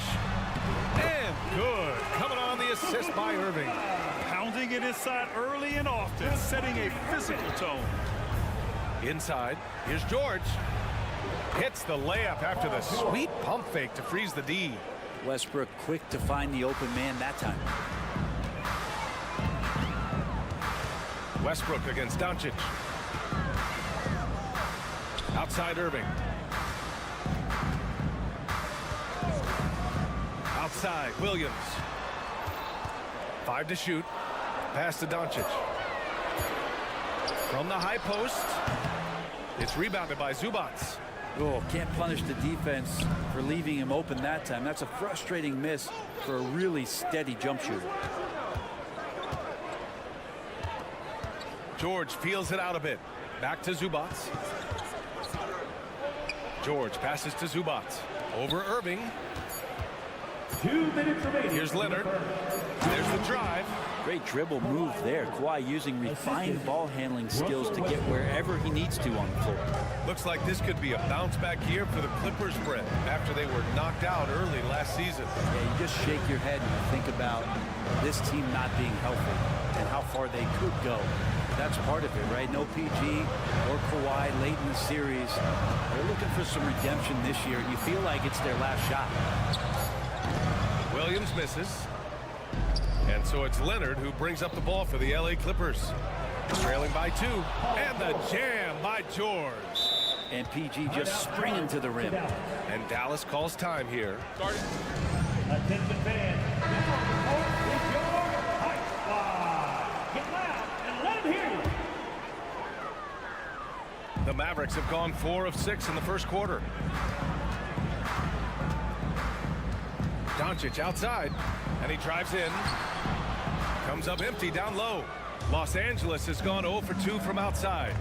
And good. Coming on the assist by Irving. Pounding it inside early and often, setting a physical tone. Inside. Here's George. Hits the layup after the sweet pump fake to freeze the D. Westbrook quick to find the open man that time. Westbrook against Doncic. Outside Irving. Outside Williams. 5 to shoot. Pass to Doncic. From the high post. It's rebounded by Zubats. Oh, can't punish the defense for leaving him open that time. That's a frustrating miss for a really steady jump shooter. George feels it out a bit. Back to Zubats. George passes to Zubats. Over Irving. 2 minutes remaining. Here's Leonard. There's the drive. Great dribble move there. Kawhi using refined ball handling skills to get wherever he needs to on the floor. Looks like this could be a bounce-back year for the Clippers, Brett, after they were knocked out early last season. Yeah, you just shake your head and think about this team not being healthy and how far they could go. That's part of it, right? No PG or Kawhi late in the series. They're looking for some redemption this year. You feel like it's their last shot. Williams misses. And so it's Leonard who brings up the ball for the LA Clippers. Trailing by 2. And the jam by George. And PG just springing to the rim. And Dallas calls time here. Attention fans. This on the court is your Hype Squad. Get loud and let them hear you. The Mavericks have gone 4 of 6 in the first quarter. Doncic outside. And he drives in. Comes up empty down low. Los Angeles has gone 0 for 2 from outside.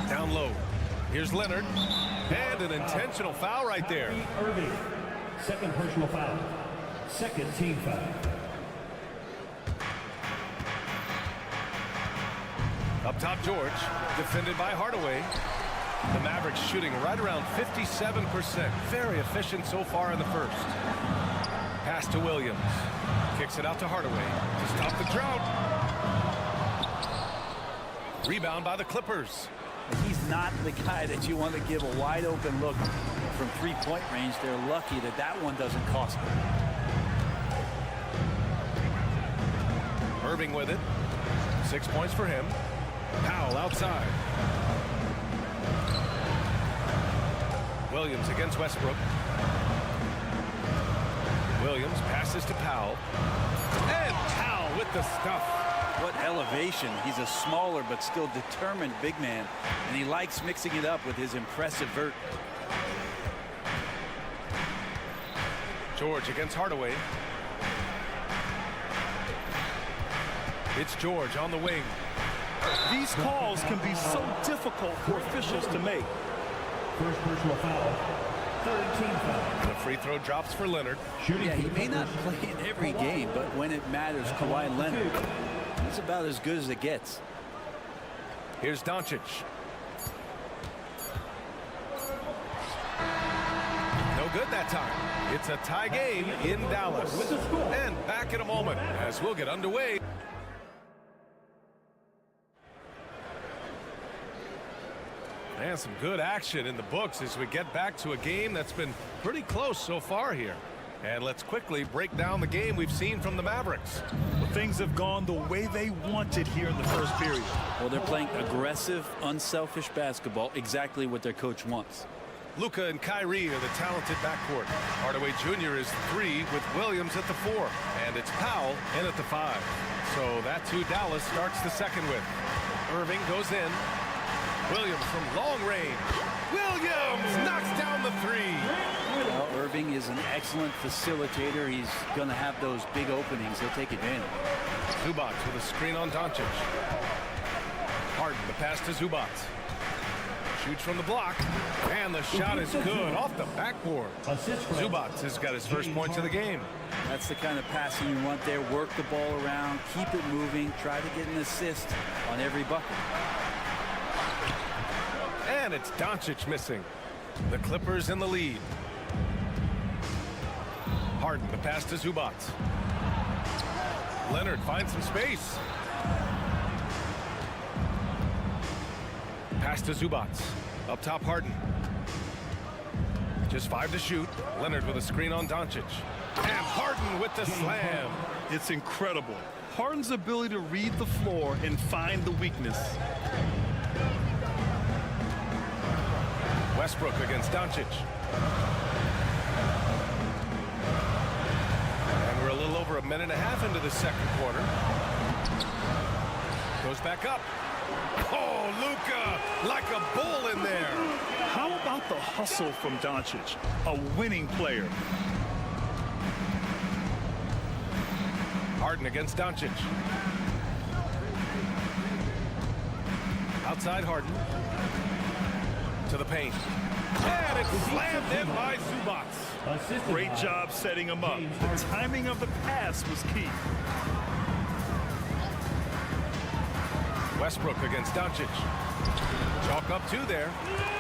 Down low. Here's Leonard. And an intentional foul right there. Irving, second personal foul. Second team foul. Up top, George, defended by Hardaway. The Mavericks shooting right around 57%. Very efficient so far in the first. Pass to Williams. Kicks it out to Hardaway to stop the drought. Rebound by the Clippers. He's not the guy that you want to give a wide open look from three-point range. They're lucky that that one doesn't cost them. Irving with it. 6 points for him. Powell outside. Williams against Westbrook. Williams passes to Powell. And Powell with the stuff. What elevation. He's a smaller but still determined big man, and he likes mixing it up with his impressive vert. George against Hardaway. It's George on the wing. These calls can be so difficult for officials to make. First personal foul. Third team foul. The free throw drops for Leonard. Yeah, he may not play in every game, but when it matters, Kawhi Leonard, he's about as good as it gets. Here's Doncic. No good that time. It's a tie game in Dallas. And back in a moment as we'll get underway. And some good action in the books as we get back to a game that's been pretty close so far here. And let's quickly break down the game we've seen from the Mavericks. Well, things have gone the way they wanted here in the first period. Well, they're playing aggressive, unselfish basketball, exactly what their coach wants. Luka and Kyrie are the talented backcourt. Hardaway Jr. is 3 with Williams at the 4. And it's Powell in at the 5. So that's who Dallas starts the second with. Irving goes in. Williams from long range. Williams knocks down the 3. Well, Irving is an excellent facilitator. He's going to have those big openings. He'll take advantage. Zubac with a screen on Doncic. Harden, the pass to Zubac. Shoots from the block. And the shot is good off the backboard. Zubac has got his first points of the game. That's the kind of passing you want there. Work the ball around. Keep it moving. Try to get an assist on every bucket. And it's Doncic missing. The Clippers in the lead. Harden, the pass to Zubac. Leonard finds some space. Pass to Zubac. Up top, Harden. Just 5 to shoot. Leonard with a screen on Doncic. And Harden with the slam. It's incredible. Harden's ability to read the floor and find the weakness. Westbrook against Doncic. And we're a little over a minute and a half into the second quarter. Goes back up. Oh, Luka, like a bull in there. How about the hustle from Doncic, a winning player? Harden against Doncic. Outside Harden. To the paint. And it's slammed in by Zubac. Great job setting him up. The timing of the pass was key. Westbrook against Doncic. Chalk up 2 there.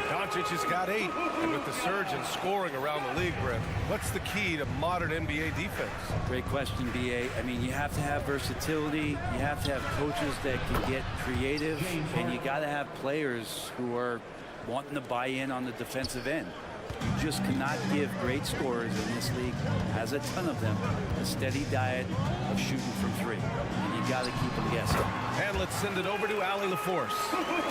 Doncic has got 8. And with the surge in scoring around the league, Brett, what's the key to modern NBA defense? Great question, B.A. I mean, you have to have versatility. You have to have coaches that can get creative. And you got to have players who are wanting to buy in on the defensive end. You just cannot give great scorers in this league, has a ton of them, a steady diet of shooting from 3. And you got to keep them guessing. And let's send it over to Allie LaForce.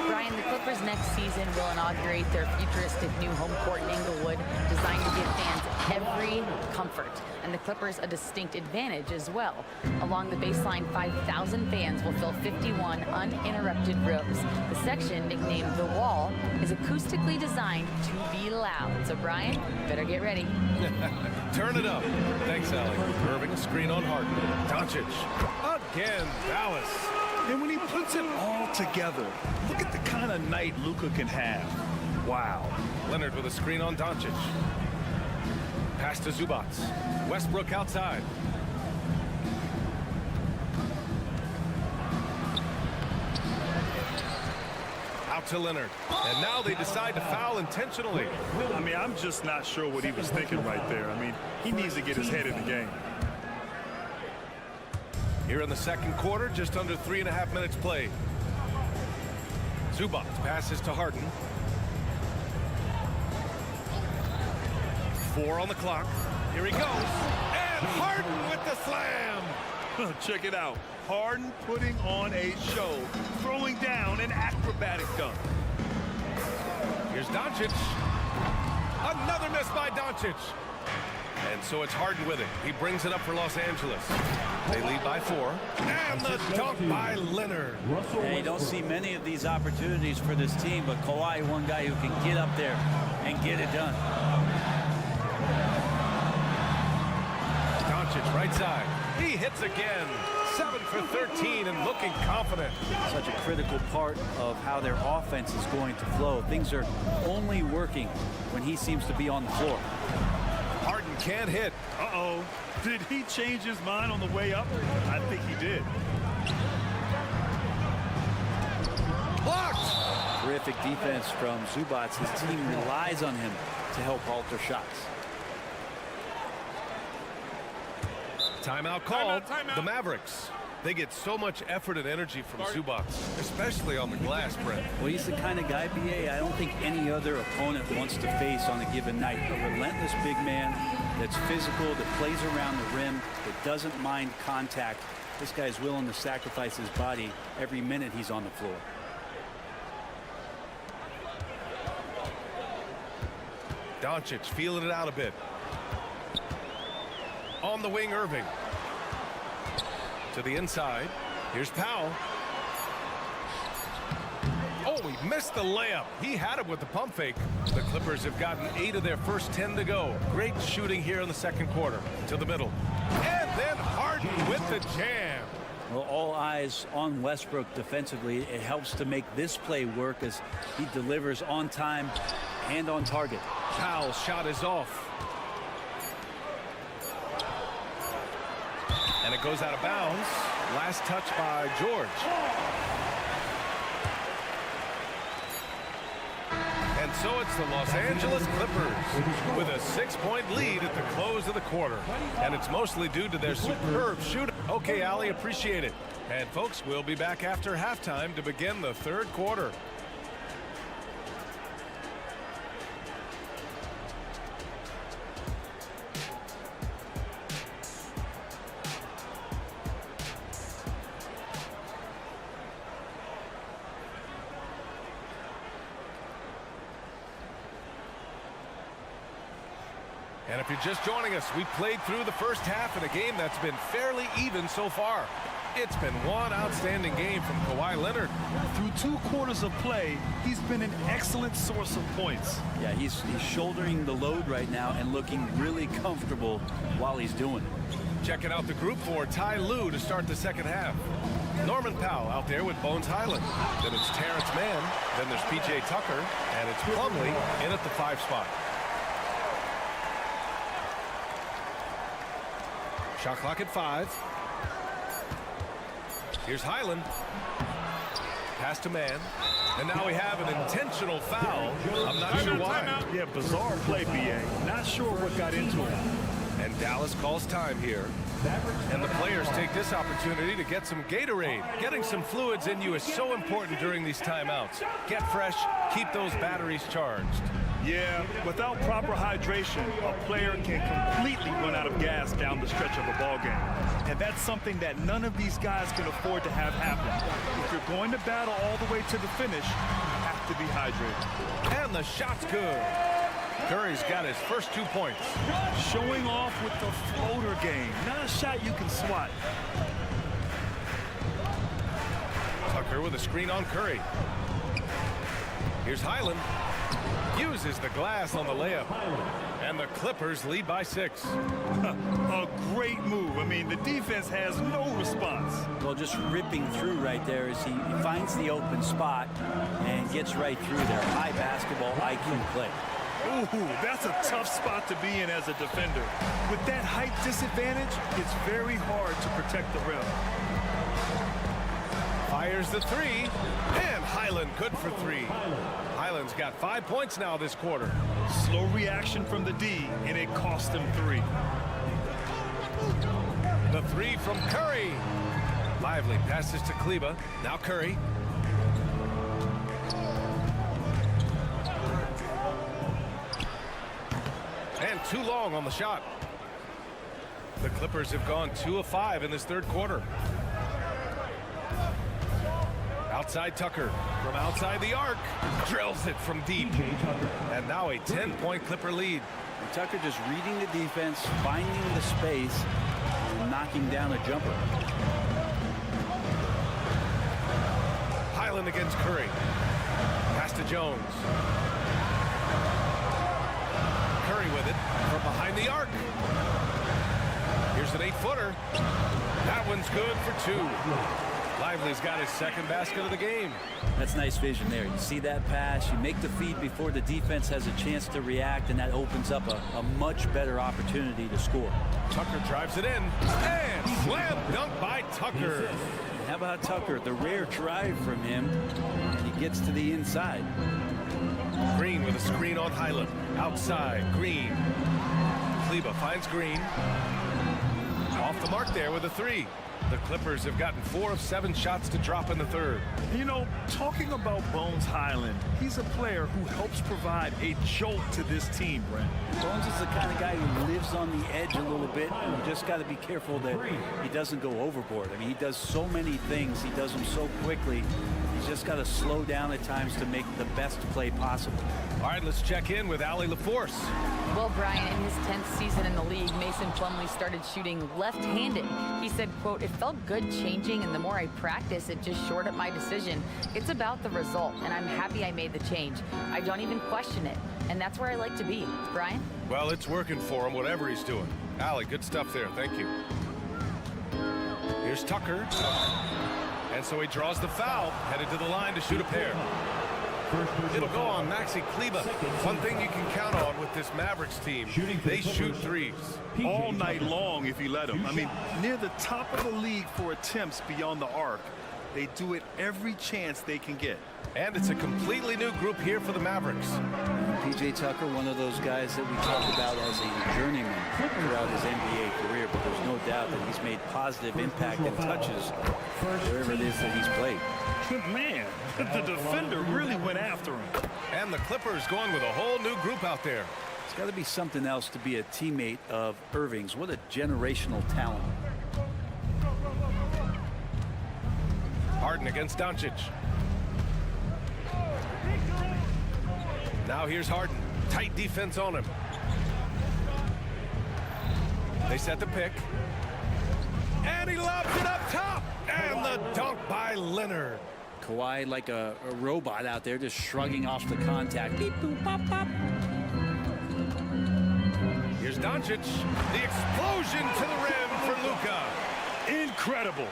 Brian, the Clippers next season will inaugurate their futuristic new home court in Inglewood, designed to give fans every comfort. And the Clippers a distinct advantage as well. Along the baseline, 5,000 fans will fill 51 uninterrupted rows. The section, nicknamed The Wall, is acoustically designed to be loud. So, Brian, better get ready. Turn it up. Thanks, Allie. Irving, screen on Harden. Doncic. Again, Dallas. And when he puts it all together, look at the kind of night Luka can have. Wow. Leonard with a screen on Doncic. Pass to Zubac. Westbrook outside. Out to Leonard. And now they decide to foul intentionally. I mean, I'm just not sure what he was thinking right there. I mean, he needs to get his head in the game. Here in the second quarter, just under 3.5 minutes played. Zubac passes to Harden. 4 on the clock. Here he goes. And Harden with the slam. Check it out. Harden putting on a show, throwing down an acrobatic dunk. Here's Doncic. Another miss by Doncic. And so it's Harden with it. He brings it up for Los Angeles. They lead by 4. And the dunk by Leonard. And you don't see many of these opportunities for this team, but Kawhi, one guy who can get up there and get it done. Doncic right side. He hits again. 7 for 13 and looking confident. Such a critical part of how their offense is going to flow. Things are only working when he seems to be on the floor. Harden can't hit. Uh-oh. Did he change his mind on the way up? I think he did. Blocked. Terrific defense from Zubac. His team relies on him to help alter shots. Timeout called. The Mavericks. They get so much effort and energy from Zubac, especially on the glass, Brent. Well, he's the kind of guy, B.A., I don't think any other opponent wants to face on a given night. A relentless big man that's physical, that plays around the rim, that doesn't mind contact. This guy's willing to sacrifice his body every minute he's on the floor. Doncic feeling it out a bit. On the wing, Irving. To the inside. Here's Powell. Oh, he missed the layup. He had it with the pump fake. The Clippers have gotten 8 of their first 10 to go. Great shooting here in the second quarter. To the middle. And then Harden with the jam. Well, all eyes on Westbrook defensively. It helps to make this play work as he delivers on time and on target. Powell's shot is off. And it goes out of bounds. Last touch by George. And so it's the Los Angeles Clippers with a 6-point lead at the close of the quarter. And it's mostly due to their superb shooting. Okay, Ali, appreciate it. And folks, we'll be back after halftime to begin the third quarter. And if you're just joining us, we played through the first half in a game that's been fairly even so far. It's been one outstanding game from Kawhi Leonard. Through 2 quarters of play, he's been an excellent source of points. Yeah, he's shouldering the load right now and looking really comfortable while he's doing it. Checking out the group for Ty Lue to start the second half. Norman Powell out there with Bones Highland. Then it's Terrence Mann. Then there's P.J. Tucker. And it's Plumlee in at the 5 spot. Shot clock at 5. Here's Highland. Pass to Mann. And now we have an intentional foul. I'm not sure why. Yeah, bizarre play, B.A. Not sure what got into him. And Dallas calls time here. And the players take this opportunity to get some Gatorade. Getting some fluids in you is so important during these timeouts. Get fresh, keep those batteries charged. Yeah, without proper hydration, a player can completely run out of gas down the stretch of a ball game. And that's something that none of these guys can afford to have happen. If you're going to battle all the way to the finish, you have to be hydrated. And the shot's good. Curry's got his first 2 points. Showing off with the floater game. Not a shot you can swat. Tucker with a screen on Curry. Here's Highland. Uses the glass on the layup. And the Clippers lead by 6. A great move. I mean, the defense has no response. Well, just ripping through right there as he finds the open spot and gets right through there. High basketball IQ play. Ooh, that's a tough spot to be in as a defender. With that height disadvantage, it's very hard to protect the rim. Fires the 3, and Highland good for 3. Highland's got 5 points now this quarter. Slow reaction from the D, and it cost him 3. The 3 from Curry. Lively passes to Kleba. Now Curry. And too long on the shot. The Clippers have gone 2 of 5 in this third quarter. Outside Tucker from outside the arc. Drills it from deep. And now a 10-point Clipper lead. And Tucker just reading the defense, finding the space, and knocking down a jumper. Highland against Curry. Pass to Jones. Curry with it from behind the arc. Here's an 8-footer. That one's good for 2. Lively's got his second basket of the game. That's nice vision there. You see that pass, you make the feed before the defense has a chance to react, and that opens up a much better opportunity to score. Tucker drives it in, and slam dunk by Tucker. How about Tucker? The rare drive from him, and he gets to the inside. Green with a screen on Highland. Outside, Green. Kleba finds Green. Off the mark there with a 3. The Clippers have gotten 4 of 7 shots to drop in the third. You know, talking about Bones Highland, he's a player who helps provide a jolt to this team, Brent. Bones is the kind of guy who lives on the edge a little bit. You just got to be careful that he doesn't go overboard. I mean, he does so many things. He does them so quickly. He's just got to slow down at times to make the best play possible. All right, let's check in with Allie LaForce. Well, Brian, in his 10th season in the league, Mason Plumlee started shooting left-handed. He said, quote, "It felt good changing, and the more I practice, it just shored up my decision. It's about the result, and I'm happy I made the change. I don't even question it, and that's where I like to be." Brian? Well, it's working for him, whatever he's doing. Allie, good stuff there. Thank you. Here's Tucker. And so he draws the foul, headed to the line to shoot a pair. It'll go on Maxi Kleba. One thing you can count on with this Mavericks team, they shoot threes. All night long if you let them. I mean, near the top of the league for attempts beyond the arc. They do it every chance they can get. And it's a completely new group here for the Mavericks. P.J. Tucker, one of those guys that we talked about as a journeyman throughout his NBA career, but there's no doubt that he's made positive impact and touches wherever it is that he's played. Man, the defender really went after him. And the Clippers going with a whole new group out there. It's got to be something else to be a teammate of Irving's. What a generational talent. Harden against Doncic. Now here's Harden. Tight defense on him. They set the pick. And he lobs it up top. And the dunk by Leonard. Kawhi like a robot out there just shrugging off the contact. Beep, boop, pop, pop. Here's Doncic. The explosion to the rim for Luka. Incredible.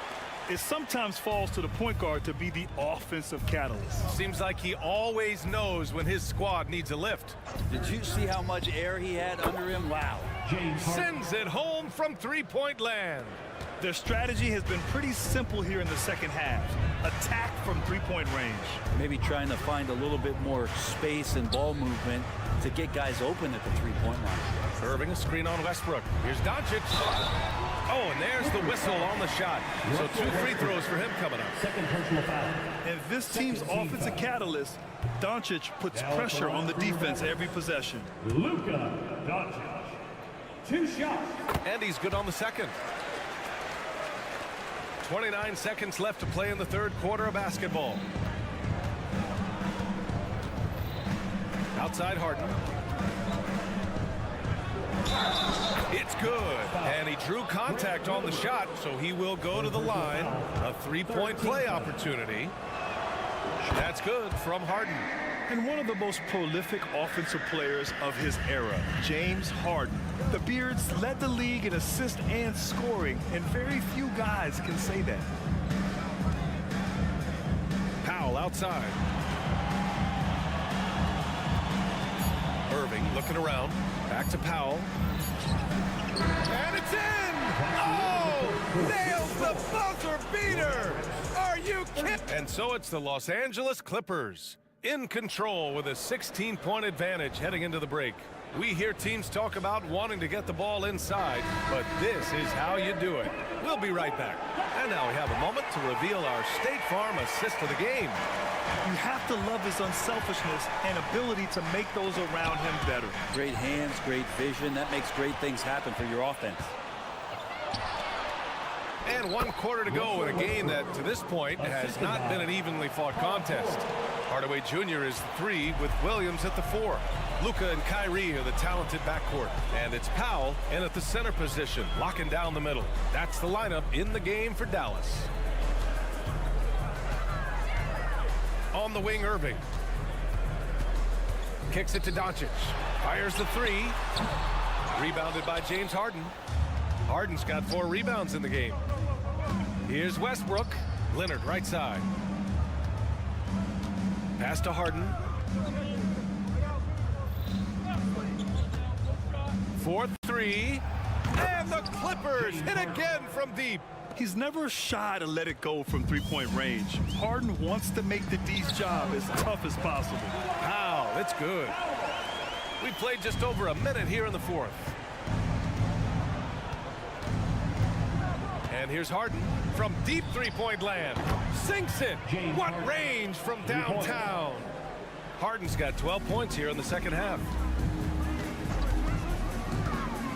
It sometimes falls to the point guard to be the offensive catalyst. Seems like he always knows when his squad needs a lift. Did you see how much air he had under him? Wow. Sends it home from three-point land. Their strategy has been pretty simple here in the second half. Attack from three-point range. Maybe trying to find a little bit more space and ball movement to get guys open at the three-point line. Irving a screen on Westbrook. Here's Doncic. Oh, and there's the whistle on the shot. So 2 free throws for him coming up. Second personal foul. And this team's offensive catalyst, Doncic, puts pressure on the defense every possession. Luka Doncic. 2 shots. And he's good on the second. 29 seconds left to play in the third quarter of basketball. Outside Harden. It's good. And he drew contact on the shot, so he will go to the line. A 3-point play opportunity. That's good from Harden. And one of the most prolific offensive players of his era, James Harden. The Beards led the league in assists and scoring, and very few guys can say that. Powell outside. Irving looking around. Back to Powell. And it's in! Oh! Nails the buzzer beater! Are you kidding? And so it's the Los Angeles Clippers in control with a 16-point advantage heading into the break. We hear teams talk about wanting to get the ball inside, but this is how you do it. We'll be right back. And now we have a moment to reveal our State Farm assist of the game. You have to love his unselfishness and ability to make those around him better. Great hands, great vision. That makes great things happen for your offense. And 1 quarter to go in a game that, to this point, has not been an evenly fought contest. Hardaway Jr. is the 3 with Williams at the 4. Luka and Kyrie are the talented backcourt. And it's Powell in at the center position, locking down the middle. That's the lineup in the game for Dallas. On the wing, Irving. Kicks it to Doncic. Fires the 3. Rebounded by James Harden. Harden's got 4 rebounds in the game. Here's Westbrook. Leonard right side. Pass to Harden. 4-3. And the Clippers hit again from deep. He's never shy to let it go from three-point range. Harden wants to make the D's job as tough as possible. Wow, that's good. We played just over a minute here in the 4th. And here's Harden from deep three-point land. Sinks it. What range from downtown. Harden's got 12 points here in the second half.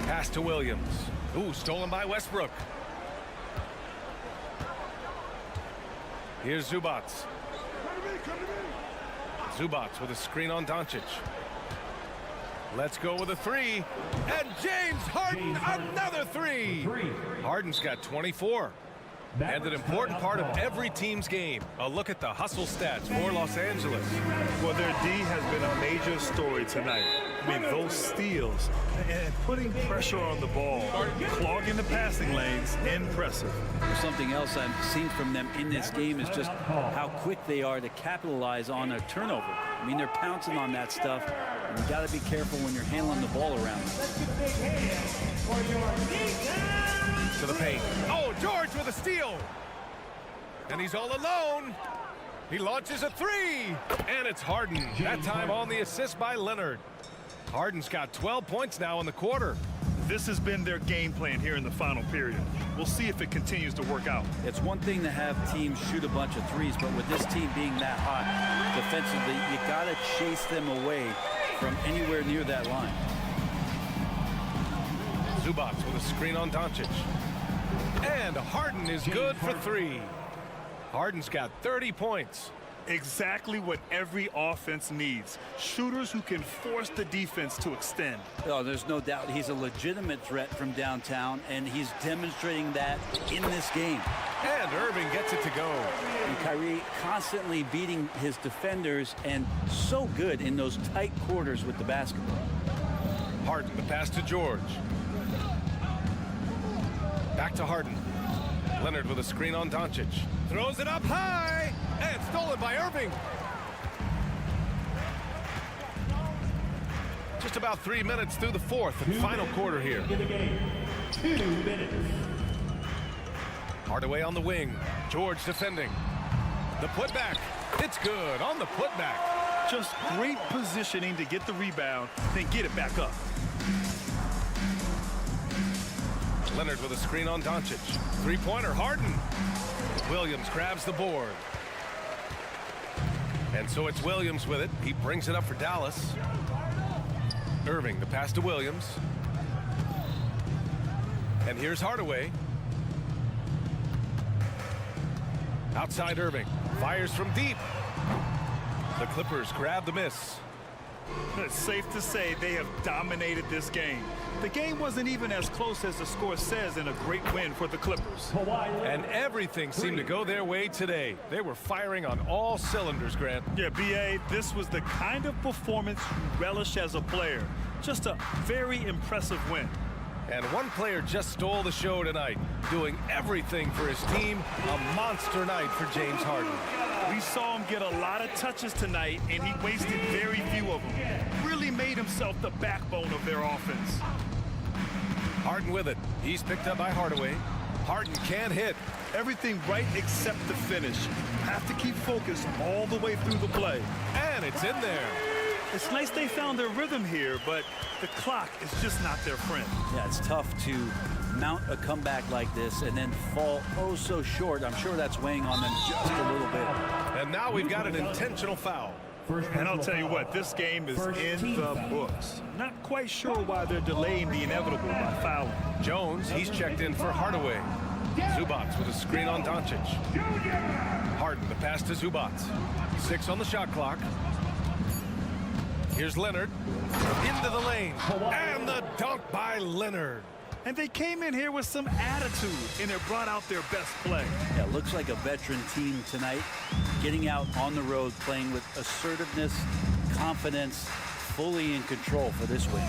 Pass to Williams. Ooh, stolen by Westbrook. Here's Zubats. Zubats with a screen on Doncic. Let's go with a 3. And James Harden, another 3. Harden's got 24. And an important part of every team's game. A look at the hustle stats for Los Angeles. Well, their D has been a major story tonight. I mean, those steals and putting pressure on the ball, clogging the passing lanes, impressive. Something else I've seen from them in this game is just how quick they are to capitalize on a turnover. I mean, they're pouncing on that stuff, and you got to be careful when you're handling the ball around. To the paint. Oh, George with a steal. And he's all alone. He launches a 3. And it's Harden. That time on the assist by Leonard. Harden's got 12 points now in the quarter. This has been their game plan here in the final period. We'll see if it continues to work out. It's one thing to have teams shoot a bunch of 3s, but with this team being that hot defensively, you got to chase them away from anywhere near that line. Zubats with a screen on Doncic. And Harden is good for 3. Harden's got 30 points. Exactly what every offense needs. Shooters who can force the defense to extend. Oh, there's no doubt he's a legitimate threat from downtown, and he's demonstrating that in this game. And Irving gets it to go. And Kyrie constantly beating his defenders and so good in those tight quarters with the basketball. Harden, the pass to George. Back to Harden. Leonard with a screen on Doncic. Throws it up high. And stolen by Irving. Just about 3 minutes through the 4th and final quarter here. 2 minutes. Hardaway on the wing. George defending. The putback. It's good on the putback. Just great positioning to get the rebound, then get it back up. Leonard with a screen on Doncic. Three-pointer, Harden. Williams grabs the board. And so it's Williams with it. He brings it up for Dallas. Irving, the pass to Williams. And here's Hardaway. Outside Irving. Fires from deep. The Clippers grab the miss. It's safe to say they have dominated this game. The game wasn't even as close as the score says in a great win for the Clippers. And everything seemed to go their way today. They were firing on all cylinders, Grant. Yeah, B.A., this was the kind of performance you relish as a player. Just a very impressive win. And one player just stole the show tonight, doing everything for his team. A monster night for James Harden. We saw him get a lot of touches tonight, and he wasted very few of them. Really made himself the backbone of their offense. Harden with it. He's picked up by Hardaway. Harden can't hit. Everything right except the finish. Have to keep focused all the way through the play. And it's in there. It's nice they found their rhythm here, but the clock is just not their friend. Yeah, it's tough to mount a comeback like this and then fall oh so short. I'm sure that's weighing on them just a little bit. And now we've got an intentional foul. And I'll tell you what, this game is in the books. Not quite sure why they're delaying the inevitable by fouling. Jones, he's checked in for Hardaway. Zubac with a screen on Doncic. Harden, the pass to Zubac. 6 on the shot clock. Here's Leonard. Into the lane. And the dunk by Leonard. And they came in here with some attitude, and it brought out their best play. Yeah, looks like a veteran team tonight, getting out on the road, playing with assertiveness, confidence, fully in control for this win.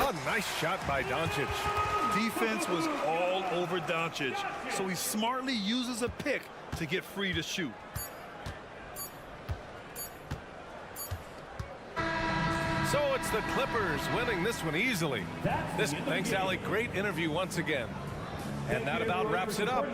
A nice shot by Doncic. Defense was all over Doncic, so he smartly uses a pick to get free to shoot. So it's the Clippers winning this one easily. Thanks, Allie. Great interview once again. And that about wraps it up.